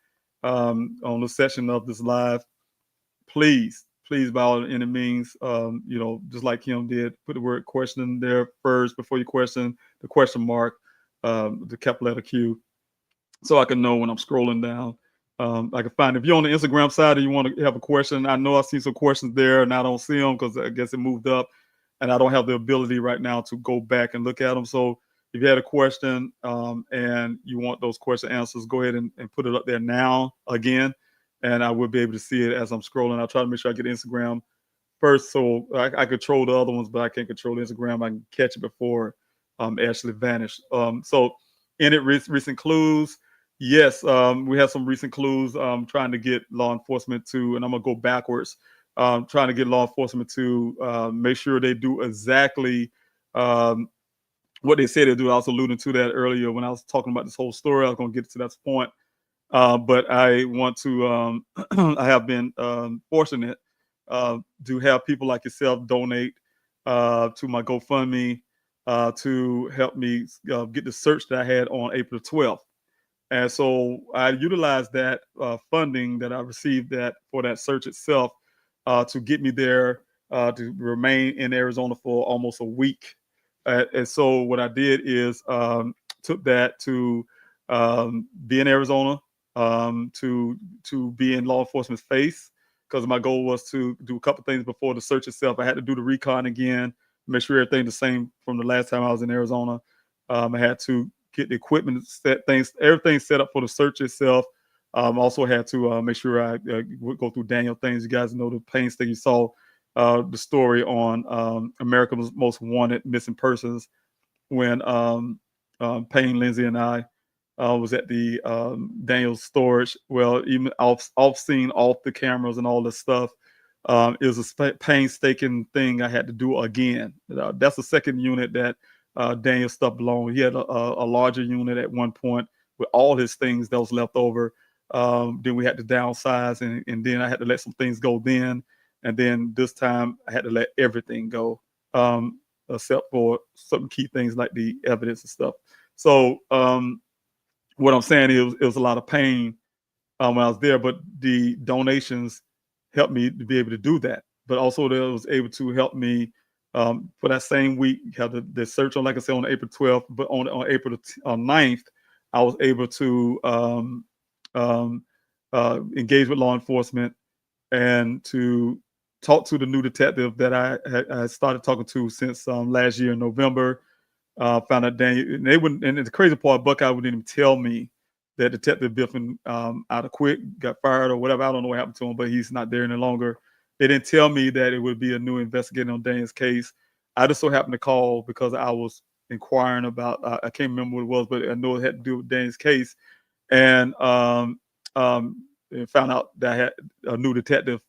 Speaker 8: on the session of this live. Please, by all any means, just like Kim did, put the word question there first before your question, the question mark, the capital letter Q, so I can know when I'm scrolling down I can find. If you're on the Instagram side and you want to have a question, I know I've seen some questions there and I don't see them because I guess it moved up, and I don't have the ability right now to go back and look at them. So if you had a question and you want those question answers, go ahead and put it up there now again, and I will be able to see it as I'm scrolling. I'll try to make sure I get Instagram first, so I control the other ones, but I can't control Instagram. I can catch it before actually vanish. So in it, recent clues. Yes, we have some recent clues trying to get law enforcement to, and I'm going to go backwards, trying to get law enforcement to make sure they do exactly what they say they do. I was alluding to that earlier when I was talking about this whole story. I was going to get to that point. But I want to, I have been fortunate to have people like yourself donate to my GoFundMe to help me get the search that I had on April 12th. And so I utilized that funding that I received for that search itself to get me there to remain in Arizona for almost a week. And so what I did is took that to be in Arizona, to be in law enforcement's face, because my goal was to do a couple things before the search itself. I had to do the recon again, make sure everything the same from the last time I was in Arizona. I had to get the equipment everything set up for the search itself. Also had to make sure I would go through Daniel things. You guys know the painstaking. You saw the story on America's Most Wanted Missing Persons when Payne, Lindsay, and I was at the Daniel's storage. Well, even off scene, off the cameras and all this stuff. It was a painstaking thing I had to do again. That's the second unit that Daniel stuff belonged. He had a larger unit at one point with all his things that was left over. Then we had to downsize, and then I had to let some things go then. And then this time I had to let everything go, except for some key things like the evidence and stuff. So what I'm saying is it was a lot of pain when I was there, but the donations helped me to be able to do that. But also that was able to help me for that same week, have the search on, like I said, on April 12th, but on April 9th, I was able to engage with law enforcement and to talk to the new detective that I started talking to since last year in November. Found out Daniel, and they wouldn't, and the crazy part, Buckeye wouldn't even tell me that Detective Biffin out of quit, got fired or whatever. I don't know what happened to him, but he's not there any longer. They didn't tell me that it would be a new investigator on Daniel's case. I just so happened to call because I was inquiring about, I can't remember what it was, but I know it had to do with Daniel's case. And found out that I had a new detective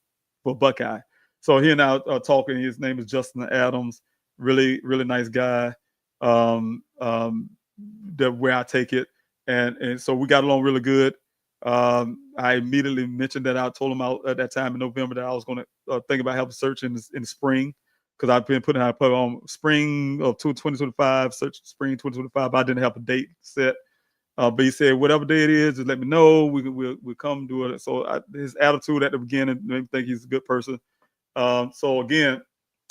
Speaker 8: for Buckeye. So he and I are talking. His name is Justin Adams. Really, really nice guy. Where I take it. And so we got along really good. I immediately mentioned that. I told him out at that time in November that I was going to think about having a search in the spring, because I've been put on spring of 2025, search spring 2025. But I didn't have a date set. But he said, whatever day it is, just let me know. We'll come do it. So his attitude at the beginning made me think he's a good person. So again,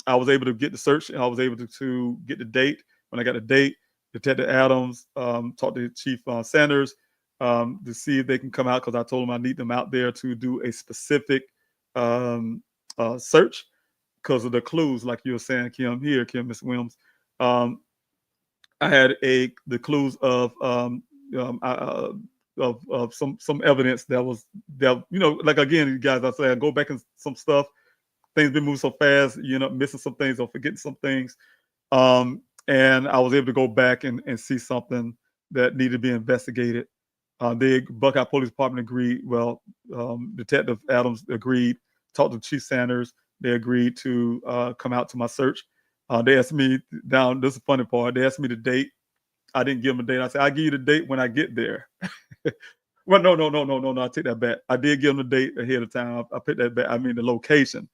Speaker 8: I was able to get the search. I was able to get the date. When I got the date, Detective Adams talked to Chief Sanders to see if they can come out, because I told him I need them out there to do a specific search because of the clues, like you were saying, Kim, Ms. Williams. I had the clues of some evidence that like, again, you guys, I say I go back in some stuff. Things been moving so fast, missing some things or forgetting some things. And I was able to go back and see something that needed to be investigated. The Buckeye Police Department agreed. Well, Detective Adams agreed. Talked to Chief Sanders. They agreed to come out to my search. They asked me down. This is the funny part. They asked me the date. I didn't give them a date. I said, I'll give you the date when I get there. Well, no. I take that back. I did give them the date ahead of time. I put that back. I mean, the location.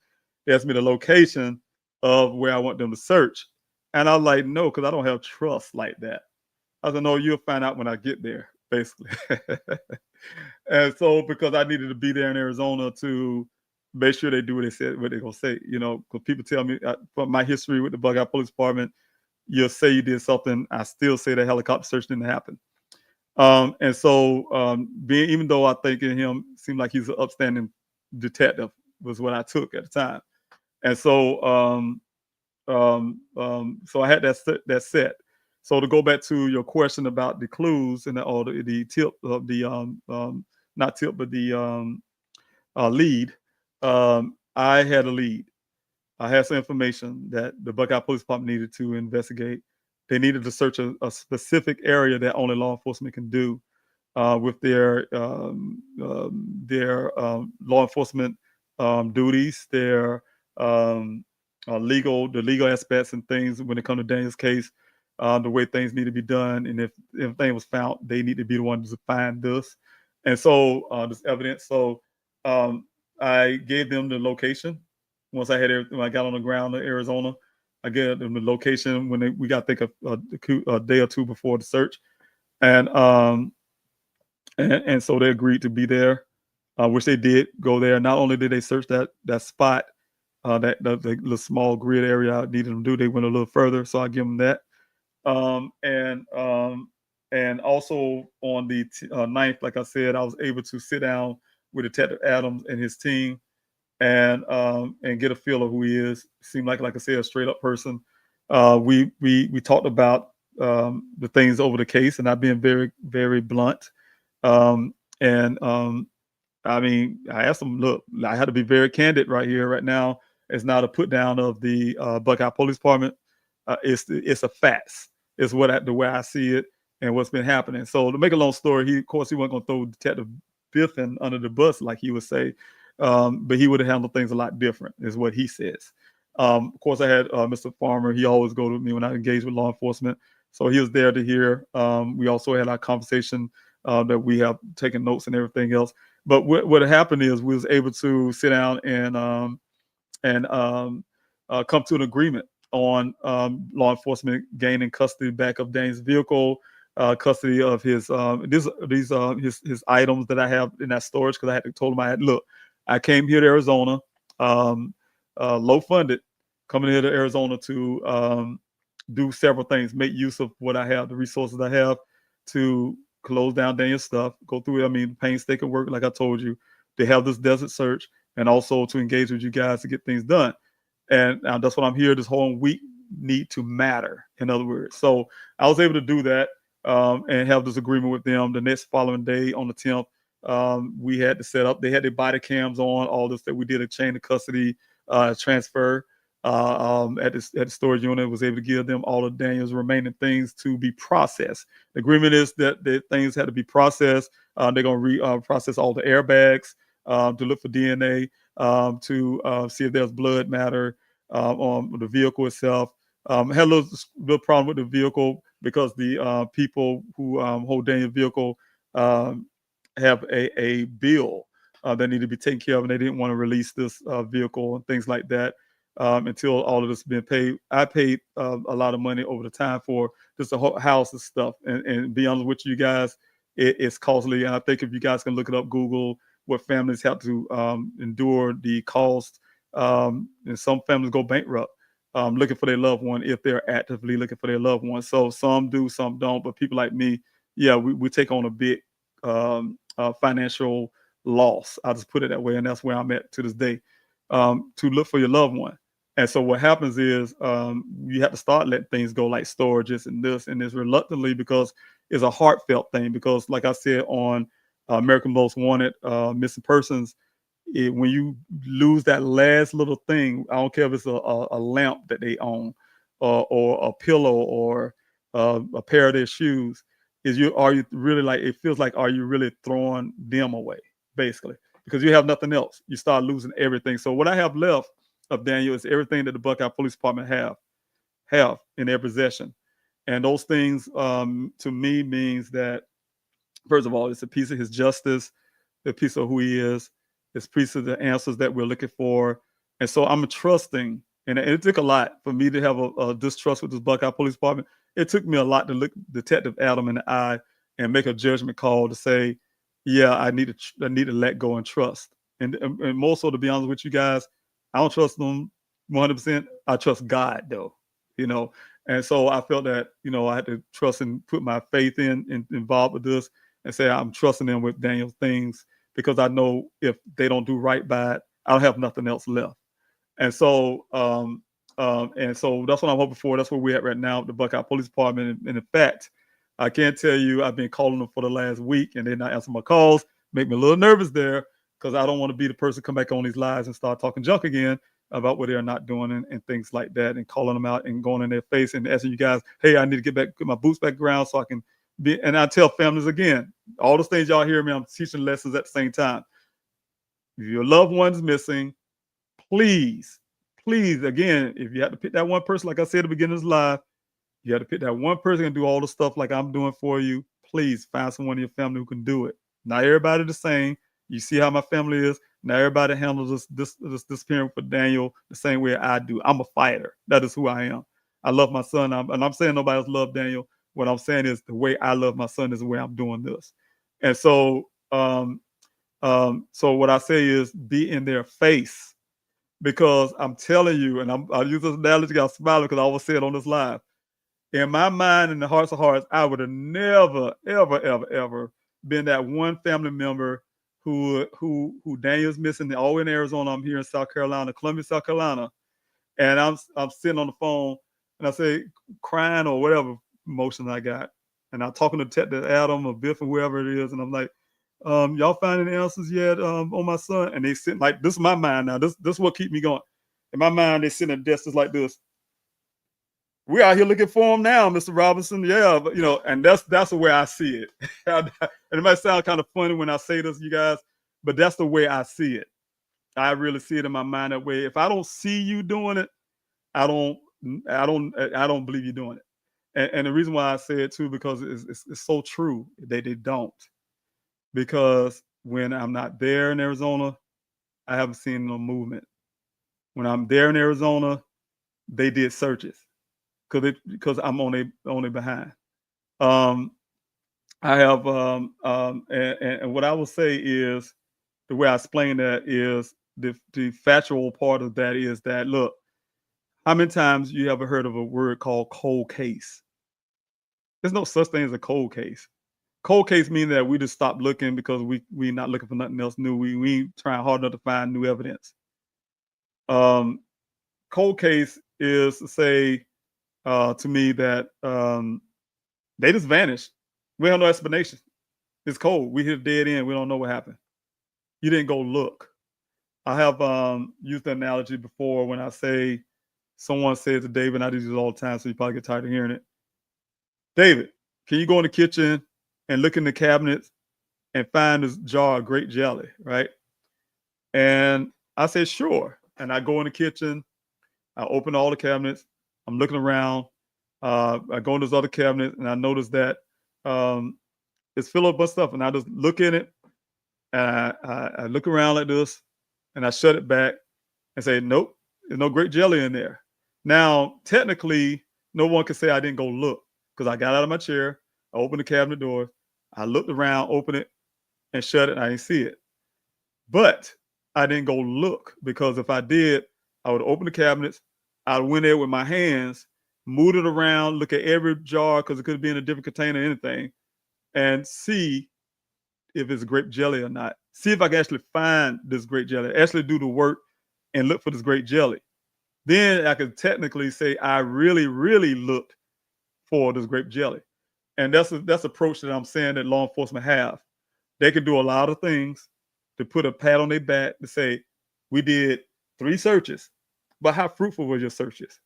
Speaker 8: They asked me the location of where I want them to search. And I was like, no, because I don't have trust like that. I said, no, you'll find out when I get there, basically. And so, because I needed to be there in Arizona to make sure they do what they're going to say, because people tell me from my history with the Buckeye Police Department, you'll say you did something. I still say the helicopter search didn't happen. And so, even though I think in him seemed like he's an upstanding detective, was what I took at the time. And so, so I had that set. So to go back to your question about the clues and the tip of the not tip but the lead, I had a lead. I had some information that the Buckeye Police Department needed to investigate. They needed to search a specific area that only law enforcement can do with their law enforcement duties, their the legal aspects and things when it comes to Daniel's case, the way things need to be done, and if anything was found, they need to be the ones to find this, and so this evidence. So I gave them the location. Once I had everything, when I got on the ground in Arizona, I gave them the location when we got a day or two before the search, and so they agreed to be there, which they did go there. Not only did they search that spot, that the little small grid area I needed them to do, they went a little further, so I give them that. And also on the 9th, like I said, I was able to sit down with Detective Adams and his team and get a feel of who he is. Seemed like I said, a straight up person. We talked about the things over the case, and I've been very, very blunt. I mean, I asked him, look, I had to be very candid right here, right now. It's not a put down of the Buckeye Police Department. It's a fact. It's the way I see it and what's been happening. So to make a long story, of course he wasn't going to throw Detective Biffin under the bus like he would say, but he would have handled things a lot different, is what he says. Of course, I had Mr. Farmer. He always go to me when I engage with law enforcement, so he was there to hear. We also had our conversation that we have taken notes and everything else. But what happened is we was able to sit down and come to an agreement on law enforcement gaining custody back of Dane's vehicle, custody of his his items that I have in that storage, because I had told him look, I came here to Arizona, low funded, coming here to Arizona to do several things, make use of what I have, the resources I have to close down Daniel's stuff, go through it. I mean, painstaking work, like I told you, to have this desert search, and also to engage with you guys to get things done. And that's what I'm here. This whole week need to matter, in other words. So I was able to do that and have this agreement with them. The next following day, on the 10th, we had to set up. They had their body cams on, all this, that we did a chain of custody transfer at the storage unit. Was able to give them all of Daniel's remaining things to be processed. The agreement is that the things had to be processed. They're going to process all the airbags to look for DNA, to see if there's blood matter on the vehicle itself. Had a little problem with the vehicle because the people who hold Daniel's vehicle have a bill that need to be taken care of, and they didn't want to release this vehicle and things like that until all of this has been paid. I paid a lot of money over the time for just the whole house and stuff. And be honest with you guys, it's costly. And I think if you guys can look it up, Google what families have to endure the cost. And some families go bankrupt looking for their loved one if they're actively looking for their loved one. So some do, some don't. But people like me, yeah, we take on a big financial loss. I'll just put it that way. And that's where I'm at to this day, to look for your loved one. And so what happens is you have to start letting things go, like storages and this reluctantly, because it's a heartfelt thing. Because like I said on American Most Wanted, missing persons, when you lose that last little thing, I don't care if it's a lamp that they own or a pillow or a pair of their shoes, are you really, like, it feels like, are you really throwing them away, basically, because you have nothing else. You start losing everything. So what I have left of Daniel is everything that the Buckeye Police Department have in their possession. And those things to me means that, first of all, it's a piece of his justice, a piece of who he is, it's a piece of the answers that we're looking for. And so I'm trusting, and it took a lot for me to have a distrust with this Buckeye Police Department. It took me a lot to look Detective Adam in the eye and make a judgment call to say, yeah, I need to let go and trust. And more so, to be honest with you guys, I don't trust them 100%. I trust God, though. You know, And so I felt that, I had to trust and put my faith involved with this and say, I'm trusting them with Daniel's things because I know if they don't do right by it, I don't have nothing else left. And so, that's what I'm hoping for. That's where we're at right now with the Buckeye Police Department. And in fact, I can't tell you, I've been calling them for the last week and they're not answering my calls. Make me a little nervous there because I don't want to be the person come back on these lives and start talking junk again about what they're not doing and things like that, and calling them out and going in their face and asking you guys, hey, I need to get my boots back ground so I can be. And I tell families again, all those things y'all hear me, I'm teaching lessons at the same time. If your loved one's missing, please, again, if you have to pick that one person, like I said at the beginning of this live, you have to pick that one person and do all the stuff like I'm doing for you. Please find someone in your family who can do it. Not everybody the same. You see how my family is. Not everybody handles this disappearing for Daniel the same way I do. I'm a fighter. That is who I am. I love my son. And I'm saying nobody else love Daniel. What I'm saying is the way I love my son is the way I'm doing this. And so, so what I say is be in their face, because I'm telling you, and I'll use this analogy. I'm smiling because I always say it on this live. In my mind, in the hearts of hearts, I would have never, ever, ever, ever been that one family member who Daniel's missing, all in Arizona. I'm here in South Carolina, Columbia, South Carolina, and I'm sitting on the phone and I say crying or whatever emotion I got, and I'm talking to Detective Adam or Biff or whoever it is, and I'm like, y'all finding answers yet on my son? And they sit like, this is my mind now. This is what keep me going. In my mind, they sit at desks like this. We're out here looking for him now, Mr. Robinson. Yeah, but and that's the way I see it. And it might sound kind of funny when I say this, you guys, but that's the way I see it. I really see it in my mind that way. If I don't see you doing it, I don't believe you're doing it. And the reason why I say it too, because it's so true that they don't. Because when I'm not there in Arizona, I haven't seen no movement. When I'm there in Arizona, they did searches. Because I'm only behind. I have and what I will say is, the way I explain that is the factual part of that is that, look, how many times you ever heard of a word called cold case? There's no such thing as a cold case. Cold case means that we just stopped looking because we not looking for nothing else new. We ain't trying hard enough to find new evidence. Cold case is to say, to me, that they just vanished. We have no explanation. It's cold. We hit a dead end. We don't know what happened. You didn't go look. I have used the analogy before when I say, someone said to David, and I do this all the time, so you probably get tired of hearing it. David, can you go in the kitchen and look in the cabinets and find this jar of grape jelly, right? And I said, sure. And I go in the kitchen. I open all the cabinets. I'm looking around. I go in this other cabinet and I notice that it's filled up with stuff. And I just look in it and I look around like this and I shut it back and say, nope, there's no grape jelly in there. Now, technically, no one can say I didn't go look, because I got out of my chair, I opened the cabinet door, I looked around, opened it, and shut it, and I didn't see it. But I didn't go look, because if I did, I would open the cabinets, I went there with my hands, moved it around, look at every jar, because it could be in a different container, anything, and see if it's grape jelly or not. See if I can actually find this grape jelly, actually do the work and look for this grape jelly. Then I could technically say I really, really looked for this grape jelly. And that's approach that I'm saying that law enforcement have. They can do a lot of things to put a pat on their back to say, we did 3 searches, but how fruitful were your searches?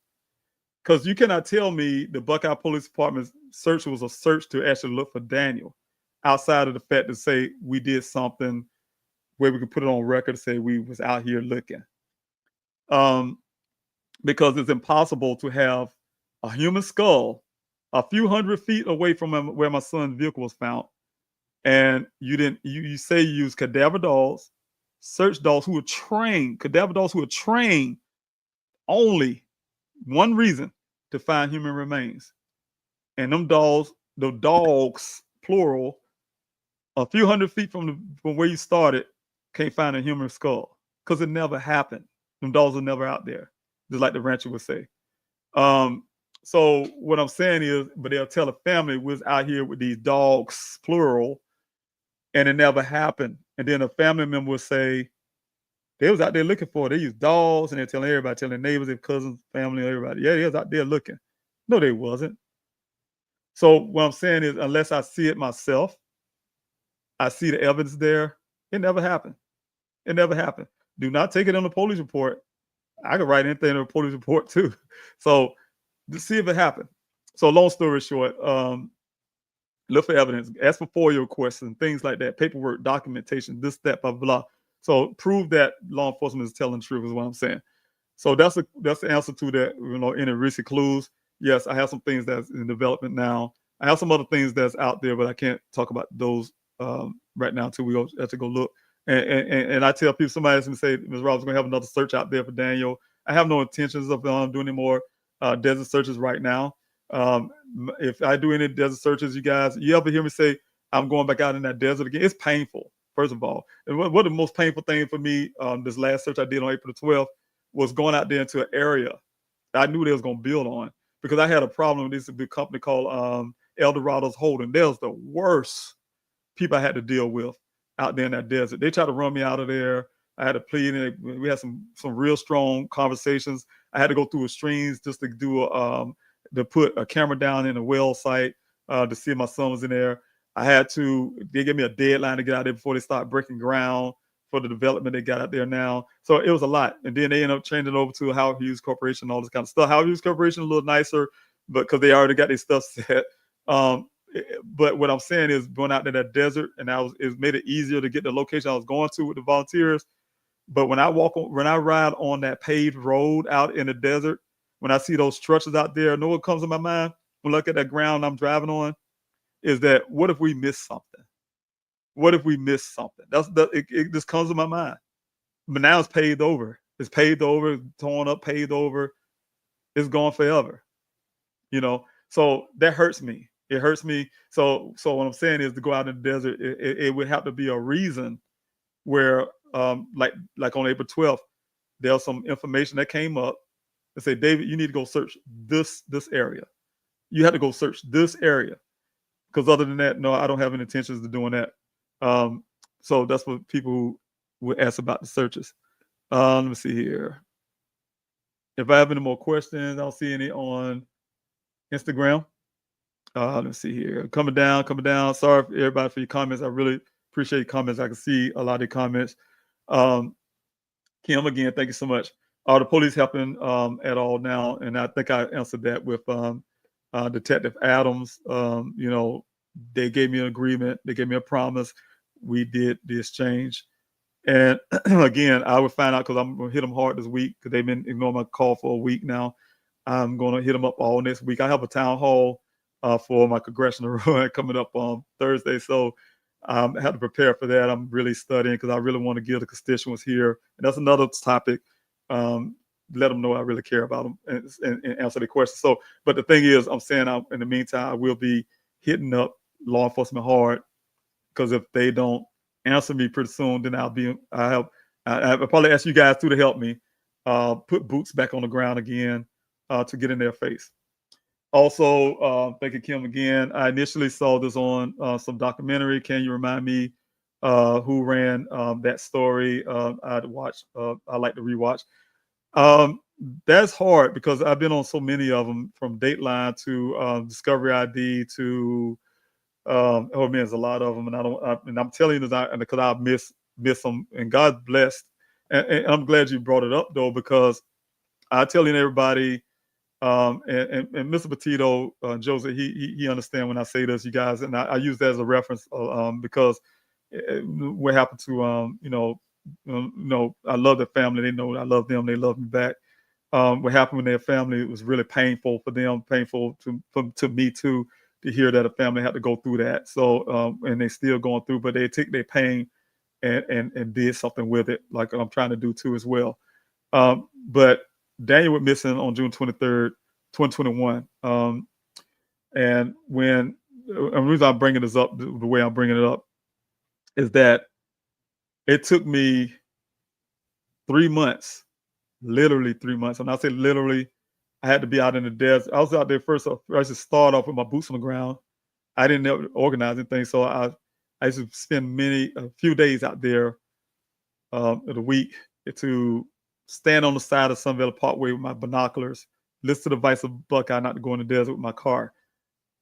Speaker 8: Because you cannot tell me the Buckeye Police Department's search was a search to actually look for Daniel, outside of the fact to say we did something where we could put it on record to say we was out here looking. Because it's impossible to have a human skull a few hundred feet away from where my son's vehicle was found, and you say you use cadaver dogs, search dogs who are trained, cadaver dogs who are trained only one reason, to find human remains. And them dogs, the dogs, plural, a few hundred feet from where you started, can't find a human skull, because it never happened. Them dogs are never out there, just like the rancher would say. So what I'm saying is, but they'll tell a family we was out here with these dogs, plural, and it never happened. And then a family member would say they was out there looking for it. They used dogs, and they're telling everybody, telling their neighbors, their cousins, family, everybody. Yeah, they was out there looking. No, they wasn't. So what I'm saying is, unless I see it myself, I see the evidence there. It never happened. It never happened. Do not take it on the police report. I could write anything in a police report too. So to see if it happened. So long story short, look for evidence, ask for FOIA requests and things like that, paperwork, documentation, this, that, blah, blah. So prove that law enforcement is telling the truth is what I'm saying. So that's the answer to that. Any recent clues. Yes, I have some things that's in development now. I have some other things that's out there, but I can't talk about those right now until we have to go look. And I tell people, somebody asked me, say, Ms. Roberts, going to have another search out there for Daniel. I have no intentions of doing any more desert searches right now. If I do any desert searches, you guys, you ever hear me say, I'm going back out in that desert again? It's painful, first of all. And what the most painful thing for me, this last search I did on April the 12th, was going out there into an area I knew they was going to build on, because I had a problem with this big company called Eldorado's Holding. They was the worst people I had to deal with out there in that desert. They tried to run me out of there. I had to plead, and we had some real strong conversations. I had to go through streams just to do to put a camera down in a well site to see if my son was in there. They gave me a deadline to get out there before they start breaking ground for the development they got out there now. So it was a lot. And then they ended up changing it over to Howard Hughes Corporation and all this kind of stuff. Howard Hughes Corporation a little nicer, but because they already got their stuff set. But what I'm saying is, going out to that desert, and it made it easier to get the location I was going to with the volunteers. But when I ride on that paved road out in the desert, when I see those structures out there, know what comes to my mind when I look at that ground I'm driving on is that, what if we missed something? What if we missed something? It just comes to my mind. But now it's paved over. It's paved over, torn up, paved over. It's gone forever. So that hurts me. It hurts me. So what I'm saying is, to go out in the desert, it would have to be a reason where, like on April 12th, there's some information that came up and say, David, you need to go search this area. You have to go search this area, because other than that, no, I don't have any intentions of doing that. So that's what people would ask about the searches. Let me see here. If I have any more questions, I don't see any on Instagram. Let me see here. Coming down. Sorry everybody for your comments. I really appreciate your comments. I can see a lot of the comments. Kim, again, thank you so much. Are the police helping at all now? And I think I answered that with Detective Adams. They gave me an agreement. They gave me a promise. We did the exchange. And again, I would find out, because I'm going to hit them hard this week, because they've been ignoring my call for a week now. I'm going to hit them up all next week. I have a town hall for my congressional run coming up on Thursday. So I have to prepare for that. I'm really studying, because I really want to give the constituents here. And that's another topic. Let them know I really care about them and answer their questions. So, but the thing is, I'm saying, in the meantime, I will be hitting up law enforcement hard, because if they don't answer me pretty soon, then I'll probably ask you guys too to help me put boots back on the ground again to get in their face. Also, thank you, Kim, again. I initially saw this on some documentary. Can you remind me who ran that story? I'd watch. I like to rewatch. That's hard, because I've been on so many of them, from Dateline to Discovery ID to there's a lot of them, and I'm telling you that because I miss them, and God blessed. And I'm glad you brought it up, though, because I telling everybody, and Mr. Petito, Joseph, he understand when I say this, you guys, and I use that as a reference because what happened to I love their family. They know I love them. They love me back. What happened with their family, it was really painful for them, painful to me too, to hear that a family had to go through that. So and they still going through, but they took their pain and did something with it, like I'm trying to do too as well. But Daniel was missing on June 23rd, 2021. And the reason I'm bringing this up, the way I'm bringing it up, is that it took me 3 months, literally 3 months. And I say literally, I had to be out in the desert. I was out there first. I used to start off with my boots on the ground. I didn't know organize anything, so I used to spend a few days out there of the week to stand on the side of Sunvale Parkway with my binoculars, listen to the advice of Buckeye not to go in the desert with my car,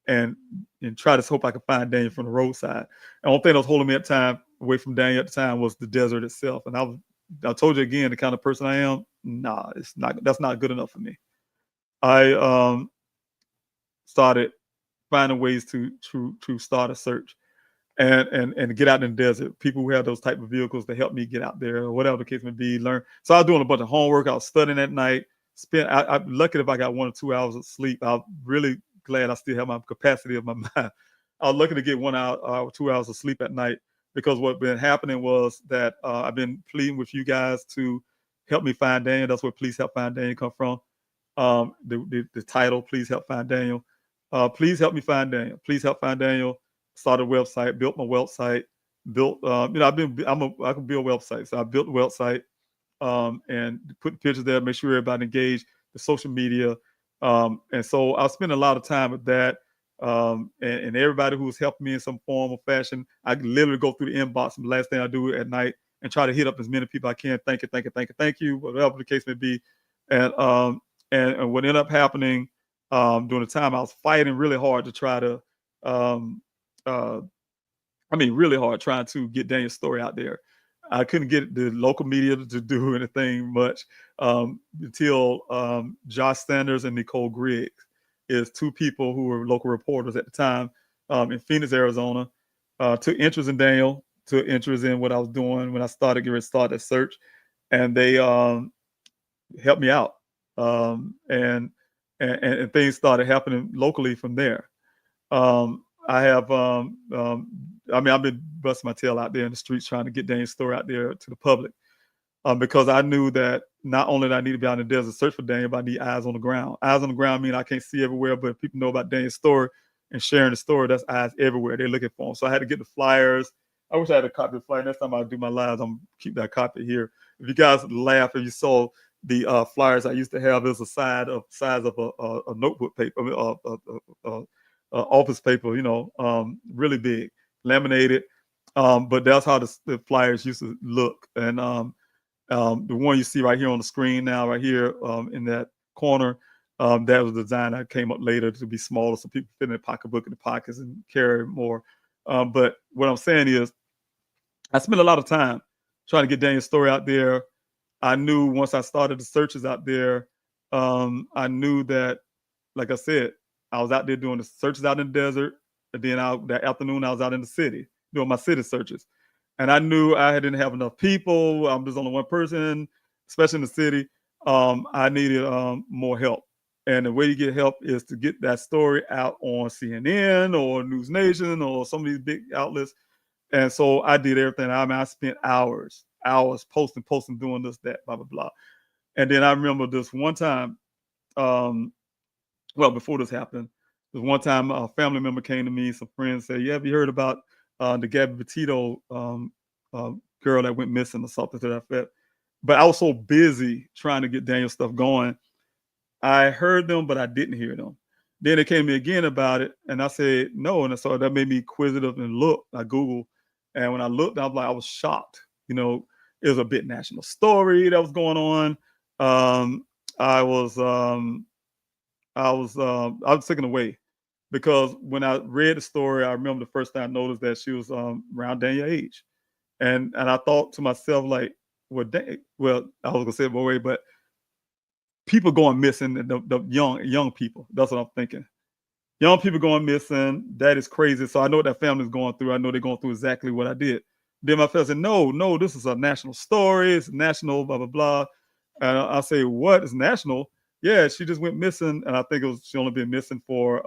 Speaker 8: and try to hope I could find Daniel from the roadside. The only thing that was holding me away from Daniel at the time was the desert itself. And I told you again, the kind of person I am, nah, that's not good enough for me. I started finding ways to start a search and get out in the desert. People who have those type of vehicles to help me get out there, or whatever the case may be, learn. So I was doing a bunch of homework. I was studying at night. I'm lucky if I got 1 or 2 hours of sleep. I'm really glad I still have my capacity of my mind. I was lucky to get 1 hour or 2 hours of sleep at night, because what's been happening was that I've been pleading with you guys to help me find Daniel. That's where Please Help Find Daniel come from. The title, Please Help Find Daniel. Please help me find Daniel. Please help find Daniel. Started a website, built my website, built, I can build websites. So I built the website and put the pictures there, make sure everybody engaged, the social media. And so I spent a lot of time with that. And everybody who was helping me in some form or fashion, I literally go through the inbox, and the last thing I do at night, and try to hit up as many people I can. Thank you, whatever the case may be. And what ended up happening during the time, I was fighting really hard to try to, really hard trying to get Daniel's story out there. I couldn't get the local media to do anything much until Josh Sanders and Nicole Griggs is 2 people who were local reporters at the time in Phoenix, Arizona, took interest in Daniel, took interest in what I was doing when I started getting started that search, and they helped me out, and things started happening locally from there. I have, I've been busting my tail out there in the streets trying to get Daniel's story out there to the public, because I knew that not only did I need to be out in the desert search for Daniel, but I need eyes on the ground. Eyes on the ground mean I can't see everywhere, but if people know about Daniel's story and sharing the story, that's eyes everywhere. They're looking for him. So I had to get the flyers. I wish I had a copy of the flyer. Next time I do my lives, I'm gonna keep that copy here. If you guys laugh and you saw the flyers I used to have, it was the size of a notebook paper, office paper, really big, laminated. But that's how the flyers used to look. And the one you see right here on the screen now, right here in that corner, that was the design that came up later to be smaller, so people fit in their pocketbook in the pockets and carry more. But what I'm saying is, I spent a lot of time trying to get Daniel's story out there. I knew once I started the searches out there, I knew that, like I said, I was out there doing the searches out in the desert. And then that afternoon, I was out in the city doing my city searches. And I knew I didn't have enough people. I'm just only one person, especially in the city. I needed more help. And the way you get help is to get that story out on CNN or News Nation or some of these big outlets. And so I did everything. I spent hours posting, doing this, that, blah, blah, blah. And then I remember this one time, before this happened, there's one time a family member came to me, some friends said, "Yeah, have you heard about the Gabby Petito girl that went missing or something to that effect?" But I was so busy trying to get Daniel's stuff going. I heard them, but I didn't hear them. Then they came to me again about it, and I said no. And so that made me inquisitive and look. I Googled, and when I looked, I was shocked. It was a big national story that was going on. I was taken away, because when I read the story, I remember the first time I noticed that she was around Daniel's age, and I thought to myself, like, I was gonna say it my way, but people going missing, the young people. That's what I'm thinking. Young people going missing. That is crazy. So I know what that family is going through. I know they're going through exactly what I did. Then my friend said, no, this is a national story. It's national, blah, blah, blah. And I say, what is national? Yeah, she just went missing. And I think she only been missing for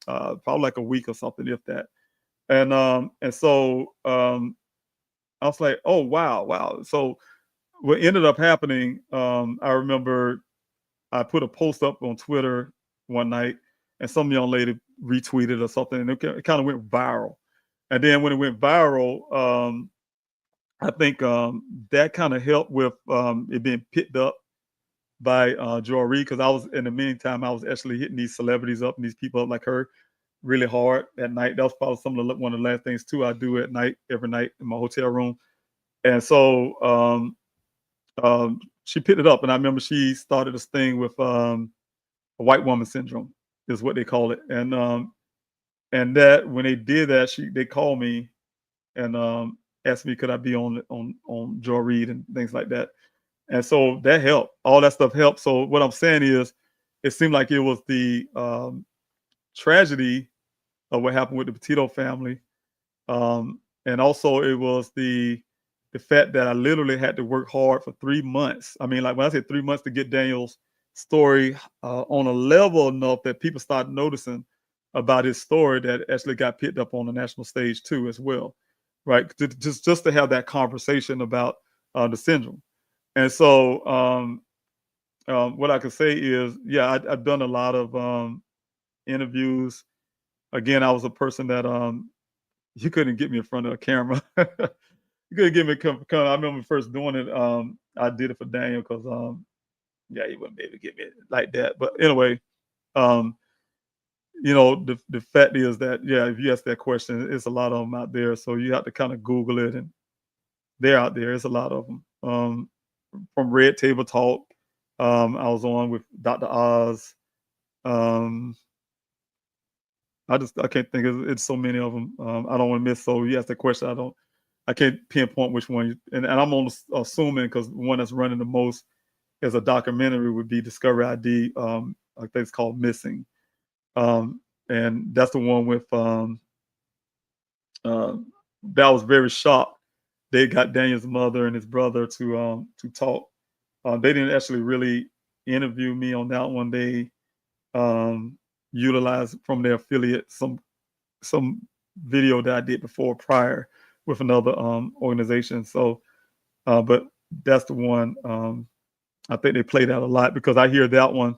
Speaker 8: probably like a week or something, if that. And so I was like, oh, wow. So what ended up happening, I remember I put a post up on Twitter one night, and some young lady retweeted or something, and it kind of went viral. And then when it went viral, I think that kind of helped with it being picked up by Joy Reid, because I was in the meantime I was actually hitting these celebrities up and these people up like her really hard at night. That was probably one of the last things too I do at night, every night in my hotel room. And so she picked it up, and I remember she started this thing with a white woman syndrome is what they call it. And that when they did that, they called me and asked me could I be on Joy Reid and things like that. And so that helped. All that stuff helped. So what I'm saying is, it seemed like it was the tragedy of what happened with the Petito family, and also it was the fact that I literally had to work hard for 3 months. I mean, like when I say 3 months to get Daniel's story on a level enough that people started noticing about his story, that actually got picked up on the national stage too, as well, right? Just to have that conversation about the syndrome. And so what I can say is, yeah, I've done a lot of interviews. Again, I was a person that you couldn't get me in front of a camera. You couldn't get me come. I remember first doing it. I did it for Daniel because yeah, he wouldn't be able to get me like that. But anyway, you know, the fact is that, yeah, if you ask that question, it's a lot of them out there. So you have to kind of Google it, and they're out there. It's a lot of them. From Red Table Talk, I was on with Dr. Oz. I can't think of it's so many of them. I don't want to miss. So you asked that question. I can't pinpoint which one. And I'm only assuming because the one that's running the most as a documentary would be Discovery ID. I think it's called Missing. And that's the one with that was very shocked. They got Daniel's mother and his brother to talk. They didn't actually really interview me on that one. They utilized from their affiliate some video that I did before prior with another organization. So, but that's the one. I think they play that a lot because I hear that one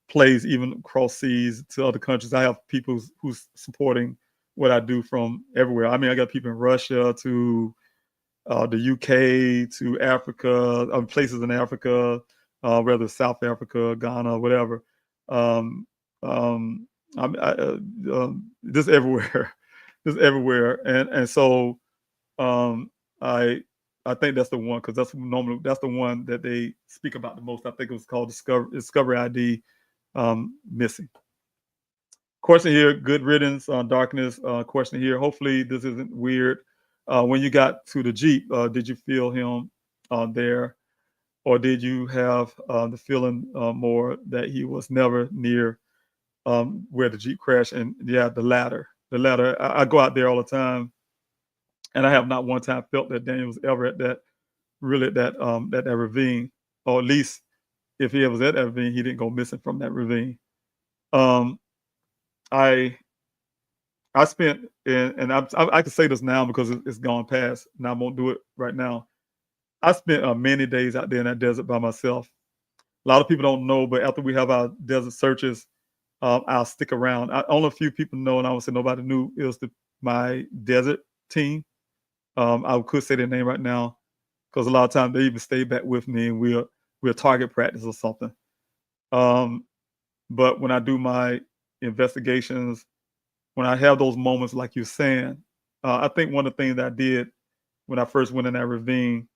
Speaker 8: plays even across seas to other countries. I have people who's supporting what I do from everywhere. I mean, I got people in Russia to the UK to Africa, places in Africa, whether South Africa, Ghana, whatever. Just everywhere, just everywhere, and so I think that's the one because that's the one that they speak about the most. I think it was called Discovery ID, Missing. Question here, good riddance on darkness. Question here, hopefully this isn't weird. When you got to the Jeep, did you feel him there, or did you have the feeling more that he was never near where the Jeep crashed? And yeah, the latter. I go out there all the time, and I have not one time felt that Daniel was ever at that ravine, or at least if he was at that ravine, he didn't go missing from that ravine. I spent, and I can say this now because it's gone past, and I won't do it right now. I spent many days out there in that desert by myself. A lot of people don't know, but after we have our desert searches, I'll stick around. Only a few people know, and I would say nobody knew it was my desert team. I could say their name right now because a lot of times they even stay back with me, and we'll target practice or something. But when I do my investigations, when I have those moments like you're saying, I think one of the things that I did when I first went in that ravine,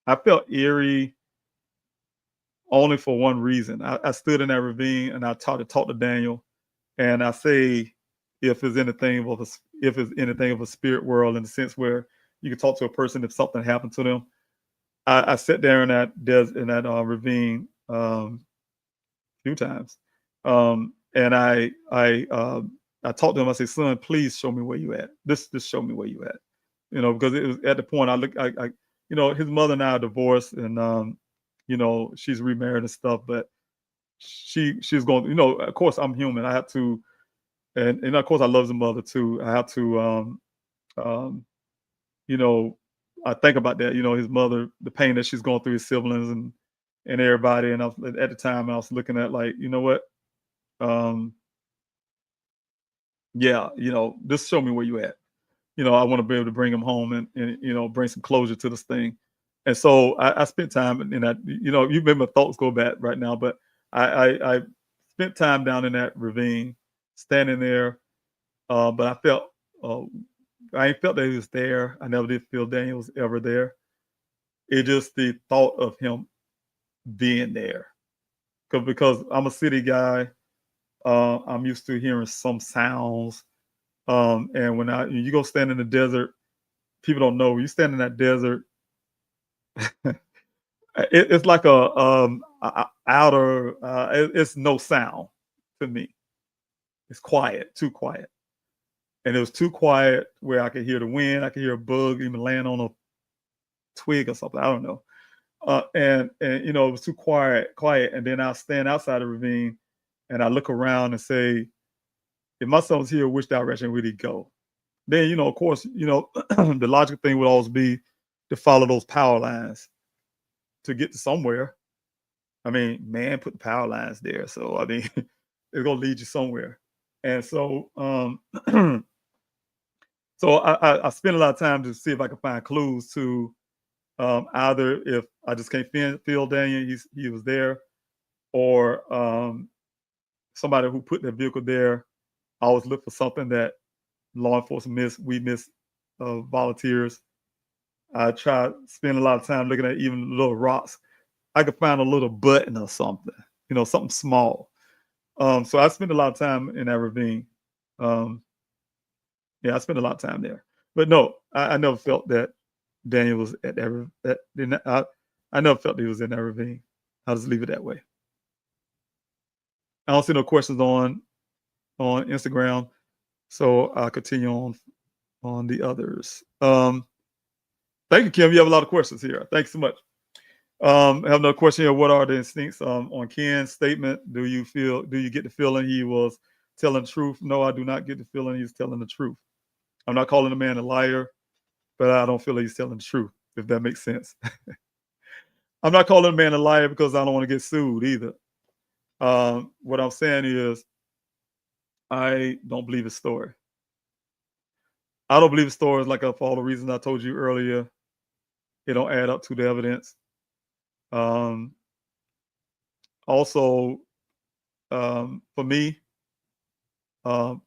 Speaker 8: I felt eerie only for one reason. I stood in that ravine and I talked to Daniel, and I say, if it's anything of a spirit world, in the sense where you can talk to a person if something happened to them. I sat there in that ravine a few times, and I talked to him. I said, "Son, please show me where you at. Just show me where you at." You know, because it was at the point you know, his mother and I are divorced, and you know, she's remarried and stuff, but she's going. You know, of course, I'm human. I have to, and of course, I love his mother too. I have to, you know, I think about that. You know, his mother, the pain that she's going through, his siblings and everybody. And at the time, I was looking at like, you know what? Yeah, you know, just show me where you at. You know, I want to be able to bring him home and you know, bring some closure to this thing. And so I spent time in that, you made my thoughts go back right now, but I spent time down in that ravine, standing there. But I felt, I ain't felt that he was there. I never did feel Daniel was ever there. It just the thought of him being there. Because I'm a city guy, I'm used to hearing some sounds. And when you go stand in the desert, people don't know. You stand in that desert, it's like outer. It's no sound to me. It's quiet, too quiet, and it was too quiet where I could hear the wind. I could hear a bug even laying on a twig or something. I don't know. And it was too quiet, and then I stand outside the ravine, and I look around and say, if my son was here, which direction would he go? Then of course, the logical thing would always be to follow those power lines to get to somewhere. I mean, man put the power lines there, so I mean, it's gonna lead you somewhere. And so, so I spent a lot of time to see if I could find clues to either if I just can't feel Daniel, he was there, or somebody who put their vehicle there. I always look for something that law enforcement miss. We miss volunteers. I try to spend a lot of time looking at even little rocks. I could find a little button or something, something small. So I spent a lot of time in that ravine. Yeah, I spent a lot of time there. But no, I never felt that Daniel was at that. I never felt he was in that ravine. I'll just leave it that way. I don't see no questions on Instagram, so I'll continue on the others. Thank you, Kim. You have a lot of questions here. Thanks so much. I have another question here. What are the instincts on Ken's statement? Do you get the feeling he was telling the truth? No, I do not get the feeling he's telling the truth. I'm not calling the man a liar, but I don't feel like he's telling the truth, if that makes sense. I'm not calling the man a liar because I don't want to get sued either. What I'm saying is I don't believe his story. I don't believe his story is like for all the reasons I told you earlier. It don't add up to the evidence. Also, for me,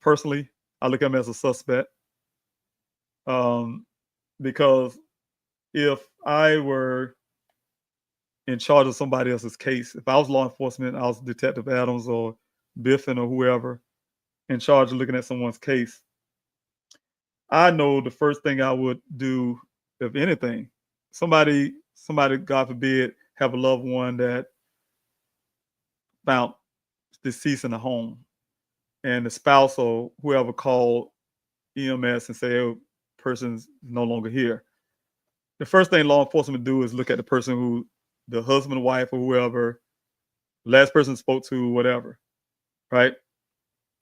Speaker 8: personally, I look at him as a suspect. Because if I were in charge of somebody else's case, if I was law enforcement, I was Detective Adams or Biffin or whoever in charge of looking at someone's case, I know the first thing I would do, if anything, somebody, God forbid, have a loved one that found deceased in the home, and the spouse or whoever called EMS and say, "Oh, person's no longer here." The first thing law enforcement do is look at the person who, the husband, wife, or whoever, last person spoke to, whatever, right?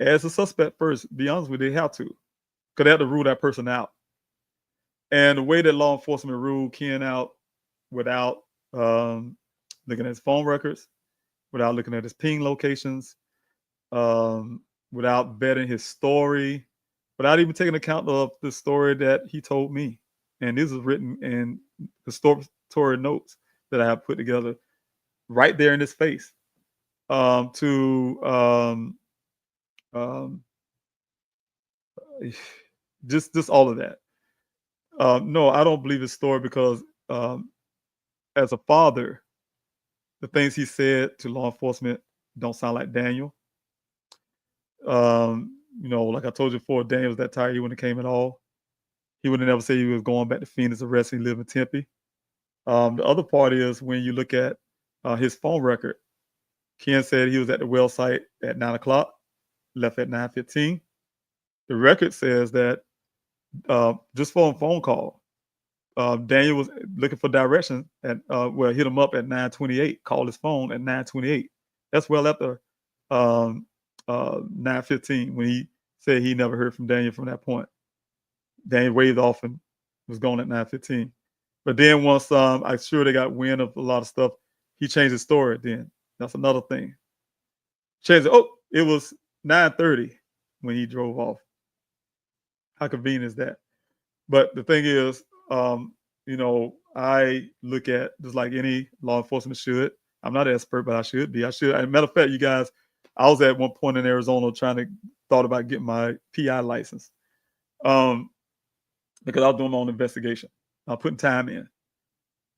Speaker 8: As a suspect first, be honest with you, they have to, because they have to rule that person out. And the way that law enforcement ruled Ken out without looking at his phone records, without looking at his ping locations, without vetting his story, without even taking account of the story that he told me. And this is written in the story notes that I have put together right there in his face. Just all of that. No, I don't believe his story because as a father, the things he said to law enforcement don't sound like Daniel. Like I told you before, Daniel was that tired he wouldn't have came at all. He would have never said he was going back to Phoenix, arresting, he lived in Tempe. The other part is when you look at his phone record, Ken said he was at the well site at 9 o'clock, left at 9:15. The record says that just for a phone call, Daniel was looking for directions and hit him up at 9:28, called his phone at 9:28. That's well after 9:15 when he said he never heard from Daniel from that point. Daniel waved off and was gone at 9:15. But then once I'm sure they got wind of a lot of stuff, he changed his story then. That's another thing. Changed it. Oh, it was 9:30 when he drove off. How convenient is that? But the thing is, I look at just like any law enforcement should. I'm not an expert, but I should be. As a matter of fact, you guys, I was at one point in Arizona thought about getting my PI license, because I was doing my own investigation. I'm putting time in,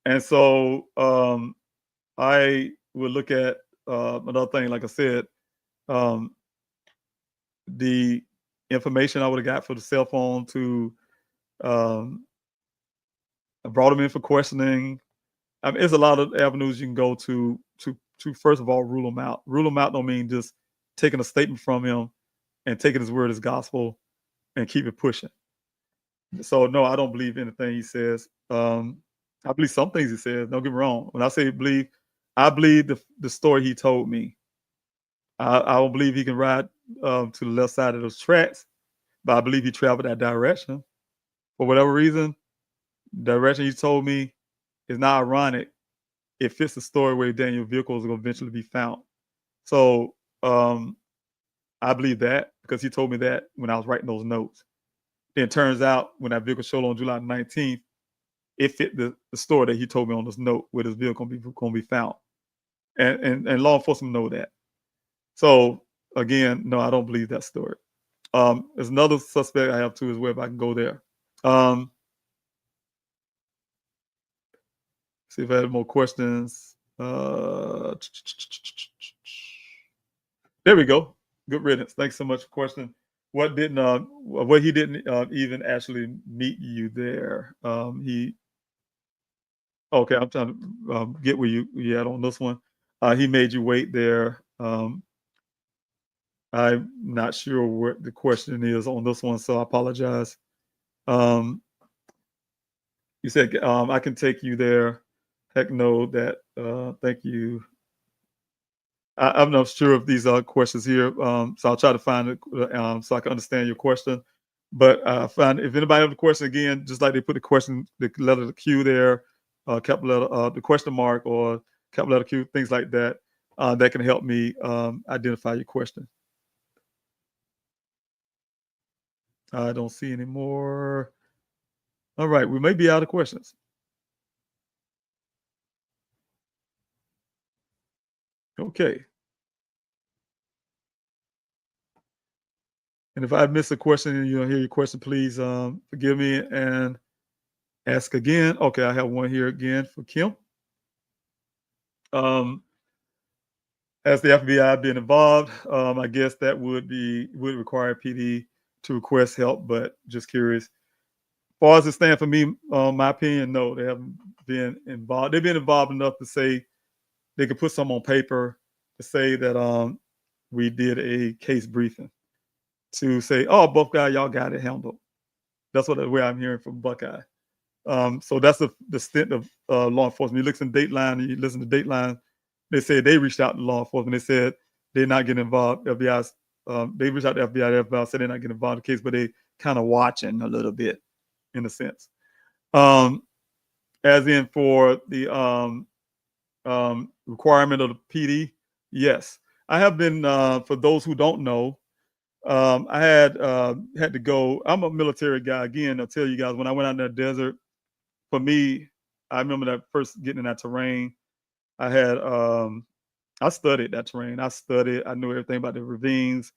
Speaker 8: and so I would look at another thing. Like I said, the information I would have got for the cell phone to I brought him in for questioning. I mean, there's a lot of avenues you can go to first of all rule him out. Rule him out don't mean just taking a statement from him and taking his word as gospel and keep it pushing. So no, I don't believe anything he says. I believe some things he says. Don't get me wrong. When I say believe, I believe the story he told me. I don't believe he can ride to the left side of those tracks, but I believe he traveled that direction. For whatever reason, the direction he told me is not ironic. It fits the story where Daniel's vehicle is going to eventually be found. So I believe that because he told me that when I was writing those notes. Then it turns out when that vehicle showed on July 19th, it fit the story that he told me on this note where this vehicle going to be found. And law enforcement know that. So again, no, I don't believe that story. There's another suspect I have too as well, if I can go there. See if I have more questions. There we go. Good riddance. Thanks so much for question. What he didn't even actually meet you there. Okay, I'm trying to get where you at on this one. He made you wait there. I'm not sure what the question is on this one, so I apologize. You said I can take you there. Heck no, that thank you. I'm not sure if these are questions here, so I'll try to find it so I can understand your question. But find if anybody have a question again, just like they put the letter Q there, capital letter, the question mark or capital letter Q, things like that, that can help me identify your question. I don't see any more. All right, we may be out of questions. Okay. And if I miss a question and you don't hear your question, please forgive me and ask again. Okay, I have one here again for Kim. Has the FBI been involved? I guess that would require PD to request help, but just curious. As far as it stands for me, my opinion, no, they haven't been involved. They've been involved enough to say they could put some on paper to say that we did a case briefing to say, oh, Buckeye, y'all got it handled. That's what the way I'm hearing from Buckeye. So that's the stint of law enforcement. You listen to Dateline, they said they reached out to law enforcement. They said they're not getting involved. They reached out to FBI. The FBI said they're not getting involved in the case, but they kind of watching a little bit, in a sense. As in for the requirement of the PD, yes. I have been, for those who don't know, I had to go. I'm a military guy. Again, I'll tell you guys, when I went out in that desert, for me, I remember that first getting in that terrain. I had I studied that terrain. I knew everything about the ravines.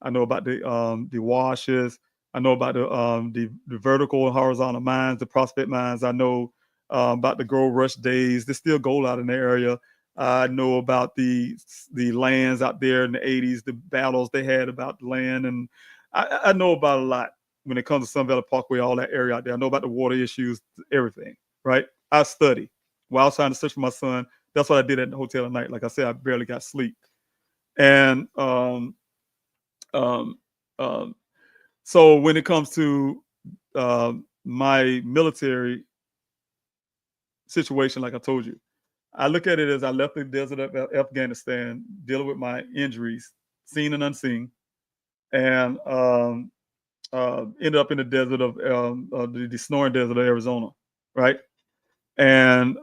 Speaker 8: I know about the washes. I know about the vertical and horizontal mines, the prospect mines. I know about the gold rush days. There's still gold out in the area. I know about the lands out there in the 80s, the battles they had about the land. And I know about a lot when it comes to Sun Valley Parkway, all that area out there. I know about the water issues, everything, right? I study. While I was trying to search for my son, that's what I did at the hotel at night. Like I said, I barely got sleep. And so when it comes to my military situation, like I told you, I look at it as I left the desert of Afghanistan, dealing with my injuries, seen and unseen, and ended up in the desert of the snoring desert of Arizona, right? And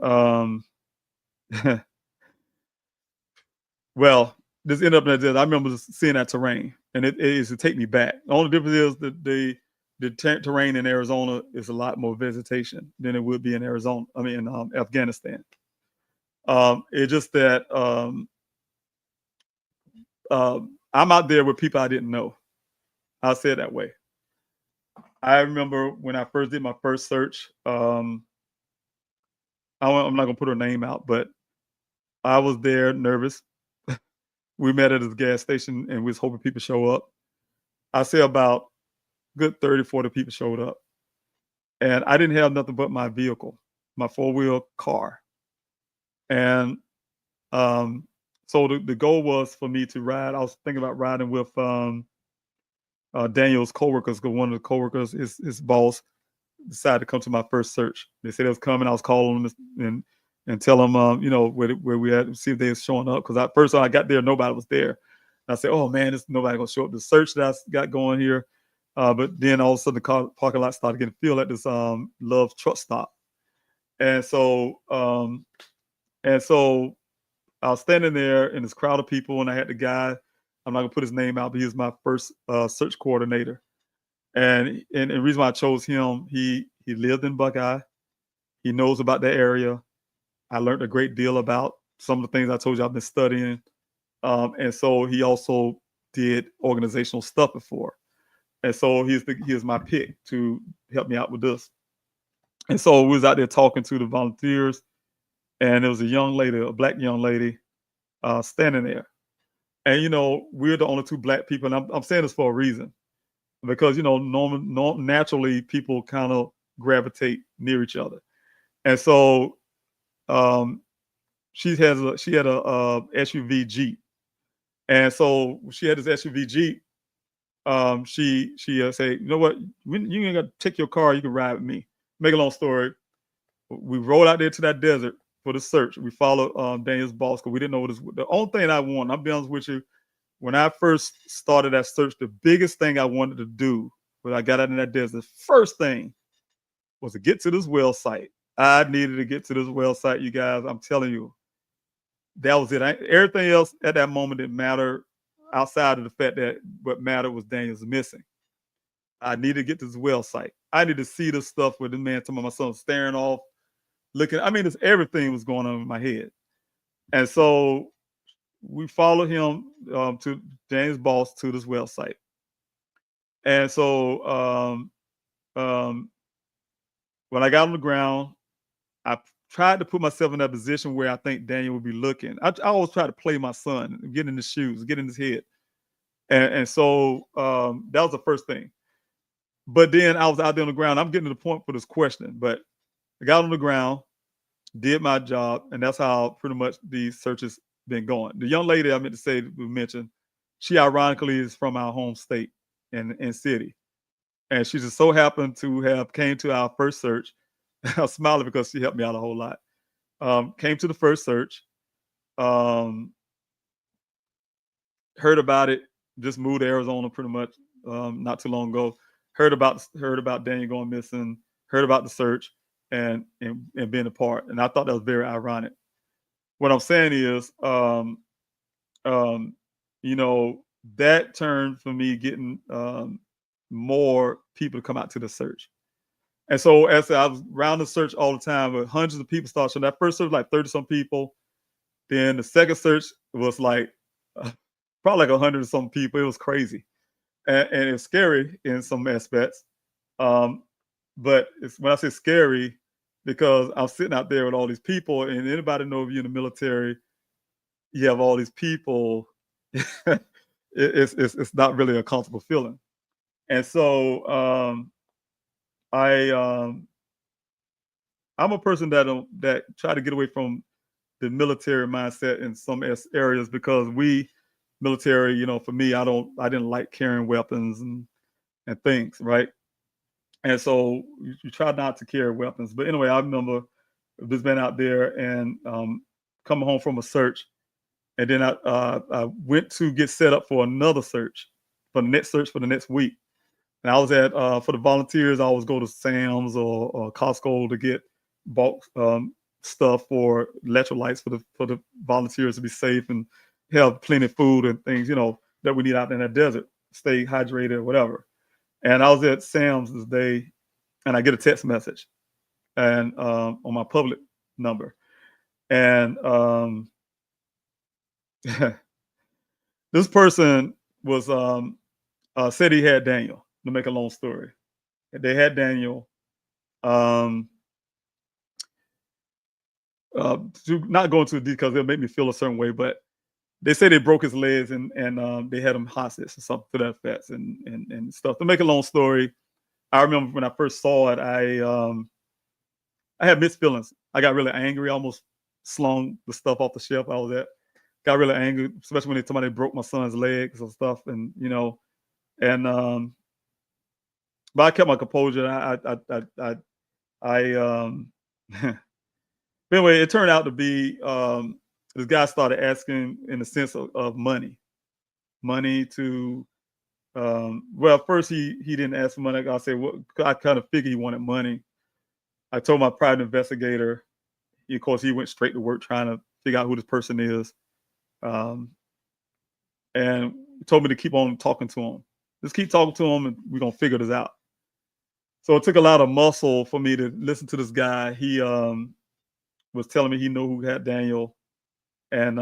Speaker 8: well, this ended up in the desert. I remember seeing that terrain, and it is to take me back. The only difference is that the terrain in Arizona is a lot more vegetation than it would be in Arizona. I mean, in Afghanistan. It's just that I'm out there with people I didn't know. I'll say it that way. I remember when I first did my first search. I'm not gonna put her name out, but I was there nervous. We met at this gas station and we was hoping people show up. I say about good 30, 40 people showed up. And I didn't have nothing but my vehicle, my 4-wheel car. And so the goal was for me to ride. I was thinking about riding with Daniel's coworkers, because one of the coworkers, his boss, decided to come to my first search. They said it was coming. I was calling them and tell them, where we at, see if they was showing up. Because first when I got there, nobody was there. And I said, oh man, there's nobody gonna show up. The search that I got going here. But then all of a sudden the parking lot started getting filled at this Love truck stop. And so I was standing there in this crowd of people, and I had the guy, I'm not gonna put his name out, but he was my first search coordinator. And the reason why I chose him, he lived in Buckeye. He knows about the area. I learned a great deal about some of the things I told you I've been studying. And so he also did organizational stuff before. And so he is my pick to help me out with this. And so we was out there talking to the volunteers, and there was a young lady, a black young lady, standing there. And we're the only 2 black people, and I'm saying this for a reason, because naturally people kind of gravitate near each other. And so she had a SUV Jeep, and so she had this SUV Jeep. She said, you know what, you ain't got to take your car, you can ride with me. Make a long story, we rode out there to that desert for the search. We followed Daniel's boss, because we didn't know the only thing I wanted, I'll be honest with you, when I first started that search, the biggest thing I wanted to do when I got out in that desert, the first thing was to get to this well site. I needed to get to this well site, you guys. I'm telling you, that was it. Everything else at that moment didn't matter, outside of the fact that what mattered was Daniel's missing. I needed to get to this well site. I need to see the stuff where the man told my son staring off, looking. I mean, everything was going on in my head. And so we followed him to James' boss to this well site. And so when I got on the ground, I tried to put myself in that position where I think Daniel would be looking. I always try to play my son, get in his shoes, get in his head. And so that was the first thing. But then I was out there on the ground. I'm getting to the point for this question, but I got on the ground, did my job, and that's how pretty much these searches been going. The young lady I meant to say, we mentioned, she ironically is from our home state and city. And she just so happened to have came to our first search. I'm smiling because she helped me out a whole lot. Came to the first search, heard about it, just moved to Arizona pretty much not too long ago. Heard about Daniel going missing, heard about the search and being a part. And I thought that was very ironic. What I'm saying is, that turned for me getting more people to come out to the search. And so as I was around the search all the time, with hundreds of people started. So that first search was like 30-some people. Then the second search was like probably like 100-some people. It was crazy. And it's scary in some aspects. But it's when I say scary, because I'm sitting out there with all these people, and anybody know if you're in the military, you have all these people. It's not really a comfortable feeling. And so I'm a person that try to get away from the military mindset in some areas, because we military, for me, I didn't like carrying weapons and things, right? And so you try not to carry weapons. But anyway, I remember just being out there and coming home from a search, and then I went to get set up for another search, for the next week. And I was at for the volunteers, I always go to Sam's or Costco to get bulk stuff for electrolytes for the volunteers to be safe and have plenty of food and things, that we need out in that desert, stay hydrated or whatever. And I was at Sam's this day, and I get a text message, and on my public number, and this person was said he had Daniel. To make a long story, they had Daniel. To not go into details, it'll make me feel a certain way, but they say they broke his legs and they had him hostage or something to that effect and stuff. To make a long story, I remember when I first saw it, I had mixed feelings. I got really angry, almost slung the stuff off the shelf I was at. Got really angry, especially when they told me they broke my son's legs and stuff, and but I kept my composure. But anyway, it turned out to be this guy started asking in the sense of money to. Well, first he didn't ask for money. I said, well, I kind of figured he wanted money. I told my private investigator. Of course, he went straight to work trying to figure out who this person is, and told me to keep on talking to him. Just keep talking to him, and we're gonna figure this out. So it took a lot of muscle for me to listen to this guy. He was telling me he knew who had Daniel, and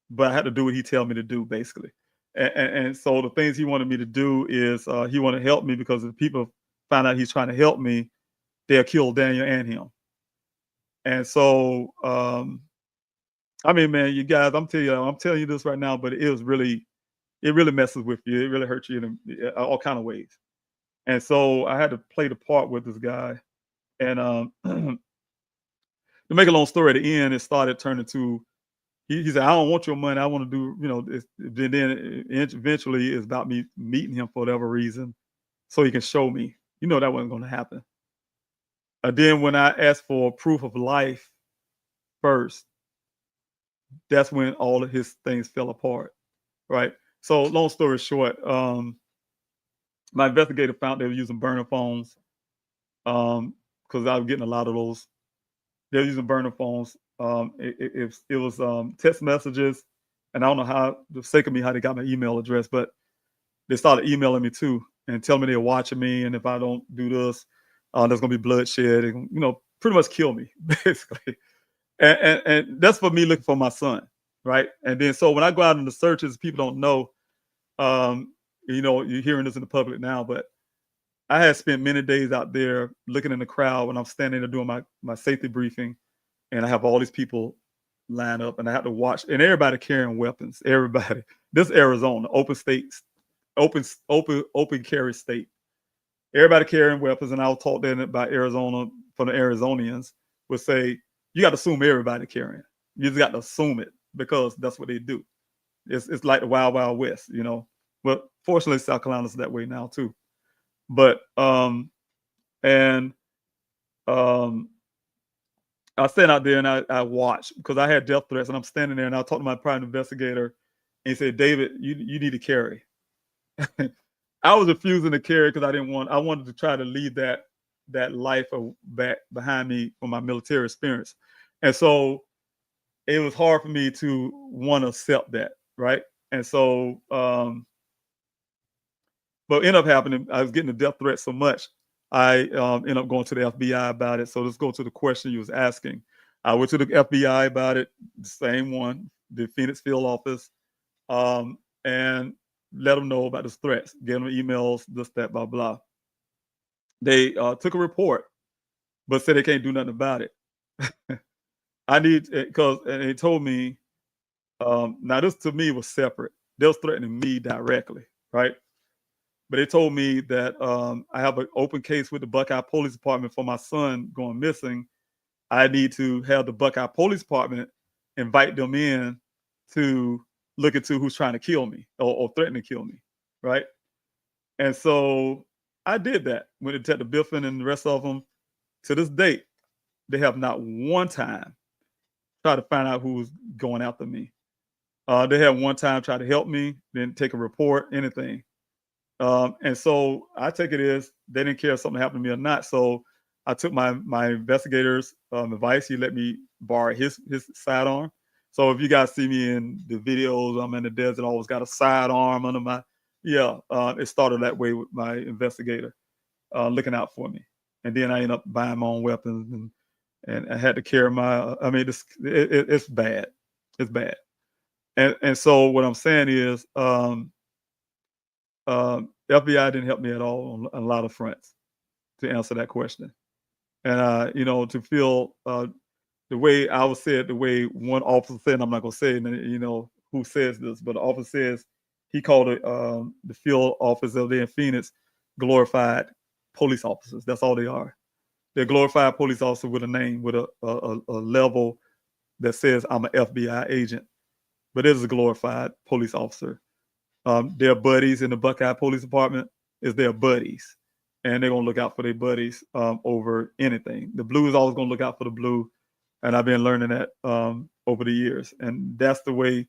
Speaker 8: but I had to do what he tell me to do, basically. And so the things he wanted me to do is he wanted to help me because if people find out he's trying to help me, they'll kill Daniel and him. And so, I mean, man, you guys, I'm telling you this right now, but it really messes with you. It really hurts you in all kind of ways. And so I had to play the part with this guy. And to make a long story, at the end, it started turning to, he said, I don't want your money. I want to do, then eventually it's about me meeting him for whatever reason so he can show me. That wasn't going to happen. Then when I asked for proof of life first, that's when all of his things fell apart, right? So long story short, my investigator found they were using burner phones because I was getting a lot of those. They were using burner phones. It was text messages, and I don't know how, the sake of me, how they got my email address, but they started emailing me too and telling me they're watching me, and if I don't do this, there's gonna be bloodshed, and pretty much kill me, basically. And that's for me looking for my son, right? And then so when I go out in the searches, people don't know, you're hearing this in the public now, but I had spent many days out there looking in the crowd when I'm standing there doing my safety briefing, and I have all these people line up, and I have to watch, and everybody carrying weapons. Everybody. This is Arizona, open carry state. Everybody carrying weapons, and I was taught then by Arizona, from the Arizonians, would say, you got to assume everybody carrying. You just got to assume it because that's what they do. It's like the Wild Wild West, But fortunately, South Carolina's that way now too. But I stand out there and I watch because I had death threats, and I'm standing there and I talked to my private investigator, and he said, David, you need to carry. I was refusing to carry because I wanted to try to leave that life back behind me from my military experience. And so it was hard for me to want to accept that, right? And so but ended up happening, I was getting the death threat so much, I ended up going to the FBI about it. So let's go to the question you was asking. I went to the FBI about it, the same one, the Phoenix field office, and let them know about the threats, gave them emails, this, that, blah, blah. They took a report, but said they can't do nothing about it. And they told me, now this to me was separate. They was threatening me directly, right? But they told me that I have an open case with the Buckeye Police Department for my son going missing. I need to have the Buckeye Police Department invite them in to look into who's trying to kill me or threaten to kill me, right? And so I did that with Detective Biffin and the rest of them. To this date, they have not one time tried to find out who was going after me. They had one time tried to help me, didn't take a report, anything. And so I take it as they didn't care if something happened to me or not. So I took my investigator's advice. He let me borrow his sidearm. So if you guys see me in the videos, I'm in the desert, I always got a sidearm under my Yeah, it started that way with my investigator looking out for me, and then I ended up buying my own weapons, and I had to carry my. I mean, it's bad. It's bad. And so what I'm saying is, FBI didn't help me at all on a lot of fronts to answer that question. And to feel the way I was said, the way one officer said, and I'm not gonna say, who says this, but the officer says he called it the field officers there in Phoenix glorified police officers. That's all they are. They're glorified police officers with a name, with a level that says I'm an FBI agent, but it is a glorified police officer. Their buddies in the Buckeye Police Department is their buddies, and they're gonna look out for their buddies over anything. The blue is always gonna look out for the blue, and I've been learning that over the years, and that's the way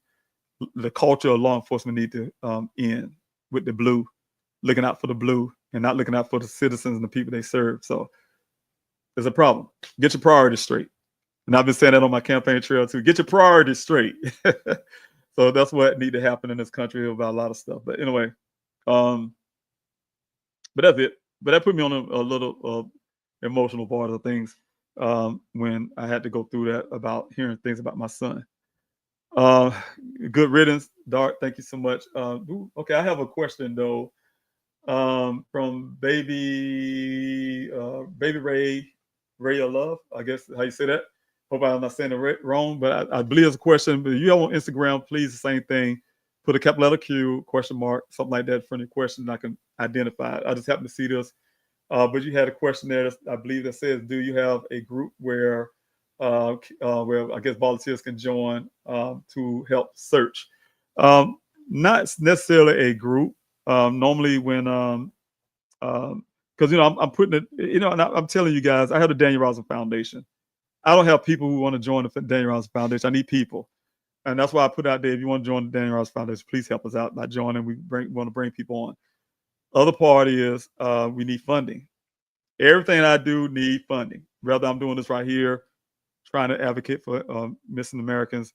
Speaker 8: the culture of law enforcement need to end, with the blue, looking out for the blue and not looking out for the citizens and the people they serve. So there's a problem. Get your priorities straight. And I've been saying that on my campaign trail too. Get your priorities straight. So that's what need to happen in this country about a lot of stuff. But anyway, but that's it. But that put me on a little emotional part of things when I had to go through that about hearing things about my son. Good riddance, Dart. Thank you so much. Okay, I have a question though from baby Ray of Love. I guess how you say that. Hope I'm not saying it wrong, but I believe it's a question. But if you have on Instagram, please the same thing. Put a capital letter Q, question mark, something like that for any question I can identify it. I just happen to see this. But you had a question there, I believe, that says, do you have a group where I guess volunteers can join to help search? Not necessarily a group. Normally when, because, I'm putting it, and I'm telling you guys, I have the Daniel Robinson Foundation. I don't have people who want to join the Daniel Robinson Foundation. I need people. And that's why I put out there, if you want to join the Daniel Robinson Foundation, please help us out by joining. We want to bring people on. Other part is we need funding. Everything I do need funding. Whether I'm doing this right here, trying to advocate for missing Americans,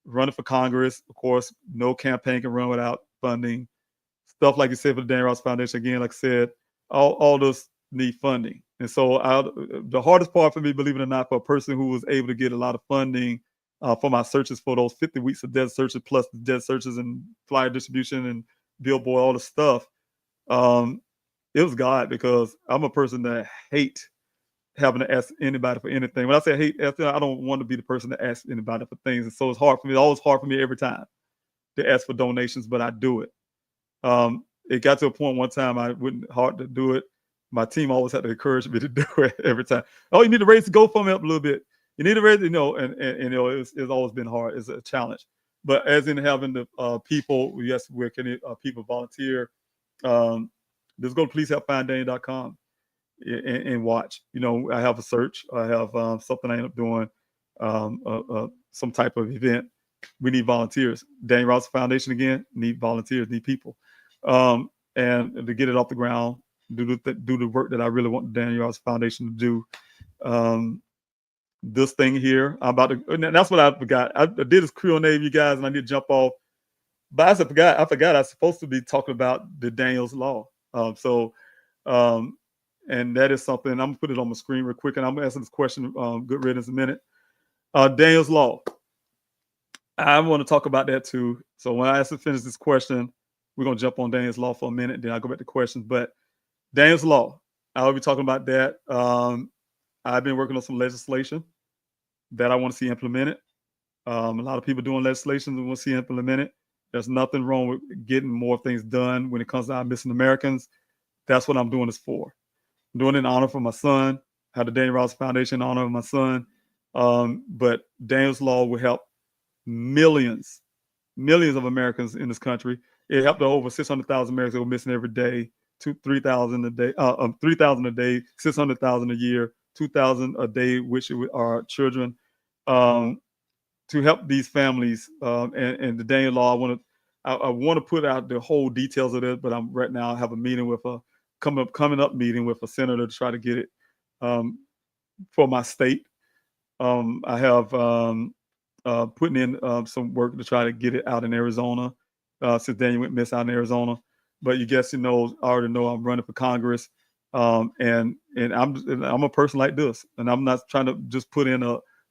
Speaker 8: running for Congress, of course, no campaign can run without funding. Stuff like you said for the Daniel Robinson Foundation, again, like I said, all those need funding. And so the hardest part for me, believe it or not, for a person who was able to get a lot of funding for my searches for those 50 weeks of dead searches, plus the dead searches and flyer distribution and billboard, all the stuff, it was God, because I'm a person that hate having to ask anybody for anything. When I say hate, I don't want to be the person that asks anybody for things. And so it's hard for me. It's always hard for me every time to ask for donations, but I do it. It got to a point one time I wouldn't hard to do it. My team always had to encourage me to do it every time. Oh, you need to raise the GoFundMe up a little bit. You need to raise, and it's always been hard. It's a challenge. But as in having the people, yes, where can people volunteer? Just go to pleasehelpfinddaniel.com and watch. I have a search. I have something I end up doing, some type of event. We need volunteers. Daniel Robinson Foundation, again, need volunteers, need people. And to get it off the ground, do the work that I really want the Daniel Robinson Foundation to do. This thing here, I'm about to, and that's what I forgot. I did this Creole name, you guys, and I did jump off. But I forgot I was supposed to be talking about the Daniel's Law. And that is something, I'm gonna put it on my screen real quick, and I'm gonna answer this question, good riddance, in a minute. Daniel's Law. I want to talk about that too. So when I finish this question, we're gonna jump on Daniel's Law for a minute, then I'll go back to questions. But Daniel's Law, I will be talking about that. I've been working on some legislation that I want to see implemented. A lot of people doing legislation that want to see implemented. There's nothing wrong with getting more things done when it comes to our missing Americans. That's what I'm doing this for. I'm doing it in honor for my son. I have the Daniel Robinson Foundation in honor of my son. But Daniel's Law will help millions of Americans in this country. It helped over 600,000 Americans go missing every day, 3,000 a day, 3,000 a day, 600,000 a year, 2,000 a day, which are children. To help these families, and the Daniel Law, I want to put out the whole details of it, but I'm right now I have a meeting with coming up meeting with a senator to try to get it for my state. I have putting in some work to try to get it out in Arizona, since Daniel went missing out in Arizona. but you guess, I already know I'm running for Congress. And I'm a person like this, and I'm not trying to just put in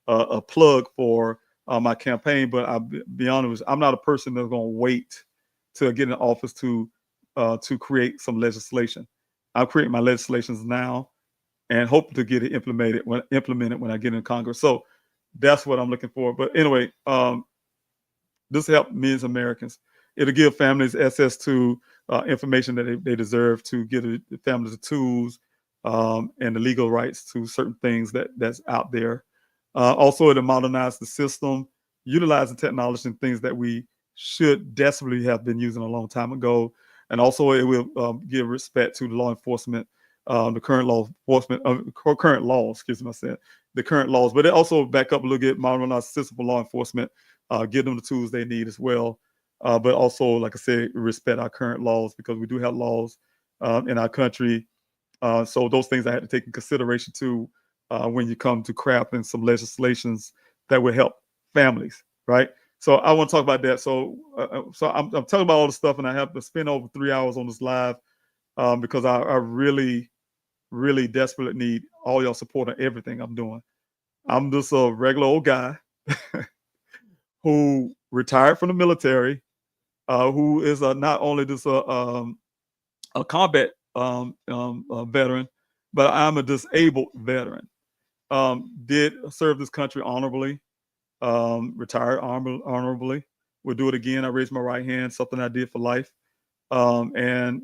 Speaker 8: a plug for my campaign, but I'll be honest, I'm not a person that's going to wait to get in office to create some legislation. I'm creating my legislations now and hope to get it implemented when I get in Congress. So that's what I'm looking for. But anyway, this helps millions of Americans. It'll give families access to information that they deserve, to give the families the tools and the legal rights to certain things that's out there. Also, it'll modernize the system, utilizing technology and things that we should desperately have been using a long time ago. And also, it will give respect to the law enforcement, the current law enforcement, current laws. Excuse me, I said the current laws. But it also back up a little bit, modernize the system for law enforcement, give them the tools they need as well. But also, like I said, respect our current laws, because we do have laws in our country. So those things I had to take in consideration too when you come to crafting some legislations that will help families, right? So I want to talk about that. So I'm talking about all the stuff, and I have to spend over 3 hours on this live because I really, really desperately need all your support on everything I'm doing. I'm just a regular old guy who retired from the military, who is not only just a combat veteran, but I'm a disabled veteran. Did serve this country honorably, retired honorably. Would do it again. I raised my right hand, something I did for life. And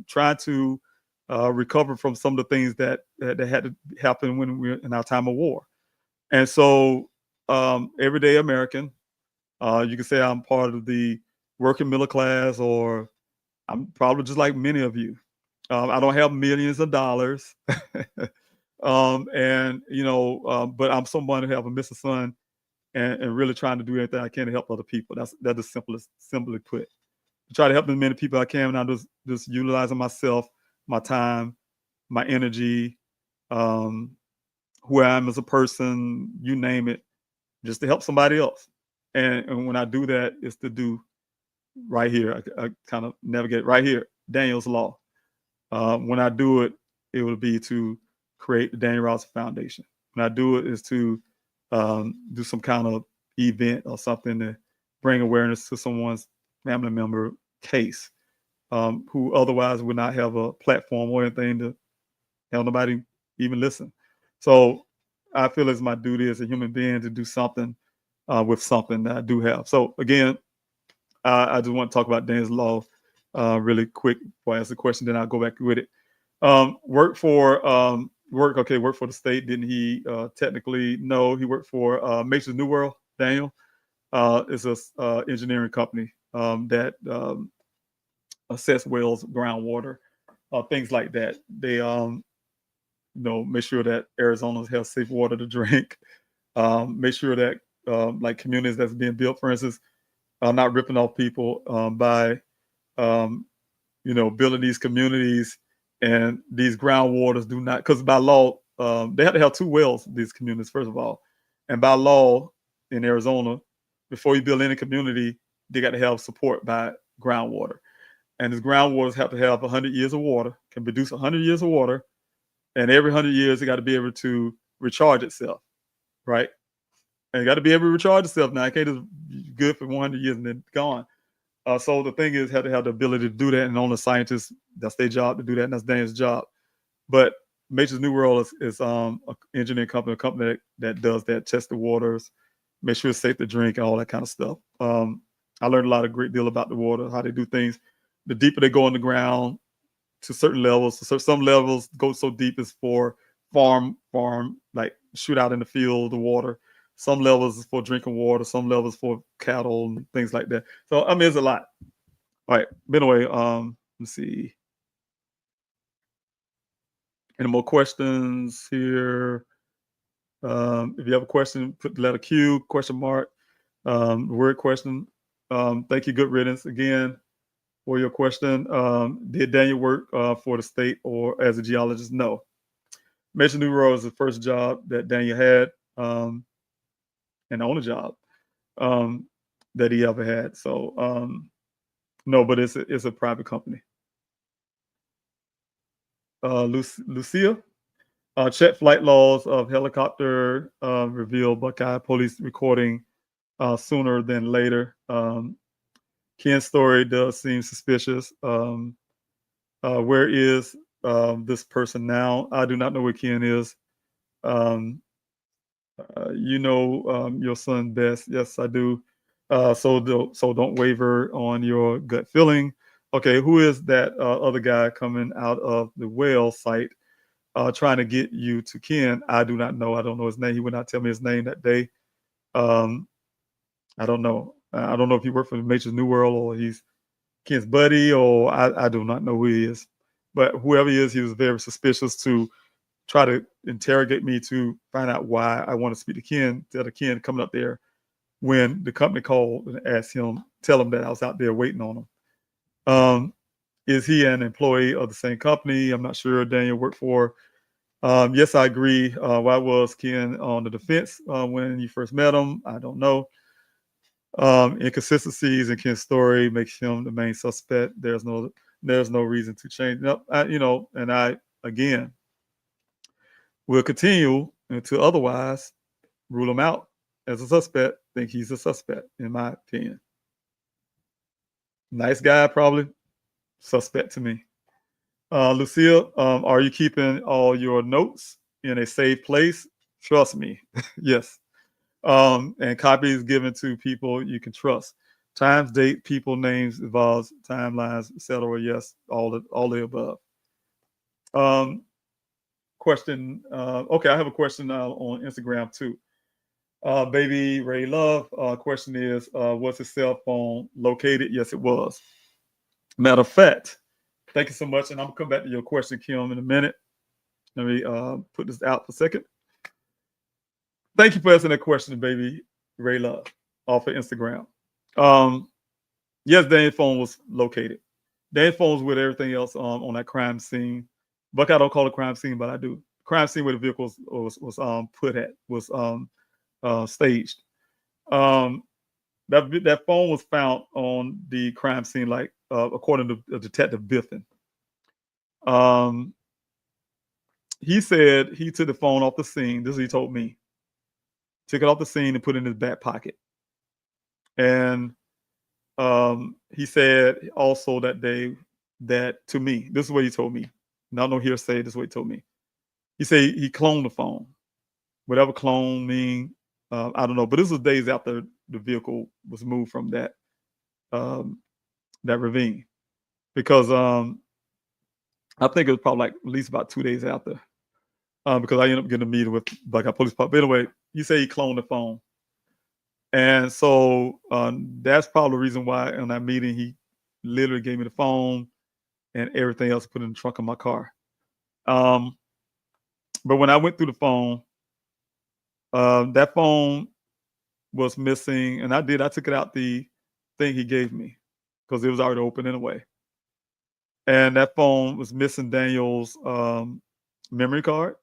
Speaker 8: try to recover from some of the things that had to happen when we were in our time of war. And so, everyday American, you can say I'm part of the working middle class, or I'm probably just like many of you. I don't have millions of dollars, but I'm someone who have a missing son, and really trying to do everything I can to help other people. That's the simply put. Try to help as many people I can, and I'm just utilizing myself, my time, my energy, who I am as a person, you name it, just to help somebody else. And when I do that, it's to do right here. I kind of navigate right here, Daniel's Law. When I do it, it will be to create the Daniel Robinson Foundation. When I do it, is to do some kind of event or something to bring awareness to someone's family member case, who otherwise would not have a platform or anything to have nobody even listen. So I feel it's my duty as a human being to do something with something that I do have. So again, I just want to talk about Daniel's Law really quick before I ask the question, then I'll go back with it. Work for the state. Didn't he technically? No, he worked for Mason's New World. Daniel is a engineering company that assess wells, groundwater, things like that. They make sure that Arizonans have safe water to drink. Make sure that like communities that's being built, for instance, are not ripping off people by building these communities, and these groundwaters do not, because by law they have to have 2 wells, these communities, first of all, and by law in Arizona, before you build any community, they got to have support by groundwater, and these groundwaters have to have 100 years of water, can produce 100 years of water, and every 100 years it got to be able to recharge itself, right? And it got to be able to recharge itself. Now, it can't just be good for 100 years and then gone. So the thing is, have to have the ability to do that, and only scientists, that's their job to do that, and that's Daniel's job. But Nature's New World is an engineering company, a company that does that, test the waters, make sure it's safe to drink, and all that kind of stuff. I learned a great deal about the water, how they do things. The deeper they go in the ground to certain levels, so some levels go so deep as for farm, like shoot out in the field, the water. Some levels is for drinking water, some levels for cattle and things like that. So I mean, it's a lot. All right. But anyway, let's see. Any more questions here? If you have a question, put the letter Q, question mark, the word question. Thank you, Good Riddance, again, for your question. Did Daniel work for the state or as a geologist? No. Major New World is the first job that Daniel had, and the only job that he ever had. So No, but it's a private company. Lucia, check flight logs of helicopter reveal Buckeye police recording sooner than later. Ken's story does seem suspicious. Where is this person now? I do not know where Ken is. You know your son best. Yes, I do. So don't waver on your gut feeling. Okay, who is that other guy coming out of the whale site trying to get you to Ken? I do not know. I don't know his name. He would not tell me his name that day. I don't know. I don't know if he worked for Nature's New World or he's Ken's buddy, or I do not know who he is. But whoever he is, he was very suspicious to try to interrogate me to find out why I want to speak to Ken, instead of Ken coming up there when the company called and asked him, tell him that I was out there waiting on him. Is he an employee of the same company? I'm not sure. Daniel worked for. Yes, I agree. Why was Ken on the defense when you first met him? I don't know. Inconsistencies in Ken's story makes him the main suspect. There's no reason to change. No, and I again will continue until otherwise rule him out as a suspect. Think he's a suspect, in my opinion. Nice guy, probably. Suspect to me. Lucille, are you keeping all your notes in a safe place? Trust me. Yes. And copies given to people you can trust. Times, date, people, names, involves, timelines, etc. Yes, all the above. Question. Okay, I have a question on Instagram too. Baby Ray Love. Question is, was his cell phone located? Yes, it was. Matter of fact, thank you so much, and I'm gonna come back to your question, Kim, in a minute. Let me put this out for a second. Thank you for asking that question, Baby Ray Love, off of Instagram. Yes, Dan's phone was located. Dan's phone was with everything else on that crime scene. Buckeye don't call it crime scene, but I do. Crime scene where the vehicle was put at, was staged. That phone was found on the crime scene, like according to Detective Biffin. He said he took the phone off the scene. This is what he told me. Took it off the scene and put it in his back pocket. And he said also that day that to me, this is what he told me. Not no hearsay, this is what he told me. He said he cloned the phone. Whatever clone mean, I don't know. But this was days after the vehicle was moved from that ravine. Because I think it was probably like at least about 2 days after. Because I ended up getting a meeting with Buckeye Police Department. But anyway, he said he cloned the phone. And so that's probably the reason why in that meeting he literally gave me the phone and everything else put in the trunk of my car. But when I went through the phone, that phone was missing, and I took it out the thing he gave me because it was already open anyway. And that phone was missing Daniel's memory card.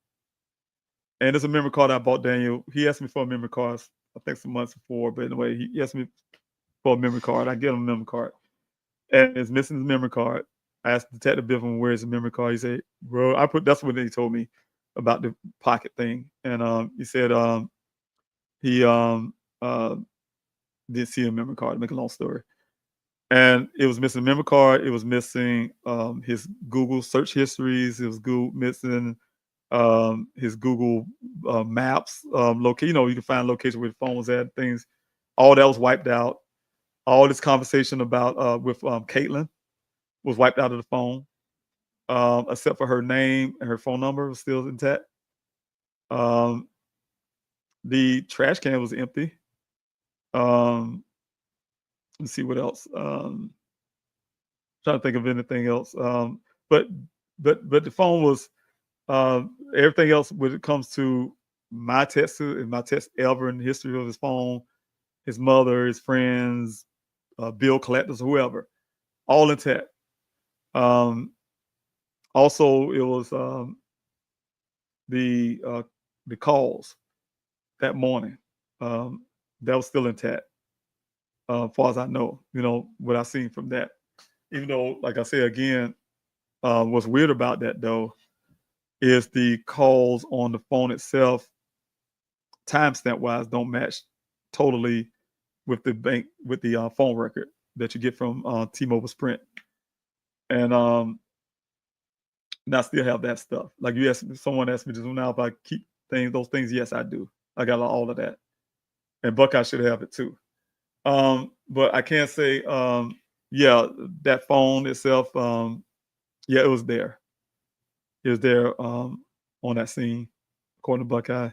Speaker 8: And it's a memory card I bought Daniel. He asked me for a memory card, I think some months before, but anyway, he asked me for a memory card. I get him a memory card. And it's missing his memory card. I asked Detective Biffin, where's the memory card? He said, bro, that's what he told me about the pocket thing. And he said he didn't see a memory card, to make a long story. And it was missing a memory card. It was missing his Google search histories. It was missing his Google Maps location. You can find location where the phone was at, things. All that was wiped out. All this conversation about with Caitlin was wiped out of the phone, except for her name and her phone number was still intact. The trash can was empty. Let's see what else. Trying to think of anything else. But the phone was everything else when it comes to my text ever in the history of his phone, his mother, his friends, bill collectors, whoever, all intact. Also, it was the calls that morning. That was still intact, as far as I know. What I've seen from that. even though, like I said again, what's weird about that though is the calls on the phone itself, timestamp wise, don't match totally with the phone record that you get from T-Mobile Sprint. And I still have that stuff. Like someone asked me just now if I keep those things. Yes, I do. I got all of that. And Buckeye should have it too. But I can't say, yeah, that phone itself, yeah, it was there. It was there on that scene, according to Buckeye.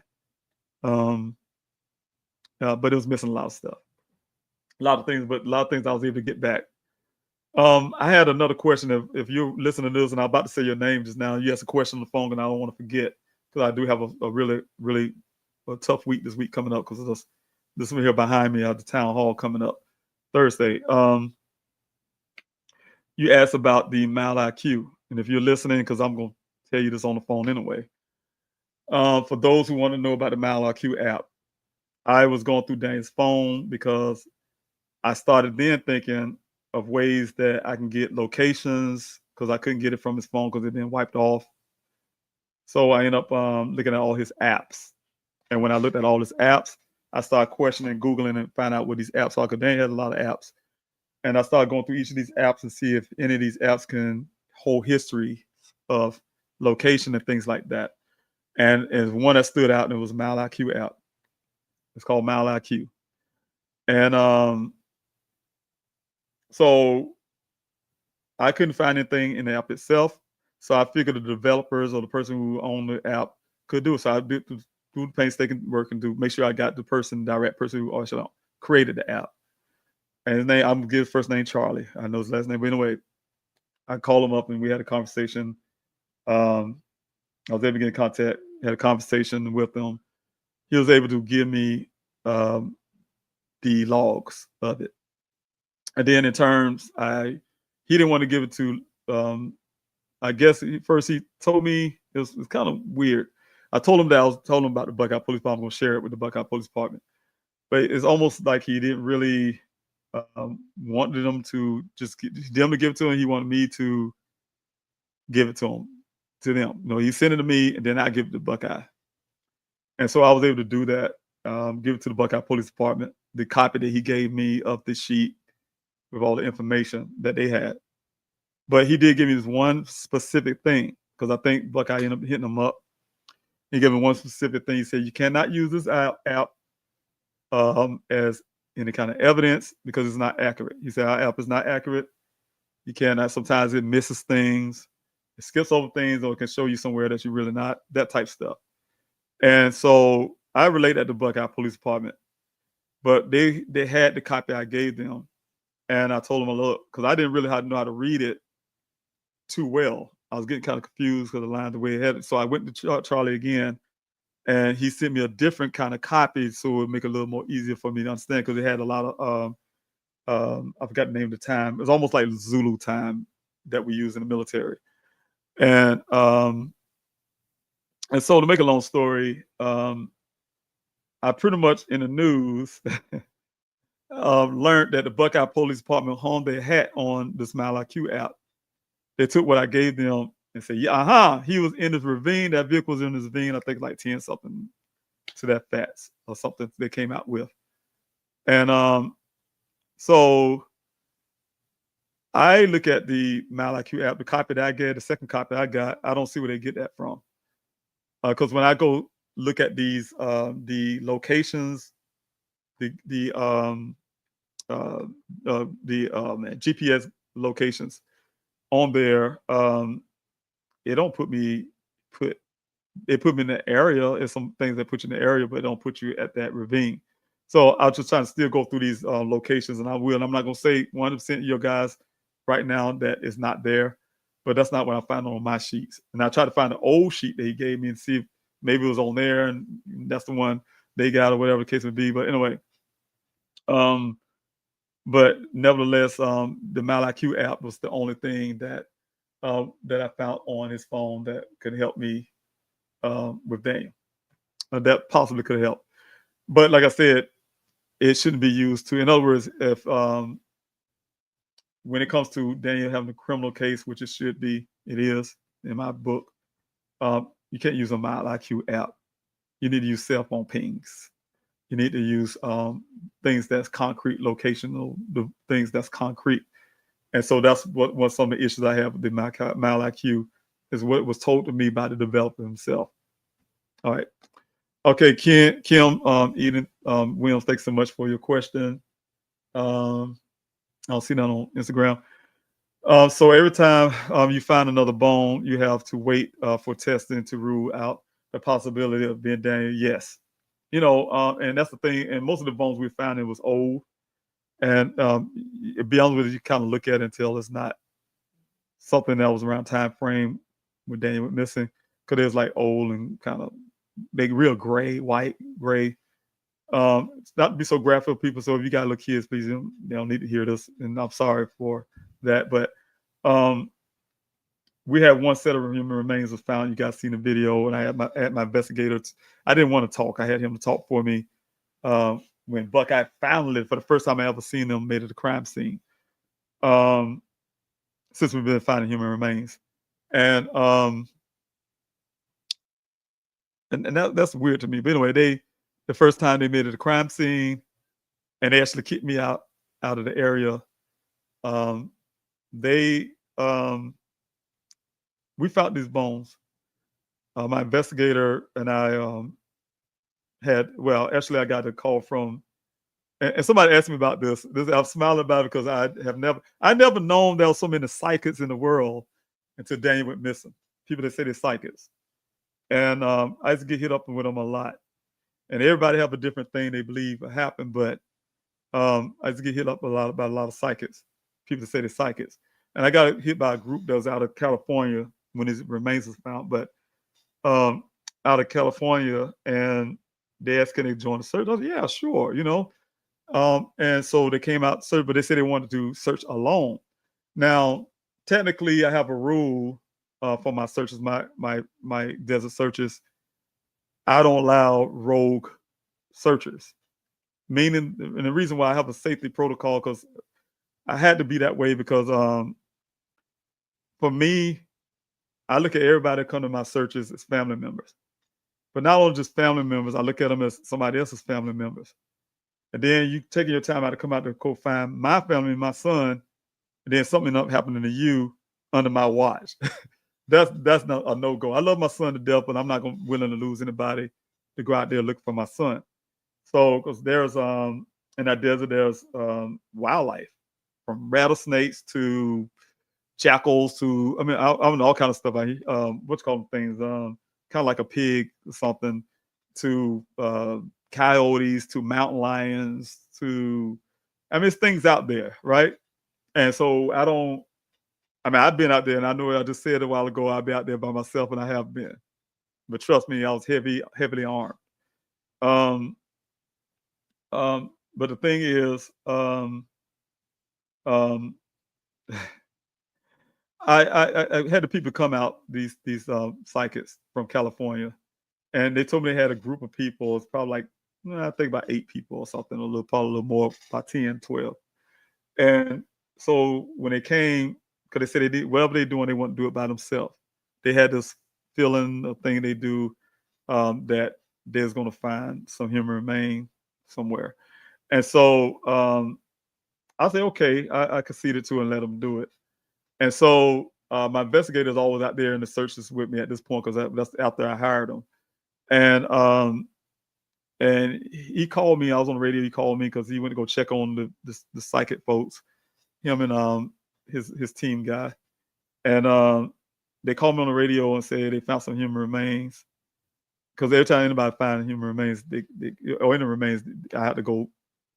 Speaker 8: But it was missing a lot of stuff. A lot of things I was able to get back. I had another question. If you're listening to this, and I'm about to say your name just now, you asked a question on the phone, and I don't want to forget, because I do have a really, really tough week this week coming up, because this one here behind me at the town hall coming up Thursday. You asked about the Mal IQ, and if you're listening, because I'm going to tell you this on the phone anyway. For those who want to know about the Mal IQ app, I was going through Dane's phone because I started then thinking of ways that I can get locations, because I couldn't get it from his phone because it had been wiped off. So I ended up looking at all his apps. And when I looked at all his apps, I started questioning, Googling, and find out what these apps are, because Dane had a lot of apps. And I started going through each of these apps and see if any of these apps can hold history of location and things like that. And one that stood out, and it was Mal IQ app. It's called Mal IQ. And so I couldn't find anything in the app itself. So I figured the developers or the person who owned the app could do it. So I did do the painstaking work and make sure I got the direct person who created the app. And his name, I'm gonna give his first name Charlie. I know his last name, but anyway, I called him up and we had a conversation. I was able to get in contact, had a conversation with him. He was able to give me the logs of it. And then in terms, he didn't want to give it to, I guess first he told me, it was kind of weird. I told him about the Buckeye Police Department. I'm going to share it with the Buckeye Police Department. But it's almost like he didn't really wanted them to them to give it to him. He wanted me to give it to them. He sent it to me, and then I give it to Buckeye. And so I was able to do that, give it to the Buckeye Police Department, the copy that he gave me of the sheet with all the information that they had. But he did give me this one specific thing, because I think Buckeye ended up hitting him up. He gave me one specific thing. He said, you cannot use this app as any kind of evidence, because it's not accurate. He said, our app is not accurate. You cannot, sometimes it misses things. It skips over things, or it can show you somewhere that you're really not, that type stuff. And so I relayed that to Buckeye Police Department, but they had the copy I gave them. And I told them, look, because I didn't really know how to read it too well. I was getting kind of confused because the line the way it had it. So I went to Charlie again, and he sent me a different kind of copy, so it would make it a little more easier for me to understand, because it had a lot of I forgot the name of the time. It was almost like Zulu time that we use in the military. And so to make a long story, I pretty much in the news learned that the Buckeye Police Department hung their hat on the Smile IQ app. They took what I gave them and said, yeah, he was in this ravine. That vehicle was in this ravine, I think like 10 something to that fast or something they came out with. And so I look at the Mal IQ app, the copy that I get, the second copy I got, I don't see where they get that from. Because when I go look at these, the locations, the GPS locations on there, it don't put me in the area. It's some things that put you in the area, but it don't put you at that ravine. So I'll just try to still go through these locations, and I will. And I'm not gonna say 100% of your guys right now that is not there, but that's not what I found on my sheets. And I tried to find the old sheet that he gave me and see if maybe it was on there, and that's the one they got or whatever the case would be. But anyway, but nevertheless, the Mal IQ app was the only thing that I found on his phone that could help me with Daniel. That possibly could help. But like I said, it shouldn't be used to. In other words, if when it comes to Daniel having a criminal case, which it should be, it is in my book, you can't use a Mild IQ app. You need to use cell phone pings. You need to use things that's concrete, locational, the things that's concrete. And so that's what some of the issues I have with the Mild IQ is what was told to me by the developer himself. All right. Okay, Kim, Eden Williams, thanks so much for your question. I'll see that on Instagram. So every time you find another bone, you have to wait for testing to rule out the possibility of being Daniel. Yes. And that's the thing. And most of the bones we found, it was old. And to be honest with you, you kind of look at it until it's not something that was around time frame when Daniel went missing, because it was like old and kind of big, real gray, white, gray. It's not to be so graphic for people. So if you got little kids, please, they don't need to hear this. And I'm sorry for that. But we had one set of human remains was found. You guys seen the video, and I had my investigators. I didn't want to talk. I had him to talk for me. When Buckeye finally, for the first time I ever seen them, made it to the crime scene. Since we've been finding human remains, and that's weird to me. But anyway, the first time they made it to the crime scene, and they actually kicked me out of the area. We found these bones. My investigator and I actually I got a call from, and somebody asked me about this. I'm smiling about it because I never known there was so many psychics in the world until Daniel went missing. People that say they're psychics. And I used to get hit up with them a lot. And everybody have a different thing they believe happened, but I used to get hit up about a lot of psychics. People that say they're psychics. And I got hit by a group that was out of California when his remains was found, but out of California, and they asked, can they join the search? I said, yeah, sure, and so they came out to search, but they said they wanted to search alone. Now, technically, I have a rule for my searches, my desert searches. I don't allow rogue searchers. Meaning, and the reason why I have a safety protocol, because I had to be that way, because for me, I look at everybody that come to my searches as family members. But not only just family members, I look at them as somebody else's family members. And then you taking your time out to come out to go find my family, my son, and then something up happening to you under my watch. That's not a no-go. I love my son to death, but I'm not willing to lose anybody to go out there looking for my son. So, because there's in that desert, there's wildlife, from rattlesnakes to jackals to, I mean all kind of stuff. What's called things, kind of like a pig or something, to coyotes, to mountain lions, to, I mean, it's things out there, right? And so I've been out there, and I know I just said a while ago, I'll be out there by myself, and I have been. But trust me, I was heavily armed. But the thing is, I had the people come out, these psychics from California, and they told me they had a group of people. It's probably like, I think about 8 people or something, probably a little more, about 10, 12. And so when they came, because they said they did whatever they're doing, they want to do it by themselves. They had this feeling, a thing they do, that they're going to find some human remain somewhere. And so I say, okay, I conceded to and let them do it. And so my investigator's always out there in the searches with me at this point, because that's after I hired them. And he called me. I was on the radio. He called me because he went to go check on the psychic folks, him and his team guy. And they called me on the radio and said they found some human remains. Because every time anybody finds human remains, or any remains, I have to go.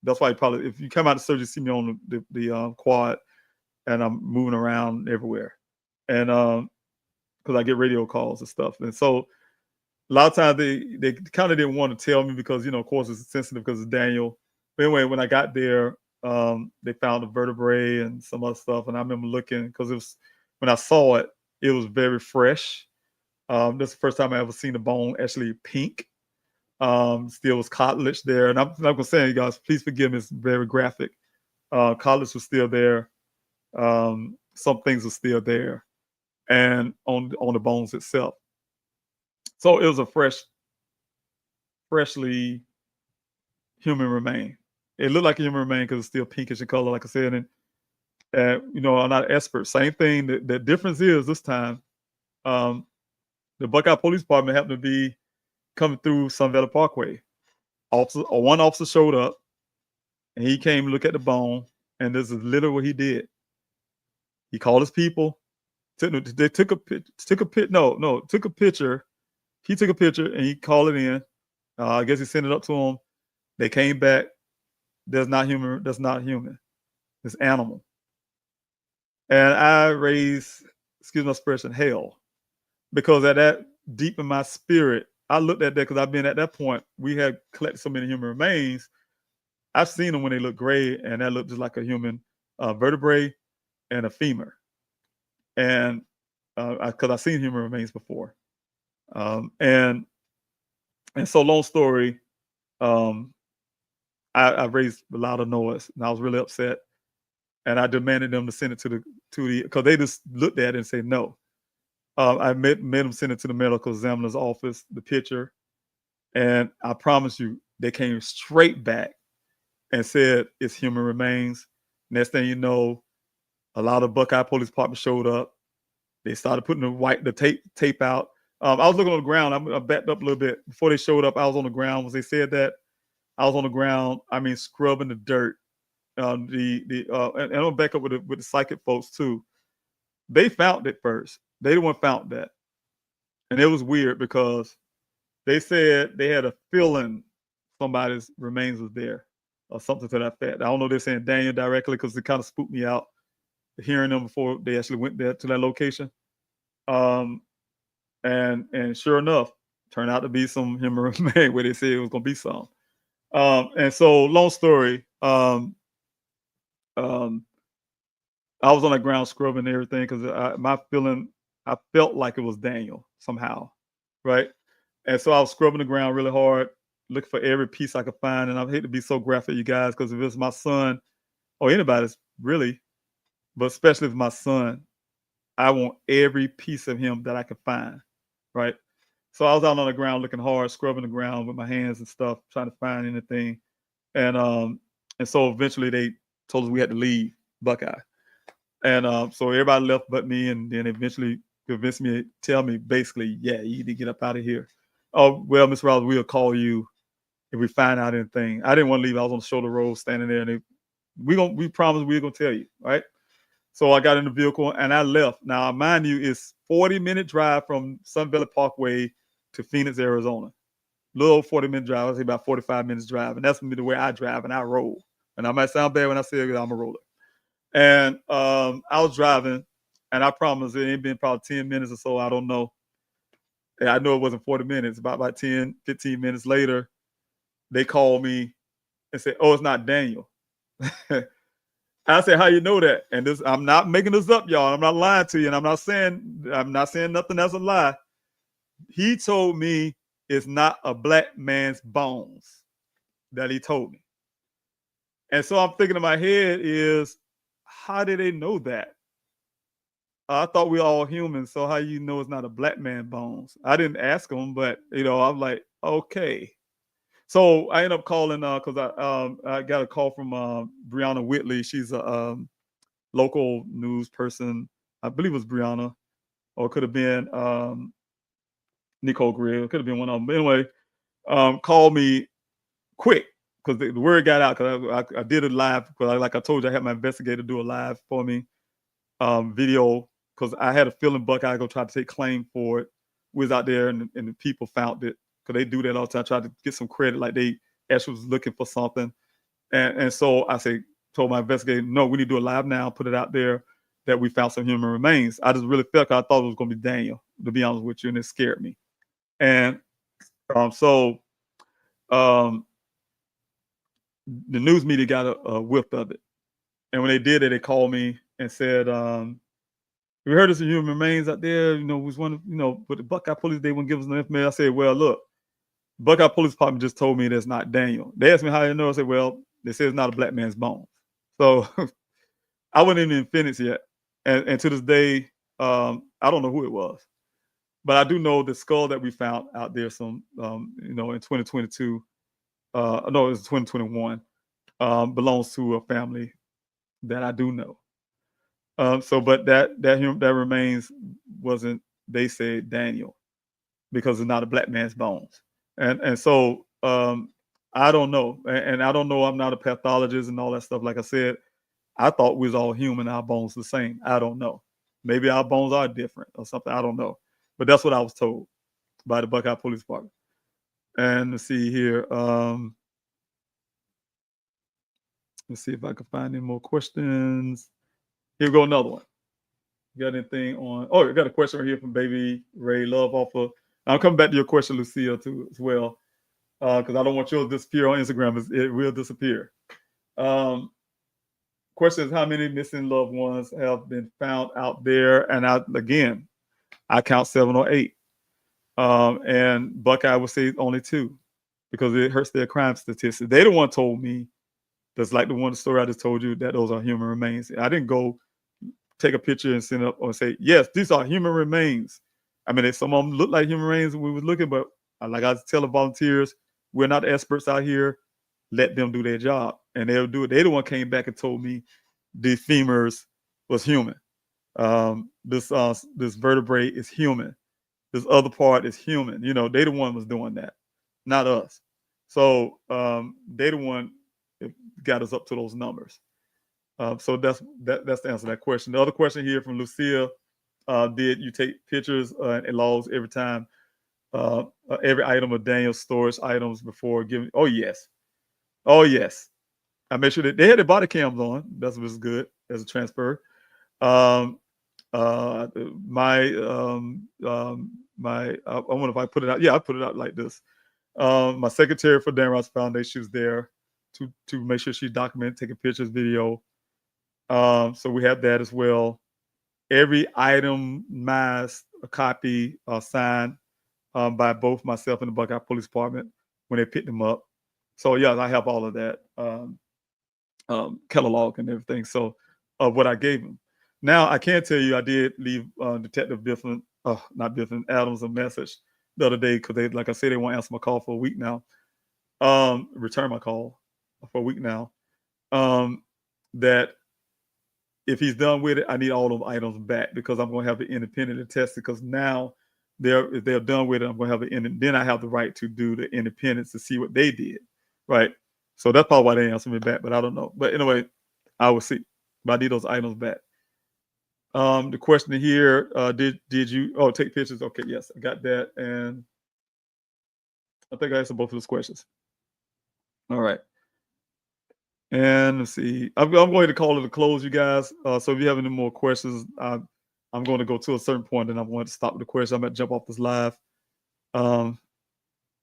Speaker 8: That's why probably, if you come out of search, you see me on the quad, and I'm moving around everywhere. And because I get radio calls and stuff. And so a lot of times they kind of didn't want to tell me because, of course, it's sensitive because it's Daniel. But anyway, when I got there, they found a vertebrae and some other stuff. And I remember looking, because it was, when I saw it, it was very fresh. This is the first time I ever seen the bone actually pink. Still was cartilage there. And I'm not going to say, you guys, please forgive me, it's very graphic. Cartilage was still there. some things are still there, and on the bones itself. So it was a freshly human remain. It looked like a human remain because it's still pinkish in color, like I said. And you know, I'm not an expert. Same thing. The difference is this time, the Buckeye Police Department happened to be coming through Sun Valley Parkway. One officer showed up, and he came to look at the bone, and this is literally what he did. He called his people. Took a picture. He took a picture and he called it in. I guess he sent it up to them. They came back. That's not human. That's not human. It's animal. And I raised, excuse my expression, hell, because at that deep in my spirit, I looked at that because I've been at that point. We had collected so many human remains. I've seen them when they look gray, and that looked just like a human vertebrae and a femur. And because I've seen human remains before, and so long story, I raised a lot of noise, and I was really upset, and I demanded them to send it to the because they just looked at it and said no. I made them send it to the medical examiner's office, the picture, and I promise you, they came straight back and said it's human remains. Next thing you know, a lot of Buckeye Police Department showed up. They started putting the tape out. I was looking on the ground. I backed up a little bit before they showed up. I was on the ground. When they said that, I was on the ground. I mean, scrubbing the dirt. And I'm gonna back up with the psychic folks too. They found it first. They the one found that, and it was weird because they said they had a feeling somebody's remains was there or something to that effect. I don't know if they're saying Daniel directly because it kind of spooked me out hearing them before they actually went there to that location. And sure enough, turned out to be some human remain where they said it was gonna be some. And so long story, I was on the ground scrubbing everything because I felt like it was Daniel somehow, right? And so I was scrubbing the ground really hard, looking for every piece I could find. And I hate to be so graphic, you guys, because if it's my son or anybody's really, but especially if it's my son, I want every piece of him that I could find, right? So I was out on the ground looking hard, scrubbing the ground with my hands and stuff, trying to find anything. And so eventually they told us we had to leave Buckeye. And so everybody left but me, and then eventually convinced me to tell me basically, yeah, you need to get up out of here. Oh, well, Mr. Rouse, we'll call you if we find out anything. I didn't want to leave. I was on the shoulder road standing there, and we promised we were gonna tell you, right? So I got in the vehicle and I left. Now, mind you, it's 40-minute drive from Sun Valley Parkway to Phoenix, Arizona. Little 40-minute drive. I say about 45 minutes drive, and that's the way I drive and I roll. And I might sound bad when I say it, I'm a roller. And I was driving, and I promise it ain't been probably 10 minutes or so. I don't know. And I know it wasn't 40 minutes. About 10, 15 minutes later, they called me and said, "Oh, it's not Daniel." I said, "How you know that?" And this, I'm not making this up, y'all. I'm not lying to you, and I'm not saying nothing that's a lie. He told me it's not a black man's bones that he told me. And so I'm thinking in my head is, how did they know that? I thought we all humans, so how you know it's not a black man bones? I didn't ask him, but I'm like, okay. So I ended up calling because I got a call from Brianna Whitley. She's a local news person. I believe it was Brianna, or it could have been Nicole Greer. It could have been one of them. But anyway, called me quick because the word got out because I did it live. Because like I told you, I had my investigator do a live for me video because I had a feeling Buckeye go try to take claim for it. We was out there and the people found it because they do that all the time, try to get some credit like they actually was looking for something. And so I told my investigator, no, we need to do it live now, put it out there that we found some human remains. I just really felt I thought it was going to be Daniel, to be honest with you, and it scared me. And so the news media got a whiff of it. And when they did it, they called me and said, we heard there's some human remains out there. Was one of, but the Buckeye Police, they wouldn't give us no information. I said, well, look, Buckeye Police Department just told me that's not Daniel. They asked me how you know. I said, well, they said it's not a black man's bones. So I wasn't even in Phoenix yet. And to this day, I don't know who it was. But I do know the skull that we found out there in 2022, no, it was 2021, belongs to a family that I do know. But that remains wasn't, they said, Daniel, because it's not a black man's bones. And so I don't know. And I don't know, I'm not a pathologist and all that stuff. Like I said, I thought we was all human, our bones the same. I don't know. Maybe our bones are different or something. I don't know. But that's what I was told by the Buckeye Police Department. And let's see here. Let's see if I can find any more questions. Here we go, another one. You got anything on? Oh, I got a question right here from Baby Ray Love off of. I'm coming back to your question, Lucia, too, as well, because I don't want yours to disappear on Instagram. It will disappear. Question is, how many missing loved ones have been found out there? And I count 7 or 8. And Buckeye would say only 2 because it hurts their crime statistics. They the one told me, that's like the one story I just told you, that those are human remains. I didn't go take a picture and send it up or say, yes, these are human remains. I mean, some of them look like human remains when we was looking, but like I was telling volunteers, we're not experts out here. Let them do their job, and they'll do it. They the one came back and told me the femurs was human. This vertebrae is human. This other part is human. They the one was doing that, not us. So they the one that got us up to those numbers. So that's the answer to that question. The other question here from Lucia: did you take pictures and logs every time, every item of Daniel's storage items before giving? Oh yes. I made sure that they had their body cams on. That was good as a transfer. I wonder if I put it out. Yeah, I put it out like this. My secretary for Dan Ross Foundation was there to make sure she documented, taking pictures, video. So we have that as well. Every item, mask, a copy, signed by both myself and the Buckeye Police Department when they picked them up. So yeah, I have all of that catalog and everything. So what I gave him. Now I can tell you I did leave Detective Adams a message the other day because like I said, they won't answer my call for a week now. Return my call for a week now. That if he's done with it, I need all those items back because I'm going to have it independent and test it. Because now if they're done with it, I'm going to have it then I have the right to do the independence to see what they did. Right. So that's probably why they answered me back, but I don't know. But anyway, I will see. But I need those items back. The question here, did you take pictures? Okay, yes, I got that. And I think I answered both of those questions. All right. And let's see. I'm going to call it a close, you guys. So if you have any more questions, I'm going to go to a certain point and I'm going to stop the question. I'm going to jump off this live.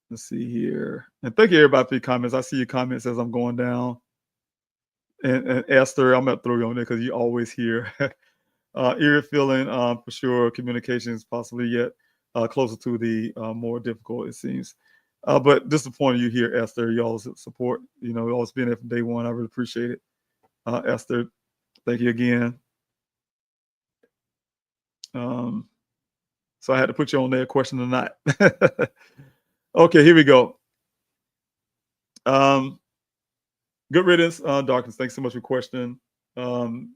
Speaker 8: Let's see here. And thank you everybody for your comments. I see your comments as I'm going down. And Esther, I'm going to throw you on there because you're always here. Eerie feeling for sure. Communications possibly yet closer to the more difficult, it seems. But disappointed you here, Esther. You always support, always been there from day one. I really appreciate it. Esther, thank you again. So I had to put you on there, question or not. Okay, here we go. Good riddance, Darkness. Thanks so much for questioning. Did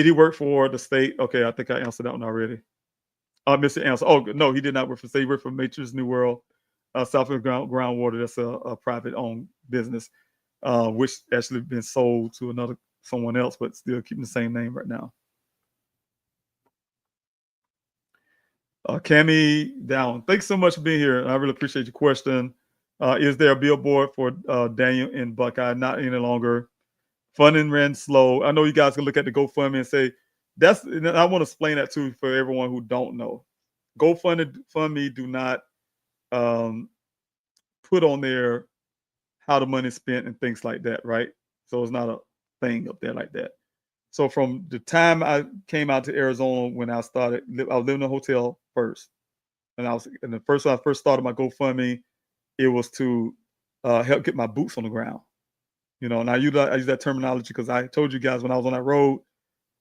Speaker 8: he work for the state? Okay, I think I answered that one already. Mr. Answer. Oh, no, he did not work for the state. He worked for Matrix New World, Southwest Groundwater. That's a private-owned business, which actually been sold to someone else, but still keeping the same name right now. Cammie Down, thanks so much for being here. I really appreciate your question. Is there a billboard for Daniel in Buckeye? Not any longer. Funding ran slow. I know you guys can look at the GoFundMe and say, I want to explain that too for everyone who don't know. GoFundMe do not put on there how the money is spent and things like that, right? So it's not a thing up there like that. So from the time I came out to Arizona when I started, I was living in a hotel first. And the first time I first started my GoFundMe, it was to help get my boots on the ground. You know, and I use that terminology because I told you guys when I was on that road,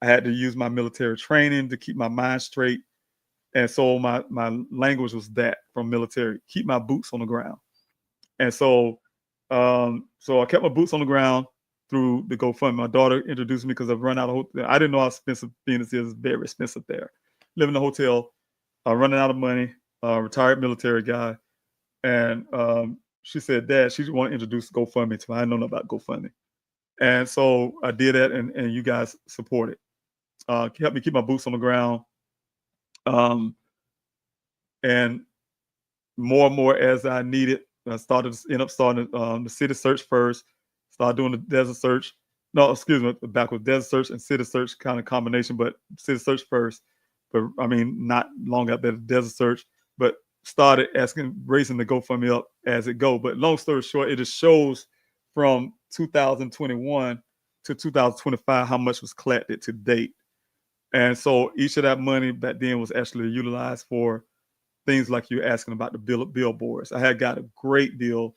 Speaker 8: I had to use my military training to keep my mind straight. And so my language was that from military, keep my boots on the ground. And so I kept my boots on the ground through the GoFundMe. My daughter introduced me because I've run out of hotel. I didn't know how expensive Phoenix is. It's very expensive there. Living in a hotel, running out of money, retired military guy. And she said, Dad, she want to introduce GoFundMe to me. I didn't know nothing about GoFundMe. And so I did that, and you guys supported. Helped me keep my boots on the ground. And more as I needed. I ended up starting the city search first. Started doing the desert search. No, excuse me, backwards. Desert search and city search kind of combination, but city search first. But I mean, not long after the desert search, but started raising the GoFundMe up as it go. But long story short, it just shows from 2021 to 2025 how much was collected to date. And so each of that money back then was actually utilized for things like you're asking about the billboards. I had got a great deal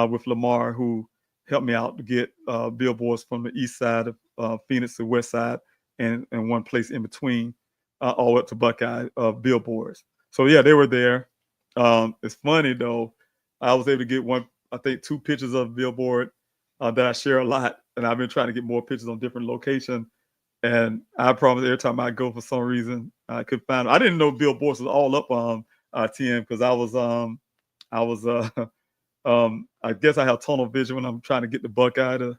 Speaker 8: with Lamar, who helped me out to get billboards from the east side of Phoenix to west side and one place in between, all up to Buckeye billboards. So yeah, they were there. It's funny though, I was able to get 2 pictures of billboard that I share a lot, and I've been trying to get more pictures on different locations. And I promise every time I go, for some reason, I could find. I didn't know billboards was all up on TM because I guess I have tunnel vision when I'm trying to get the Buckeye to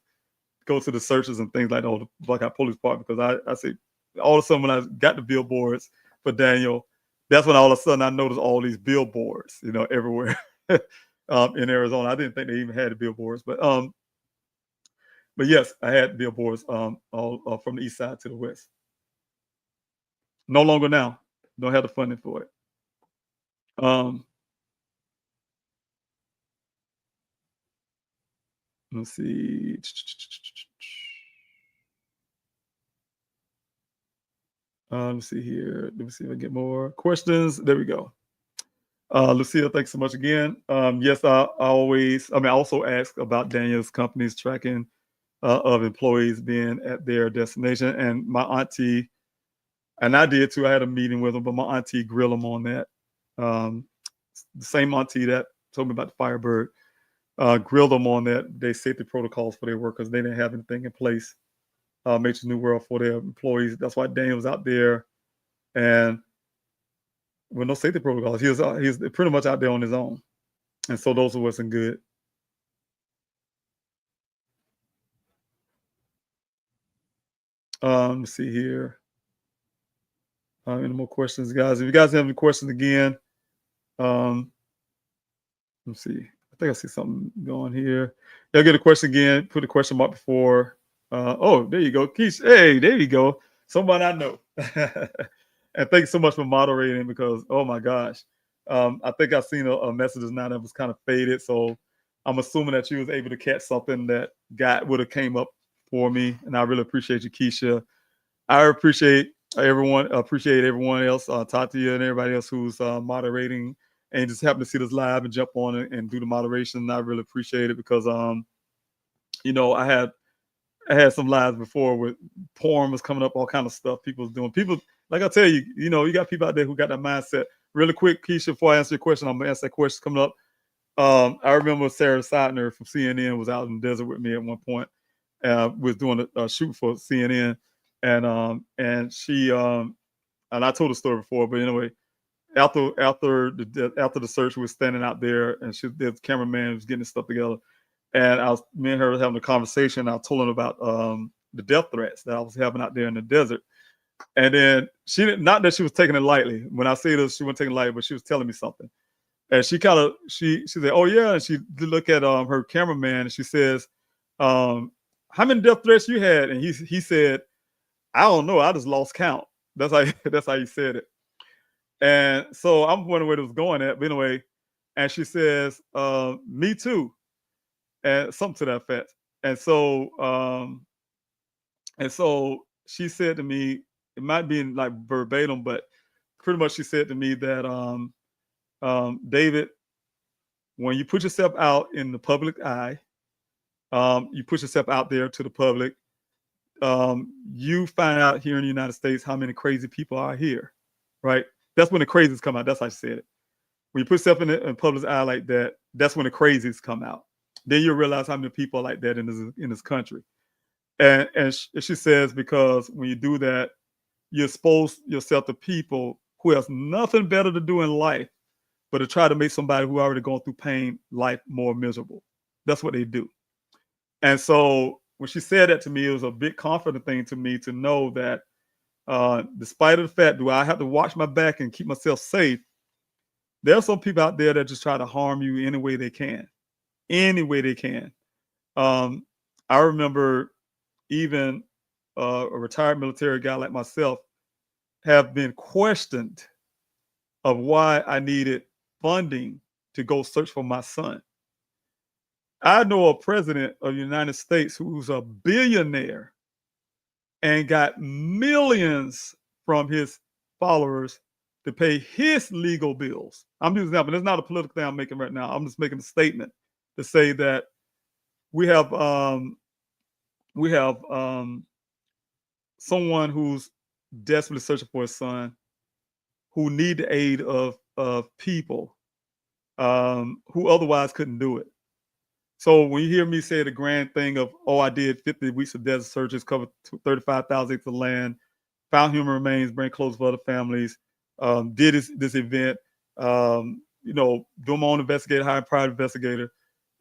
Speaker 8: go to the searches and things like that, or the Buckeye Police Department, because I see all of a sudden when I got the billboards for Daniel, that's when all of a sudden I noticed all these billboards, you know, everywhere in Arizona. I didn't think they even had the billboards, but yes, I had billboards all from the east side to the west. No longer now. Don't have the funding for it. Let's see. Let's see here. Let me see if I get more questions. There we go. Lucille, thanks so much again. Yes, I also ask about Daniel's company's tracking of employees being at their destination. And my auntie, and I did too, I had a meeting with them, but my auntie grilled them on that. The same auntie that told me about the Firebird, grilled them on that. They safety protocols for their workers. They didn't have anything in place. Makes a new world for their employees. That's why Daniel was out there, and with no safety protocols, he was pretty much out there on his own, and so those wasn't good. Let's see here. Any more questions, guys? If you guys have any questions again, let's see. I think I see something going here. Y'all get a question again. Put a question mark before. Oh, there you go, Keish. Hey, there you go. Somebody I know. And thanks so much for moderating, because oh my gosh, I think I've seen a message now that was kind of faded. So I'm assuming that you was able to catch something that would have came up for me, and I really appreciate you, Keisha. I appreciate everyone. Appreciate everyone else, Tatia and everybody else who's moderating and just happen to see this live and jump on it and do the moderation. I really appreciate it because you know, I had some lives before with porn was coming up, all kind of stuff people was doing. People, like I tell you, you know, you got people out there who got that mindset. Really quick, Keisha, before I answer your question, I'm gonna answer that question coming up. I remember Sarah Seidner from CNN was out in the desert with me at one point. Was doing a shoot for CNN, and she and I told the story before, but anyway, after the search, we were standing out there, and the cameraman was getting his stuff together, and me and her was having a conversation. I told her about the death threats that I was having out there in the desert, and then she didn't, not that she was taking it lightly. When I say this, she wasn't taking it lightly, but she was telling me something. And she kind of she said, "Oh yeah," and she did look at her cameraman, and she says, "How many death threats you had?" And he said, "I don't know. I just lost count." That's how he said it. And so I'm wondering where it was going at. But anyway, and she says, "Me too," and something to that effect. And so she said to me, it might be in like verbatim, but pretty much she said to me that David, when you put yourself out in the public eye, You put yourself out there to the public. You find out here in the United States how many crazy people are here, right? That's when the crazies come out. That's how I said it. When you put yourself in public's eye like that, that's when the crazies come out. Then you realize how many people are like that in this country. And she says, because when you do that, you expose yourself to people who has nothing better to do in life but to try to make somebody who already gone through pain life more miserable. That's what they do. And so when she said that to me, it was a big confident thing to me to know that despite of the fact that I have to watch my back and keep myself safe, there are some people out there that just try to harm you any way they can. Any way they can. I remember even a retired military guy like myself have been questioned of why I needed funding to go search for my son. I know a president of the United States who's a billionaire and got millions from his followers to pay his legal bills. I'm using that, but it's not a political thing I'm making right now. I'm just making a statement to say that we have someone who's desperately searching for his son, who need the aid of people who otherwise couldn't do it. So when you hear me say the grand thing of, oh, I did 50 weeks of desert searches, covered 35,000 acres of land, found human remains, bring clothes for other families, did this event, you know, do my own investigator, hire a private investigator,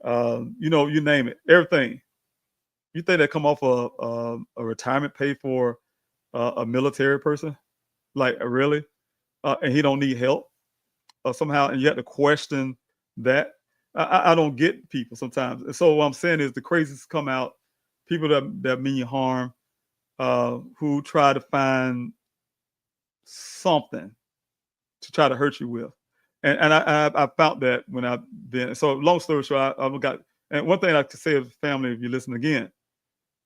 Speaker 8: you know, you name it, everything. You think that come off a retirement pay for a military person? Like, really? And he don't need help somehow, and you have to question that. I don't get people sometimes. And so what I'm saying is the crazies come out, people that mean you harm, who try to find something to try to hurt you with. And I found that when I've been, so long story short, I've got, and one thing I like to say to the family, if you listen again,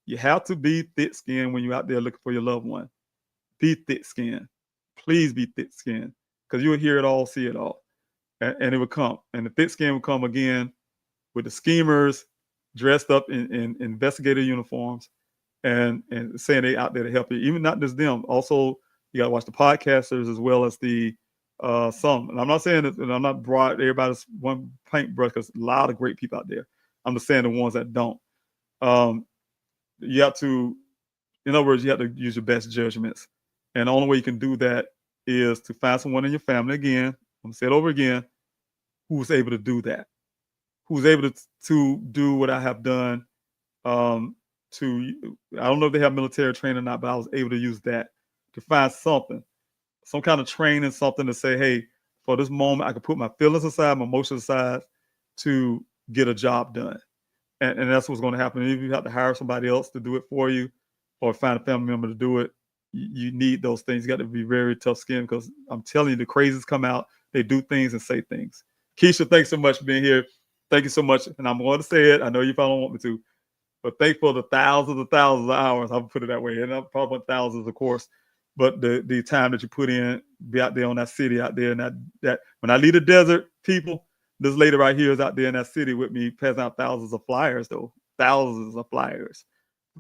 Speaker 8: you have to be thick-skinned when you're out there looking for your loved one. Be thick-skinned. Please be thick-skinned, because you will hear it all, see it all. And it would come. And the thick skin would come again with the schemers dressed up in investigator uniforms and saying they out there to help you. Even not just them. Also, you got to watch the podcasters as well as the some. And I'm not saying that, and I'm not broad everybody's one paintbrush, because a lot of great people out there. I'm just saying the ones that don't. You have to, in other words, you have to use your best judgments. And the only way you can do that is to find someone in your family, again, I'm going to say it over again, who's able to do that, who's able to do what I have done. I don't know if they have military training or not, but I was able to use that to find something, some kind of training, something to say, hey, for this moment, I can put my feelings aside, my emotions aside to get a job done. And that's what's going to happen. If you have to hire somebody else to do it for you or find a family member to do it, you need those things. You got to be very tough skinned, because I'm telling you, the crazies come out. They do things and say things. Keisha, thanks so much for being here. Thank you so much. And I'm going to say it. I know you probably don't want me to, but thank for the thousands of hours. I'll put it that way. And I'm probably thousands, of course. But the time that you put in, be out there on that city out there. And that when I leave the desert, people, this lady right here is out there in that city with me, passing out thousands of flyers, though. Thousands of flyers.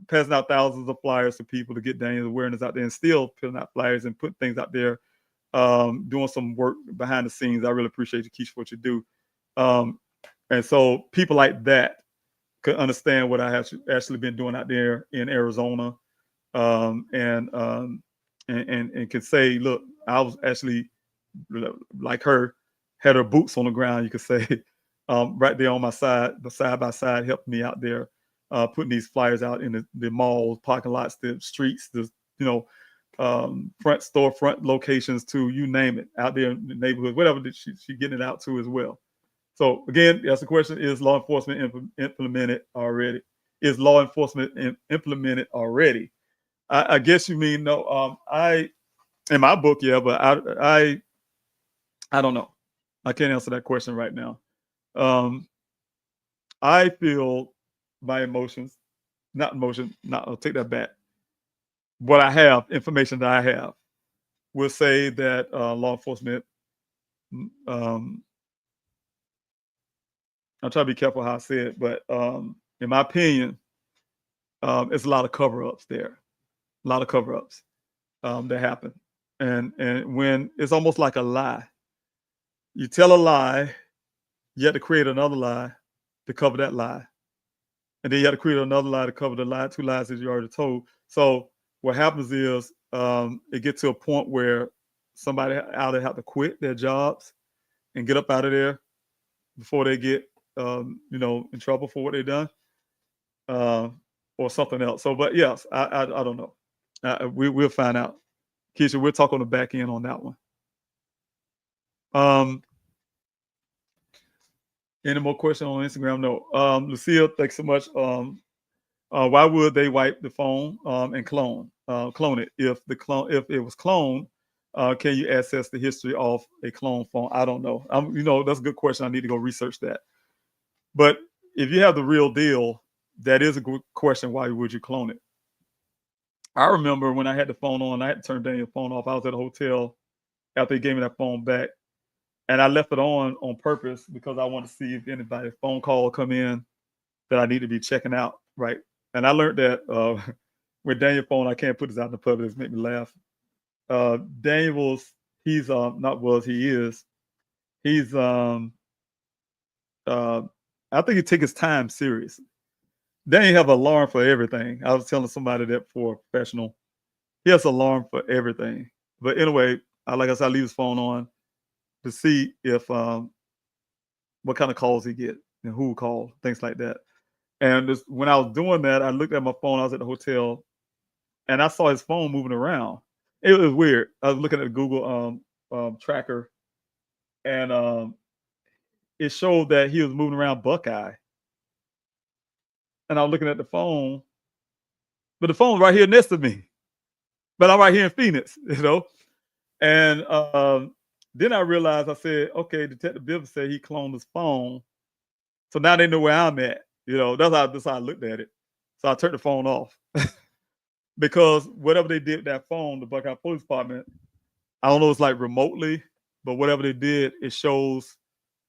Speaker 8: Passing out thousands of flyers to people to get Daniel's awareness out there, and still putting out flyers and putting things out there, doing some work behind the scenes. I really appreciate you, Keisha, for what you do. And so people like that could understand what I have actually been doing out there in Arizona, and can say, look, I was actually, like her, had her boots on the ground, you could say, right there on my side by side, helped me out there, putting these flyers out in the malls, parking lots, the streets, the front storefront locations, to you name it, out there in the neighborhood, whatever she getting it out to as well. So again, that's the question: is law enforcement implemented already? Is law enforcement implemented already? I guess you mean no. In my book, yeah, but I don't know. I can't answer that question right now. I feel my emotions, I'll take that back. What I have, information that I have, will say that law enforcement, I'll try to be careful how I say it, but in my opinion, it's a lot of cover-ups there, a lot of cover-ups that happen, and when it's almost like a lie. You tell a lie, you have to create another lie to cover that lie, and then you have to create another lie to cover the lie, two lies that you already told. So what happens is it gets to a point where somebody either have to quit their jobs and get up out of there before they get in trouble for what they've done, or something else. So, but yes, I don't know. We'll find out. Keisha, we'll talk on the back end on that one. Any more questions on Instagram? No. Lucille, thanks so much. Why would they wipe the phone and clone it? If it was cloned, can you access the history of a clone phone? I don't know. That's a good question. I need to go research that. But if you have the real deal, that is a good question. Why would you clone it? I remember when I had the phone on, I had to turn Daniel's phone off. I was at a hotel after he gave me that phone back, and I left it on purpose because I wanted to see if anybody phone call come in that I need to be checking out, right? And I learned that with Daniel's phone, I can't put this out in the public. It's make me laugh. Daniel he's I think he take his time seriously. Daniel have an alarm for everything. I was telling somebody that for a professional. He has an alarm for everything. But anyway, like I said, I leave his phone on to see if what kind of calls he get and who called, things like that. And when I was doing that, I looked at my phone. I was at the hotel, and I saw his phone moving around. It was weird. I was looking at the Google tracker, and it showed that he was moving around Buckeye. And I was looking at the phone, but the phone's right here next to me. But I'm right here in Phoenix, And then I realized, I said, okay, Detective Bivens said he cloned his phone. So now they know where I'm at. That's how I looked at it. So I turned the phone off. Because whatever they did with that phone, the Buckeye Police Department, I don't know, it's like remotely, but whatever they did, it shows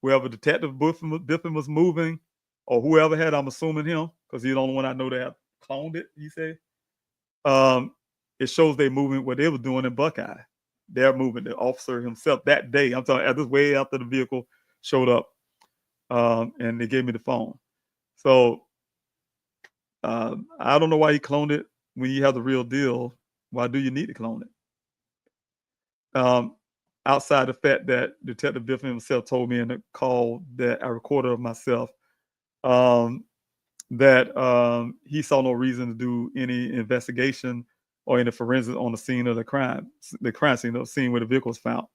Speaker 8: wherever Detective Biffin was moving, or whoever had, I'm assuming him, because he's the only one I know that have cloned it, he said. It shows they moving what they were doing in Buckeye. They're moving, the officer himself that day. I'm talking this way after the vehicle showed up, and they gave me the phone. So I don't know why he cloned it when you have the real deal. Why do you need to clone it? Outside the fact that Detective Biffin himself told me in the call that I recorded of myself, that he saw no reason to do any investigation or any forensics on the scene of the crime scene, the scene where the vehicle was found.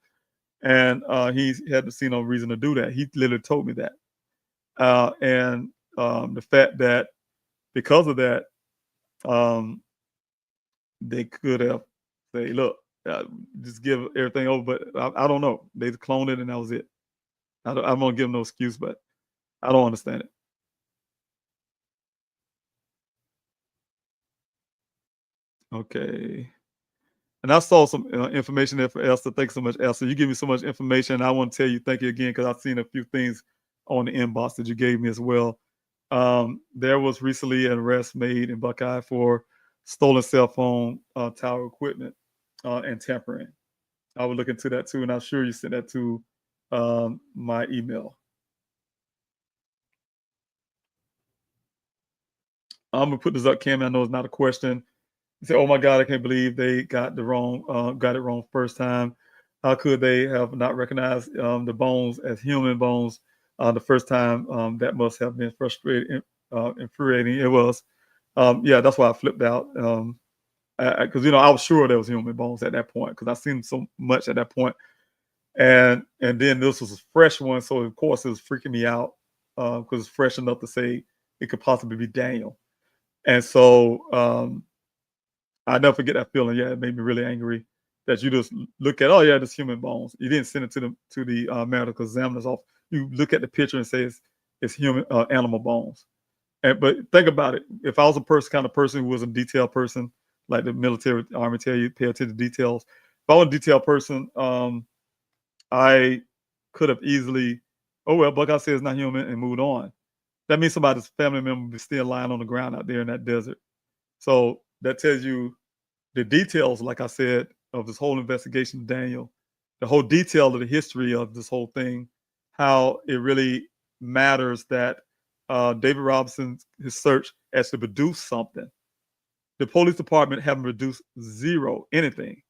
Speaker 8: And he had seen no reason to do that. He literally told me that. And the fact that because of that, they could have say, look, just give everything over. But I don't know. They cloned it and that was it. I'm going to give them no excuse, but I don't understand it. Okay. And I saw some information there for Elsa. Thanks so much, Elsa. You give me so much information. I want to tell you thank you again because I've seen a few things on the inbox that you gave me as well. There was recently an arrest made in Buckeye for stolen cell phone tower equipment and tampering. I would look into that too, and I'm sure you sent that to my email. I'm gonna put this up, Cam. I know it's not a question. You say, "Oh my God, I can't believe they got it wrong first time. How could they have not recognized the bones as human bones the first time? That must have been frustrating, infuriating." It was. Yeah, that's why I flipped out. Because I was sure there was human bones at that point because I've seen so much at that point. And then this was a fresh one, so of course it was freaking me out because it's fresh enough to say it could possibly be Daniel. And so I never forget that feeling. Yeah, it made me really angry that you just look at, oh yeah, this human bones. You didn't send it to the medical examiner's office. You look at the picture and say it's human animal bones. But think about it. If I was a kind of person who was a detailed person, like the military army tell you, pay attention to details. If I was a detailed person, I could have easily, oh well, Buckeye says it's not human and moved on. that means somebody's family member is still lying on the ground out there in that desert. So that tells you the details, like I said, of this whole investigation of Daniel, the whole detail of the history of this whole thing, how it really matters that David Robinson, his search actually produced something. The police department haven't produced zero, anything,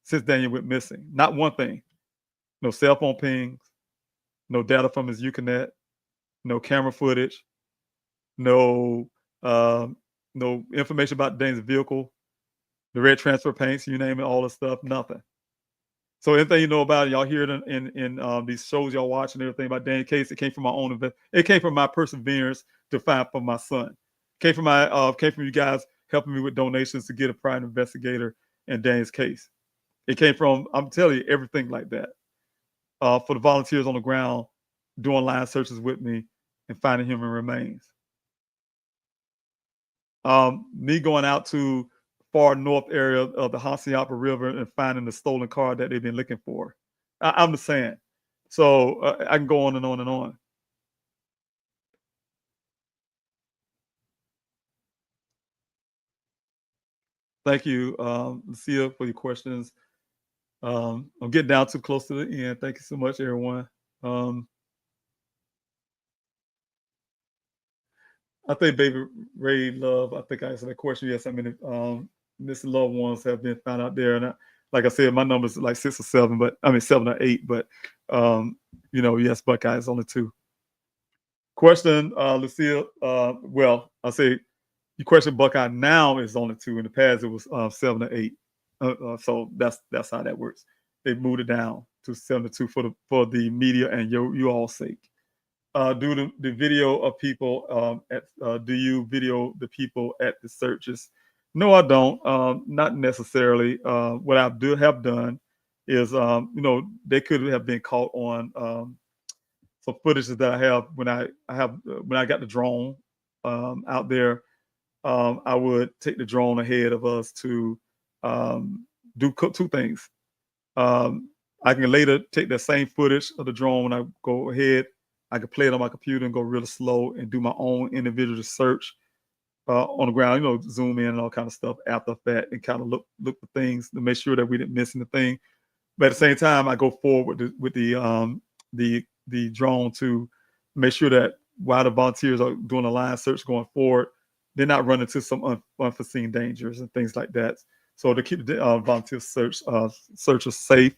Speaker 8: since Daniel went missing. Not one thing. No cell phone pings, no data from his Uconnect, no camera footage, no no information about Daniel's vehicle, the red transfer paints, you name it, all this stuff, nothing. So anything you know about it, y'all hear it in these shows y'all watch and everything about Daniel Case, it came from my own it came from my perseverance to find for my son. It came from you guys helping me with donations to get a private investigator in Daniel's case. It came from, I'm telling you, everything like that. For the volunteers on the ground doing line searches with me and finding human remains. Me going out to far north area of the Hassayampa River and finding the stolen car that they've been looking for. I'm just saying. So I can go on and on and on. Thank you, Lucia, for your questions. I'm getting down too close to the end. Thank you so much, everyone. I think Baby Ray Love, I think I answered that question. Yes, I mean, missing loved ones have been found out there. And like I said, my number is like 6 or 7, but I mean 7 or 8. But, yes, Buckeye is only 2. Question, Lucille. Well, I'll say your question, Buckeye now is only 2. In the past, it was 7 or 8. So that's how that works. They moved it down to 7 to 2 for the media and you all's sake. Do the video of people do you video the people at the searches? No, I don't. Not necessarily. What I have done is, they could have been caught on some footage that I have when I got the drone out there. I would take the drone ahead of us to do 2 things. I can later take that same footage of the drone when I go ahead. I can play it on my computer and go really slow and do my own individual search on the ground, zoom in and all kind of stuff after that and kind of look for things to make sure that we didn't miss anything. But at the same time, I go forward with the drone to make sure that while the volunteers are doing a line search going forward, they're not running into some unforeseen dangers and things like that. So to keep the volunteer searchers safe.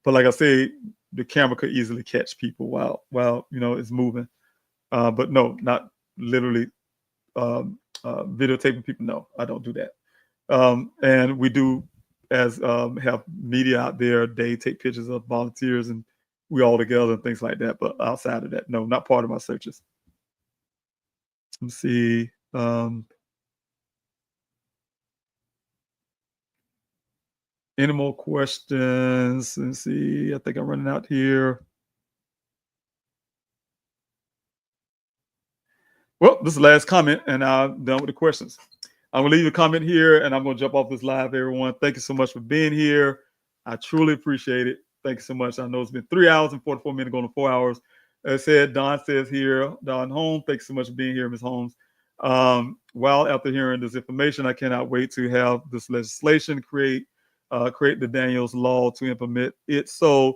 Speaker 8: But like I said, the camera could easily catch people while it's moving. But no, not literally videotaping people. No, I don't do that. And we do have media out there. They take pictures of volunteers and we all together and things like that. But outside of that, no, not part of my searches. Let's see. Any more questions? Let's see. I think I'm running out here. Well, this is the last comment, and I'm done with the questions. I'm going to leave a comment here, and I'm going to jump off this live, everyone. Thank you so much for being here. I truly appreciate it. Thank you so much. I know it's been 3 hours and 44 minutes, going to 4 hours. As I said, Don says here, Don Holmes, thanks so much for being here, Ms. Holmes. While after hearing this information, I cannot wait to have this legislation create the Daniels law to implement it. So,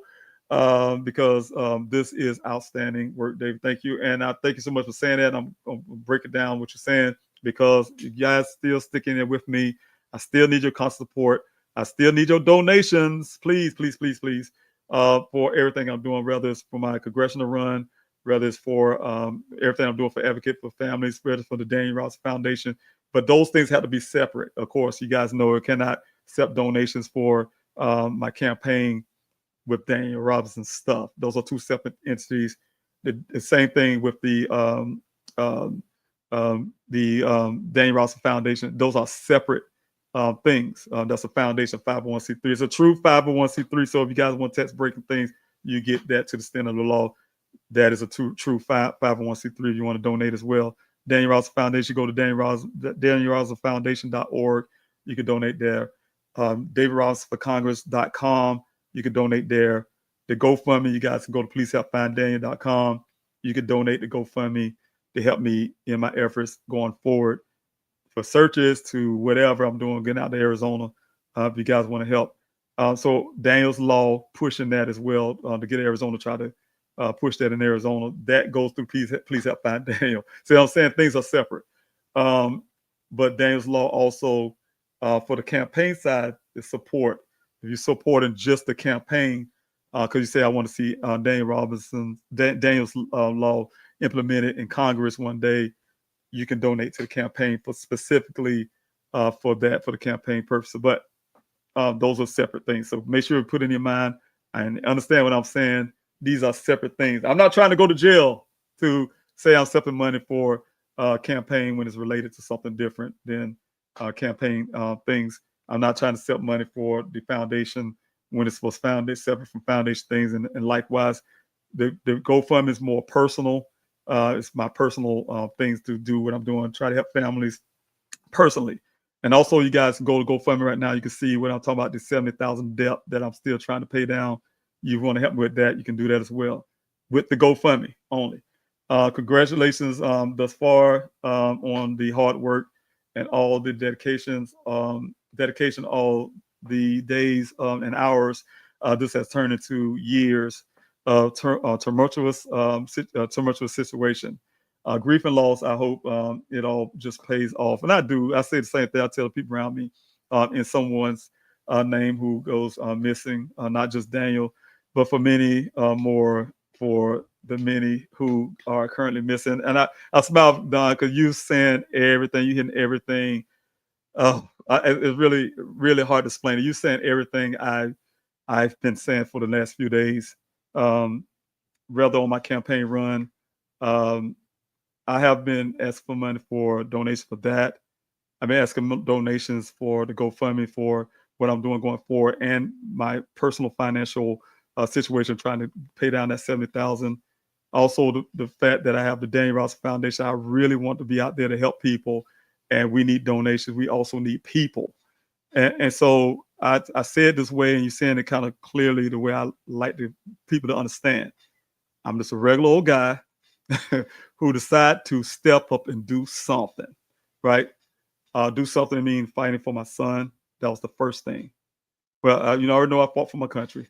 Speaker 8: because this is outstanding work, David. Thank you. And I thank you so much for saying that. I'm going to break it down what you're saying because you guys still sticking there with me. I still need your constant support. I still need your donations. Please, please, please, please, for everything I'm doing, whether it's for my congressional run, whether it's for everything I'm doing for Advocate for Families, whether it's for the Daniel Robinson Foundation. But those things have to be separate. Of course, you guys know it cannot accept donations for my campaign with Daniel Robinson stuff. Those are 2 separate entities. The same thing with the Daniel Robinson Foundation. Those are separate things. That's a foundation, 501c3. It's a true 501c3. So if you guys want tax breaking things, you get that to the extent of the law. That is a true 501c3. If you want to donate as well. Daniel Robinson Foundation, go to DanielRobinsonFoundation.org. You can donate there. DavidRobinsonForCongress.com. You can donate there. The GoFundMe, you guys can go to PleaseHelpFindDaniel.com. You can donate to GoFundMe. to help me in my efforts going forward for searches to whatever I'm doing, getting out to Arizona. If you guys want to help. So Daniel's Law pushing that as well to get Arizona, try to push that in Arizona. That goes through Please Help Find Daniel. See what I'm saying? Things are separate. But Daniel's Law also for the campaign side is support. If you're supporting just the campaign, because you say I want to see Daniel's Law implemented in Congress one day, you can donate to the campaign for specifically for the campaign purposes. But those are separate things. So make sure you put in your mind and understand what I'm saying. These are separate things. I'm not trying to go to jail to say I'm accepting money for campaign when it's related to something different than campaign things. I'm not trying to accept money for the foundation when it's was founded, separate from foundation things. And likewise, the GoFundMe is more personal. It's my personal things to do what I'm doing, try to help families personally. And also, you guys can go to GoFundMe right now. You can see what I'm talking about, the $70,000 debt that I'm still trying to pay down. You want to help me with that, you can do that as well with the GoFundMe only. Congratulations thus far on the hard work and all the dedication, all the days and hours. This has turned into years of tumultuous situation. Grief and loss, I hope it all just pays off. And I do. I say the same thing. I tell the people around me in someone's name who goes missing, not just Daniel, but for many more, for the many who are currently missing. And I smile, Don, because you saying everything, you hitting everything. It's really, really hard to explain. You saying everything I've been saying for the last few days, rather on my campaign run. I have been asking for money for donations for that. I've been asking donations for the GoFundMe for what I'm doing going forward, and my personal financial situation, trying to pay down that $70,000. Also, the fact that I have the Daniel Robinson Foundation, I really want to be out there to help people, and we need donations. We also need people, and so I say it this way, and you're saying it kind of clearly the way I like people to understand. I'm just a regular old guy who decide to step up and do something, right? Do something, I mean fighting for my son. That was the first thing. Well, I already know I fought for my country,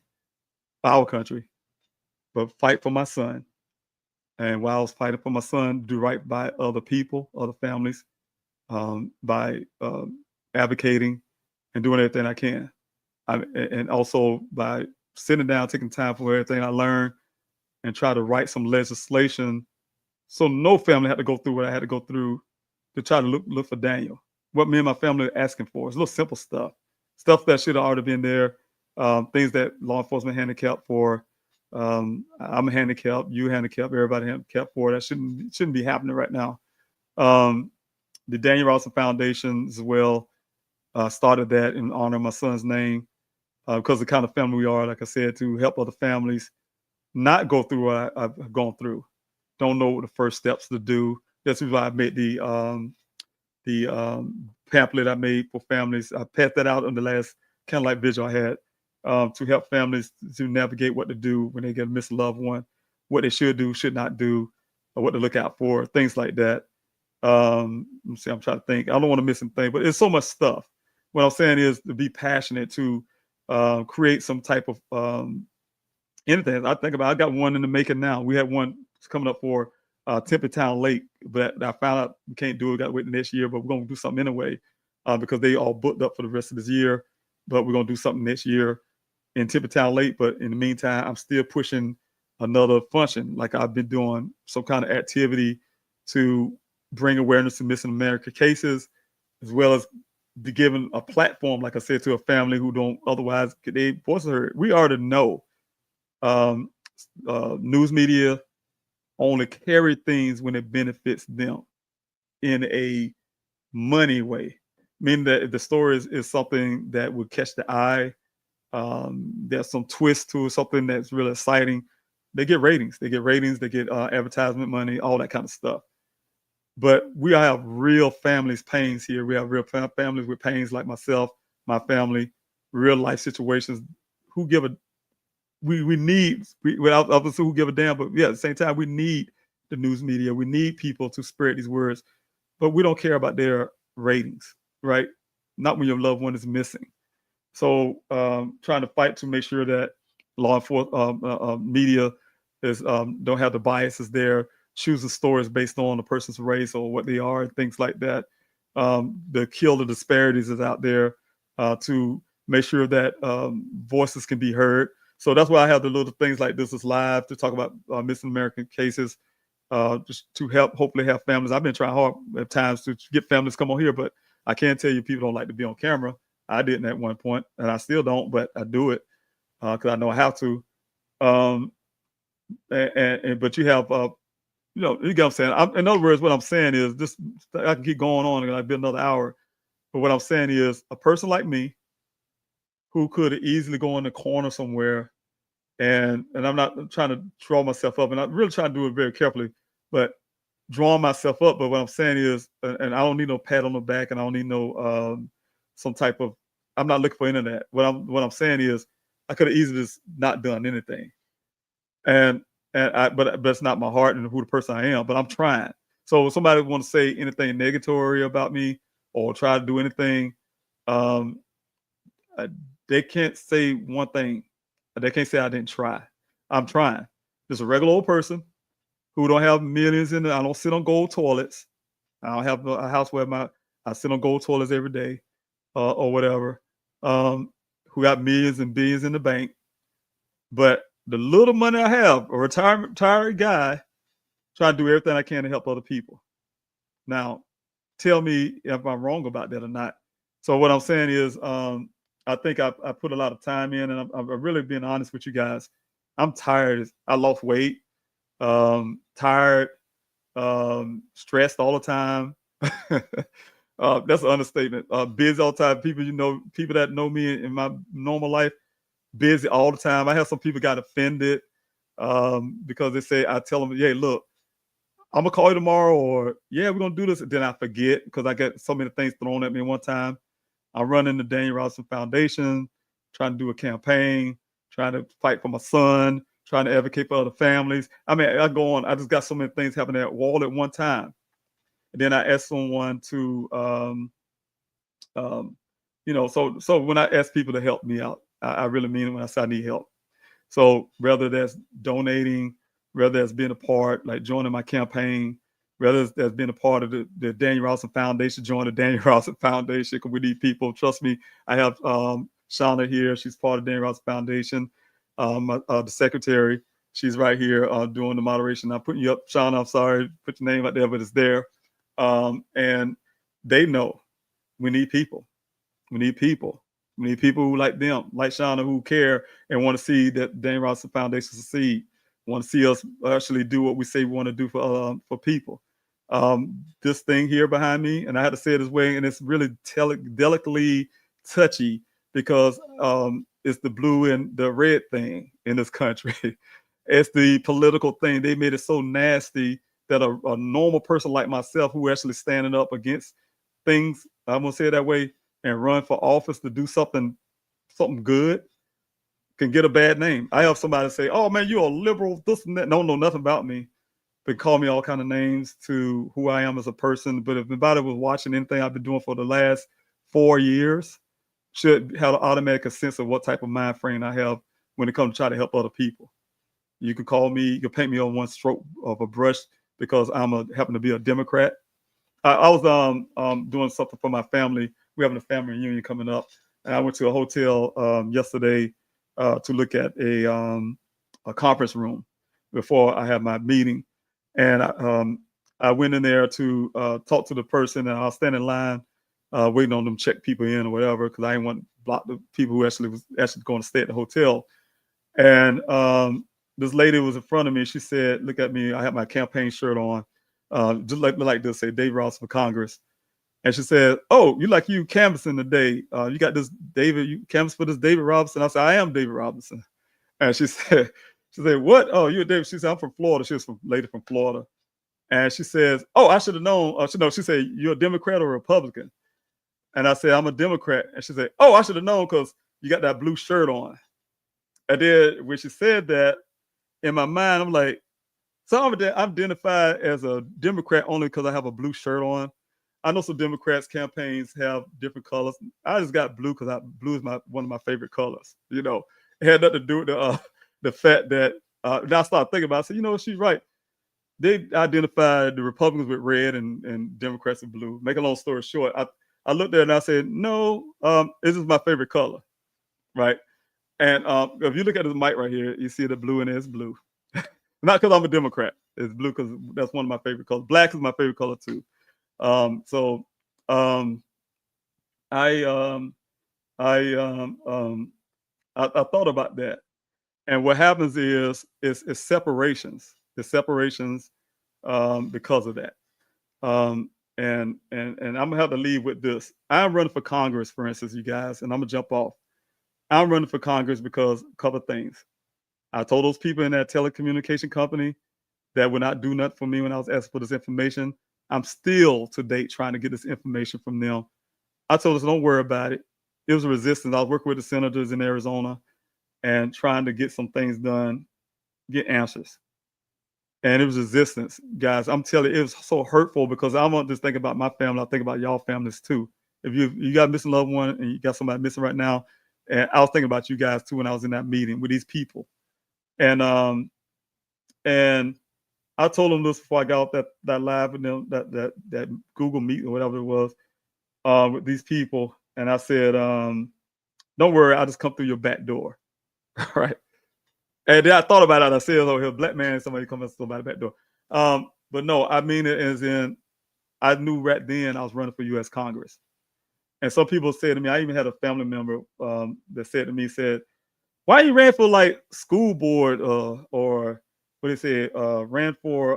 Speaker 8: our country, but fight for my son. And while I was fighting for my son, do right by other people, other families, by advocating and doing everything I can. And also by sitting down, taking time for everything I learned, and try to write some legislation so no family had to go through what I had to go through to try to look for Daniel. What me and my family are asking for is little simple stuff that should have already been there, things that law enforcement handicapped for. I'm handicapped, you handicapped, everybody handicapped for. That shouldn't be happening right now. The Daniel Robinson Foundation as well started that in honor of my son's name because the kind of family we are, like I said, to help other families not go through what I've gone through. Don't know what the first steps to do. That's why I made the pamphlet I made for families. I passed that out on the last kind of like vigil I had to help families to navigate what to do when they get a missing loved one, what they should do, should not do, or what to look out for, things like that. Let me see, I'm trying to think. I don't want to miss anything, but it's so much stuff. What I'm saying is to be passionate, to create some type of anything. I got one in the making now. We have one coming up for Tempe Town Lake, but I found out we can't do it. Got to wait next year, but we're going to do something anyway because they all booked up for the rest of this year. But we're going to do something next year in Tempe Town Lake. But in the meantime, I'm still pushing another function, like I've been doing some kind of activity to bring awareness to missing American cases, as well as be given a platform, like I said, to a family who don't otherwise get their voice heard. We already know news media only carry things when it benefits them in a money way, meaning that if the story is something that would catch the eye, there's some twist to it, something that's really exciting, they get ratings. They get advertisement money, all that kind of stuff. But we have real families' pains here. We have real families with pains like myself, my family, real life situations. Who give a without others who give a damn, but yeah, at the same time, we need the news media. We need people to spread these words, but we don't care about their ratings, right? Not when your loved one is missing. So trying to fight to make sure that law enforcement media is don't have the biases there, choosing stories based on the person's race or what they are, and things like that. The kill the disparities is out there to make sure that voices can be heard. So that's why I have the little things like This Is Live to talk about missing American cases, just to help hopefully have families. I've been trying hard at times to get families to come on here, but I can't tell you people don't like to be on camera. I didn't at one point, and I still don't, but I do it because I know I have to. But you have, you know, you get what I'm saying. In other words, what I'm saying is this. I can keep going on, and I've been another hour. But what I'm saying is, a person like me, who could easily go in the corner somewhere, and I'm not trying to draw myself up, and I'm really trying to do it very carefully, but drawing myself up. But what I'm saying is, and I don't need no pat on the back, and I don't need no some type of. I'm not looking for any of that. What I'm saying is, I could have easily just not done anything, but it's not my heart and who the person I am. But I'm trying. So if somebody want to say anything negatory about me or try to do anything, they can't say one thing. They can't say I didn't try. I'm trying. Just a regular old person who don't have millions in it. I don't sit on gold toilets. I don't have a house where I sit on gold toilets every day or whatever. Who got millions and billions in the bank. But the little money I have, a retired guy, trying to do everything I can to help other people. Now, tell me if I'm wrong about that or not. So what I'm saying is, I think I put a lot of time in, and I'm really being honest with you guys. I'm tired. I lost weight, tired, stressed all the time. That's an understatement. Busy all the time. People that know me in my normal life, busy all the time. I have some people got offended because they say, I tell them, "Hey, look, I'm gonna call you tomorrow," or "Yeah, we're gonna do this," and then I forget because I get so many things thrown at me one time. I'm running the Daniel Robinson Foundation, trying to do a campaign, trying to fight for my son, trying to advocate for other families. I mean, I go on. I just got so many things happening at wall at one time. And then I asked someone to, so when I ask people to help me out, I really mean it when I say I need help. So whether that's donating, whether that's being a part, like joining my campaign, whether that's being a part of the Daniel Robinson Foundation, join the Daniel Robinson Foundation because we need people. Trust me, I have Shauna here. She's part of Daniel Robinson Foundation. The secretary, she's right here doing the moderation. I'm putting you up, Shauna. I'm sorry, put your name out there, but it's there. And they know we need people. We need people. We need people who like them, like Shauna, who care and want to see that Daniel Robinson Foundation succeed. Want to see us actually do what we say we want to do for people. This thing here behind me, and I had to say it this way, and it's really delicately touchy because it's the blue and the red thing in this country. It's the political thing. They made it so nasty that a normal person like myself, who actually standing up against things, I'm gonna say it that way, and run for office to do something good, can get a bad name. I have somebody say, "Oh man, you're a liberal, this and that." Don't know nothing about me. They call me all kind of names to who I am as a person. But if anybody was watching anything I've been doing for the last 4 years, should have an automatic sense of what type of mind frame I have when it comes to try to help other people. You can call me, you can paint me on one stroke of a brush because happen to be a Democrat. I was doing something for my family. We're having a family reunion coming up, and I went to a hotel yesterday to look at a conference room before I had my meeting. And I went in there to talk to the person, and I was standing in line waiting on them to check people in or whatever, because I didn't want to block the people who was going to stay at the hotel. And this lady was in front of me. She said, "Look at me. I have my campaign shirt on, just like this, say David Robinson for Congress." And she said, "Oh, you canvassing today? You got this you canvass for this David Robinson?" I said, "I am David Robinson." And she said, "What? Oh, you're David?" She said, "I'm from Florida." She was lady from Florida. And she says, "Oh, I should have known." She said, "You're a Democrat or a Republican?" And I said, "I'm a Democrat." And she said, "Oh, I should have known because you got that blue shirt on." And then when she said that, in my mind, I'm like, So I'm identified as a Democrat only because I have a blue shirt on. I know some Democrats campaigns have different colors. I just got blue because blue is one of my favorite colors. You know, it had nothing to do with the fact that now I started thinking about it. I said, you know, she's right. They identified the Republicans with red and Democrats with blue. Make a long story short, I looked at it and I said, no, this is my favorite color, right? And if you look at the mic right here, you see the blue in it, it's blue. Not because I'm a Democrat. It's blue because that's one of my favorite colors. Black is my favorite color too. I thought about that. And what happens is separations. It's separations because of that. And I'm gonna have to leave with this. I'm running for Congress, for instance, you guys, and I'm gonna jump off. I'm running for Congress because a couple of things. I told those people in that telecommunication company that would not do nothing for me when I was asking for this information. I'm still to date trying to get this information from them. I told us, don't worry about it. It was a resistance. I was working with the senators in Arizona and trying to get some things done, get answers. And it was resistance, guys. I'm telling you, it was so hurtful because I don't just think about my family. I think about y'all families too. If you got a missing loved one and you got somebody missing right now, and I was thinking about you guys too when I was in that meeting with these people. And I told them this before I got off that live with them, that Google Meet or whatever it was, with these people. And I said, don't worry, I'll just come through your back door. Right. And then I thought about it. I said, oh, here, black man, somebody coming by the back door. But no, I mean it as in, I knew right then I was running for U.S. Congress. And some people said to me, I even had a family member that said to me, why you ran for like school board or what they said, ran for,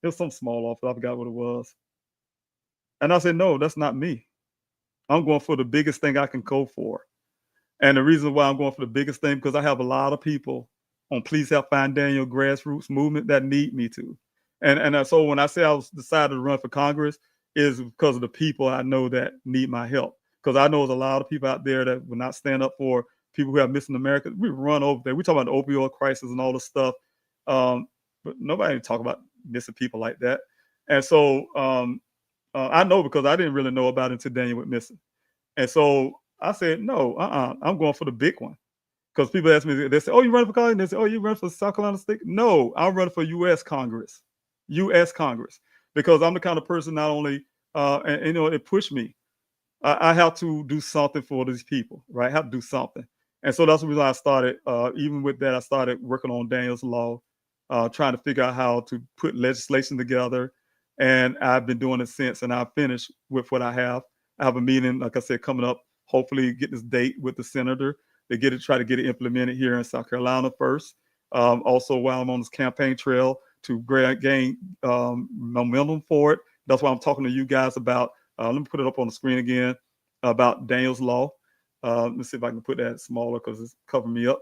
Speaker 8: it was some small office. I forgot what it was. And I said, no, that's not me. I'm going for the biggest thing I can go for. And the reason why I'm going for the biggest thing, because I have a lot of people on Please Help Find Daniel Grassroots movement that need me to. And so when I say I was decided to run for Congress, is because of the people I know that need my help. Because I know there's a lot of people out there that will not stand up for people who have missing America. We run over there. We talk about the opioid crisis and all this stuff. But nobody talk about missing people like that. And so I know because I didn't really know about it until Daniel went missing. And so I said, no, I'm going for the big one. Because people ask me, they say, oh, you running for Congress? And they say, oh, you running for South Carolina State? No, I'm running for U.S. Congress. U.S. Congress. Because I'm the kind of person not only, and you know, it pushed me. I have to do something for these people, right? I have to do something. And so that's the reason I started, even with that, I started working on Daniel's Law, trying to figure out how to put legislation together. And I've been doing it since, and I've finished with what I have. I have a meeting, like I said, coming up, hopefully get this date with the senator to try to get it implemented here in South Carolina first. Also, while I'm on this campaign trail to gain momentum for it. That's why I'm talking to you guys about, let me put it up on the screen again, about Daniel's Law. Let me see if I can put that smaller because it's covering me up.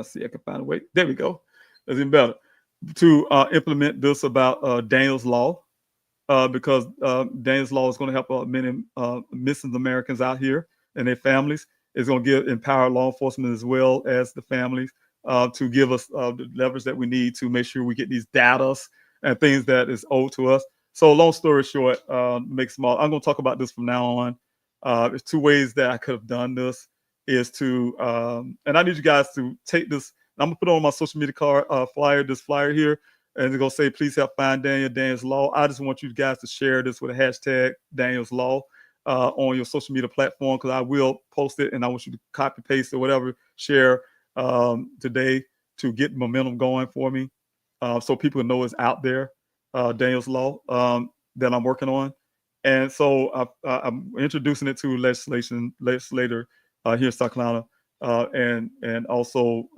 Speaker 8: See, I can find a way. There we go. That's even better. To implement this about Daniel's Law, because Daniel's Law is going to help many missing Americans out here and their families. It's going to empower law enforcement as well as the families to give us the leverage that we need to make sure we get these data and things that is owed to us. So long story short, make small. I'm going to talk about this from now on. There's two ways that I could have done this is to, and I need you guys to take this. I'm going to put it on my social media flyer, this flyer here, and it's going to say, please help find Daniel's Law. I just want you guys to share this with a hashtag Daniel's Law on your social media platform, because I will post it and I want you to copy, paste or whatever, share today to get momentum going for me so people know it's out there, Daniel's Law that I'm working on. And so I'm introducing it to legislator here in South Carolina and also,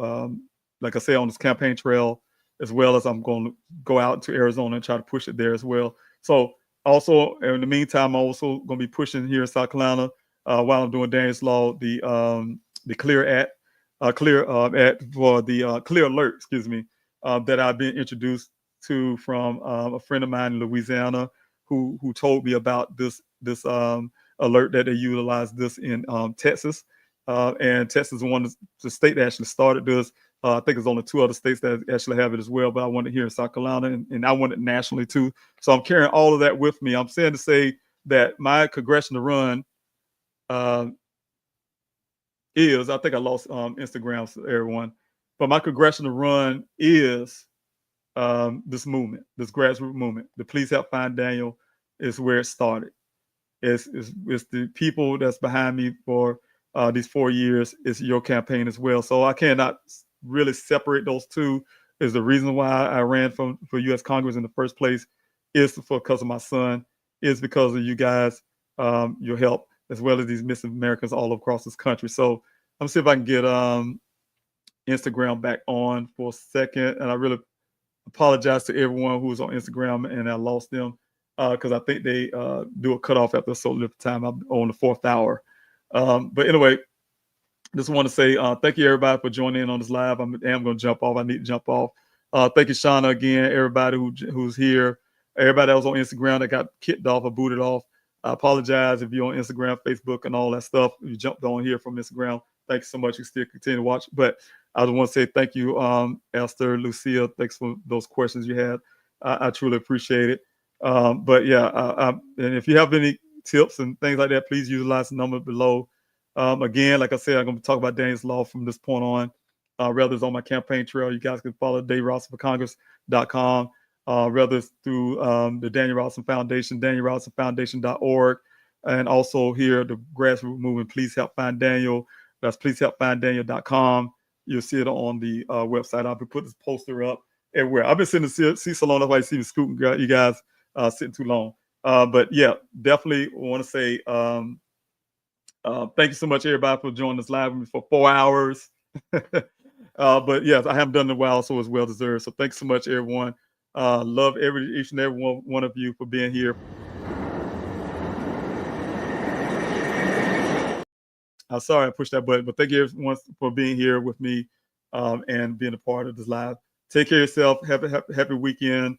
Speaker 8: like I say, on this campaign trail, as well as I'm going to go out to Arizona and try to push it there as well. So also, in the meantime, I'm also going to be pushing here in South Carolina while I'm doing Daniel's Law, the Clear Act, Clear Act for the Clear Alert, excuse me, that I've been introduced to from a friend of mine in Louisiana who told me about this alert that they utilized this in Texas. And Texas is one of the state that actually started this. I think there's only 2 other states that actually have it as well, but I want it here in South Carolina, and I want it nationally too. So I'm carrying all of that with me. I'm saying to say that my congressional run is, I think I lost Instagram, so everyone, but my congressional run is this movement, this grassroots movement. The Please Help Find Daniel is where it started. It's the people that's behind me for these 4 years. It's your campaign as well. So I cannot really separate those two. Is the reason why I ran for U.S. Congress in the first place is because of my son, is because of you guys, your help, as well as these missing Americans all across this country. So I'm gonna see if I can get Instagram back on for a second. And I really apologize to everyone who was on Instagram and I lost them because I think they do a cutoff after a certain length of time. I'm on the 4th hour. But anyway, just want to say thank you, everybody, for joining in on this live. I am going to jump off. I need to jump off. Thank you, Shauna, again, everybody who's here, everybody that was on Instagram that got kicked off or booted off. I apologize if you're on Instagram, Facebook, and all that stuff. You jumped on here from Instagram. Thank you so much. You still continue to watch. But I just want to say thank you, Esther, Lucia. Thanks for those questions you had. I truly appreciate it. But yeah, and if you have any tips and things like that, please utilize the number below. Again, like I said, I'm going to talk about Daniel's Law from this point on. Whether it's on my campaign trail, you guys can follow DaveRobsonForCongress.com. Whether it's through the Daniel Robinson Foundation, DanielRobsonFoundation.org, and also here, the grassroots movement, Please Help Find Daniel. That's PleaseHelpFindDaniel.com. You'll see it on the website. I'll be putting this poster up everywhere. I've been sitting in the seat so long, that's why you see me scooting you guys sitting too long. But yeah, definitely want to say thank you so much, everybody, for joining us live with me for 4 hours. But yes, I haven't done it in a while, so it's well deserved. So thanks so much, everyone. Love each and every one of you for being here. I'm sorry I pushed that button, but thank you everyone for being here with me and being a part of this live. Take care of yourself. Have a happy weekend.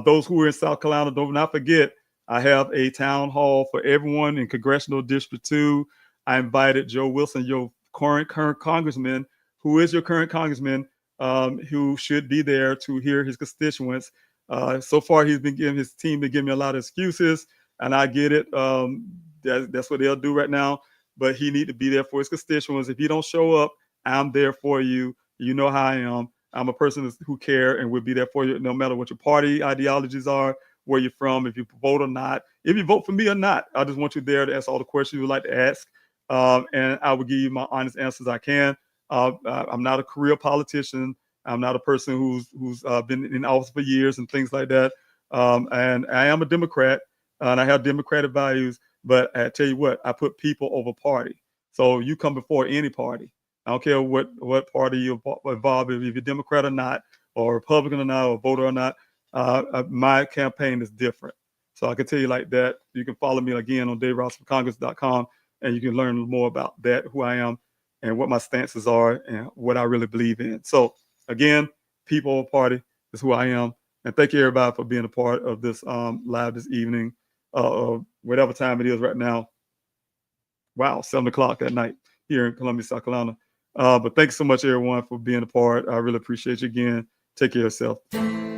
Speaker 8: Those who are in South Carolina, don't not forget, I have a town hall for everyone in Congressional District 2. I invited Joe Wilson, your current congressman, who is your current congressman, who should be there to hear his constituents. So far, his team been giving me a lot of excuses, and I get it. That's what they'll do right now. But he need to be there for his constituents. If you don't show up, I'm there for you. You know how I am. I'm a person who care and will be there for you no matter what your party ideologies are, where you're from, if you vote or not, if you vote for me or not. I just want you there to ask all the questions you would like to ask. And I will give you my honest answers I can. I'm not a career politician. I'm not a person who's been in office for years and things like that. And I am a Democrat, and I have Democratic values. But I tell you what, I put people over party. So you come before any party. I don't care what party you're involved in, if you're Democrat or not, or Republican or not, or voter or not. My campaign is different. So I can tell you like that. You can follow me again on DaveRobsonForCongress.com, and you can learn more about that, who I am, and what my stances are, and what I really believe in. So again, people over party is who I am. And thank you, everybody, for being a part of this live this evening. Whatever time it is right now. Wow, 7 o'clock at night here in Columbia, South Carolina. But thanks so much, everyone, for being a part. I really appreciate you again. Take care of yourself.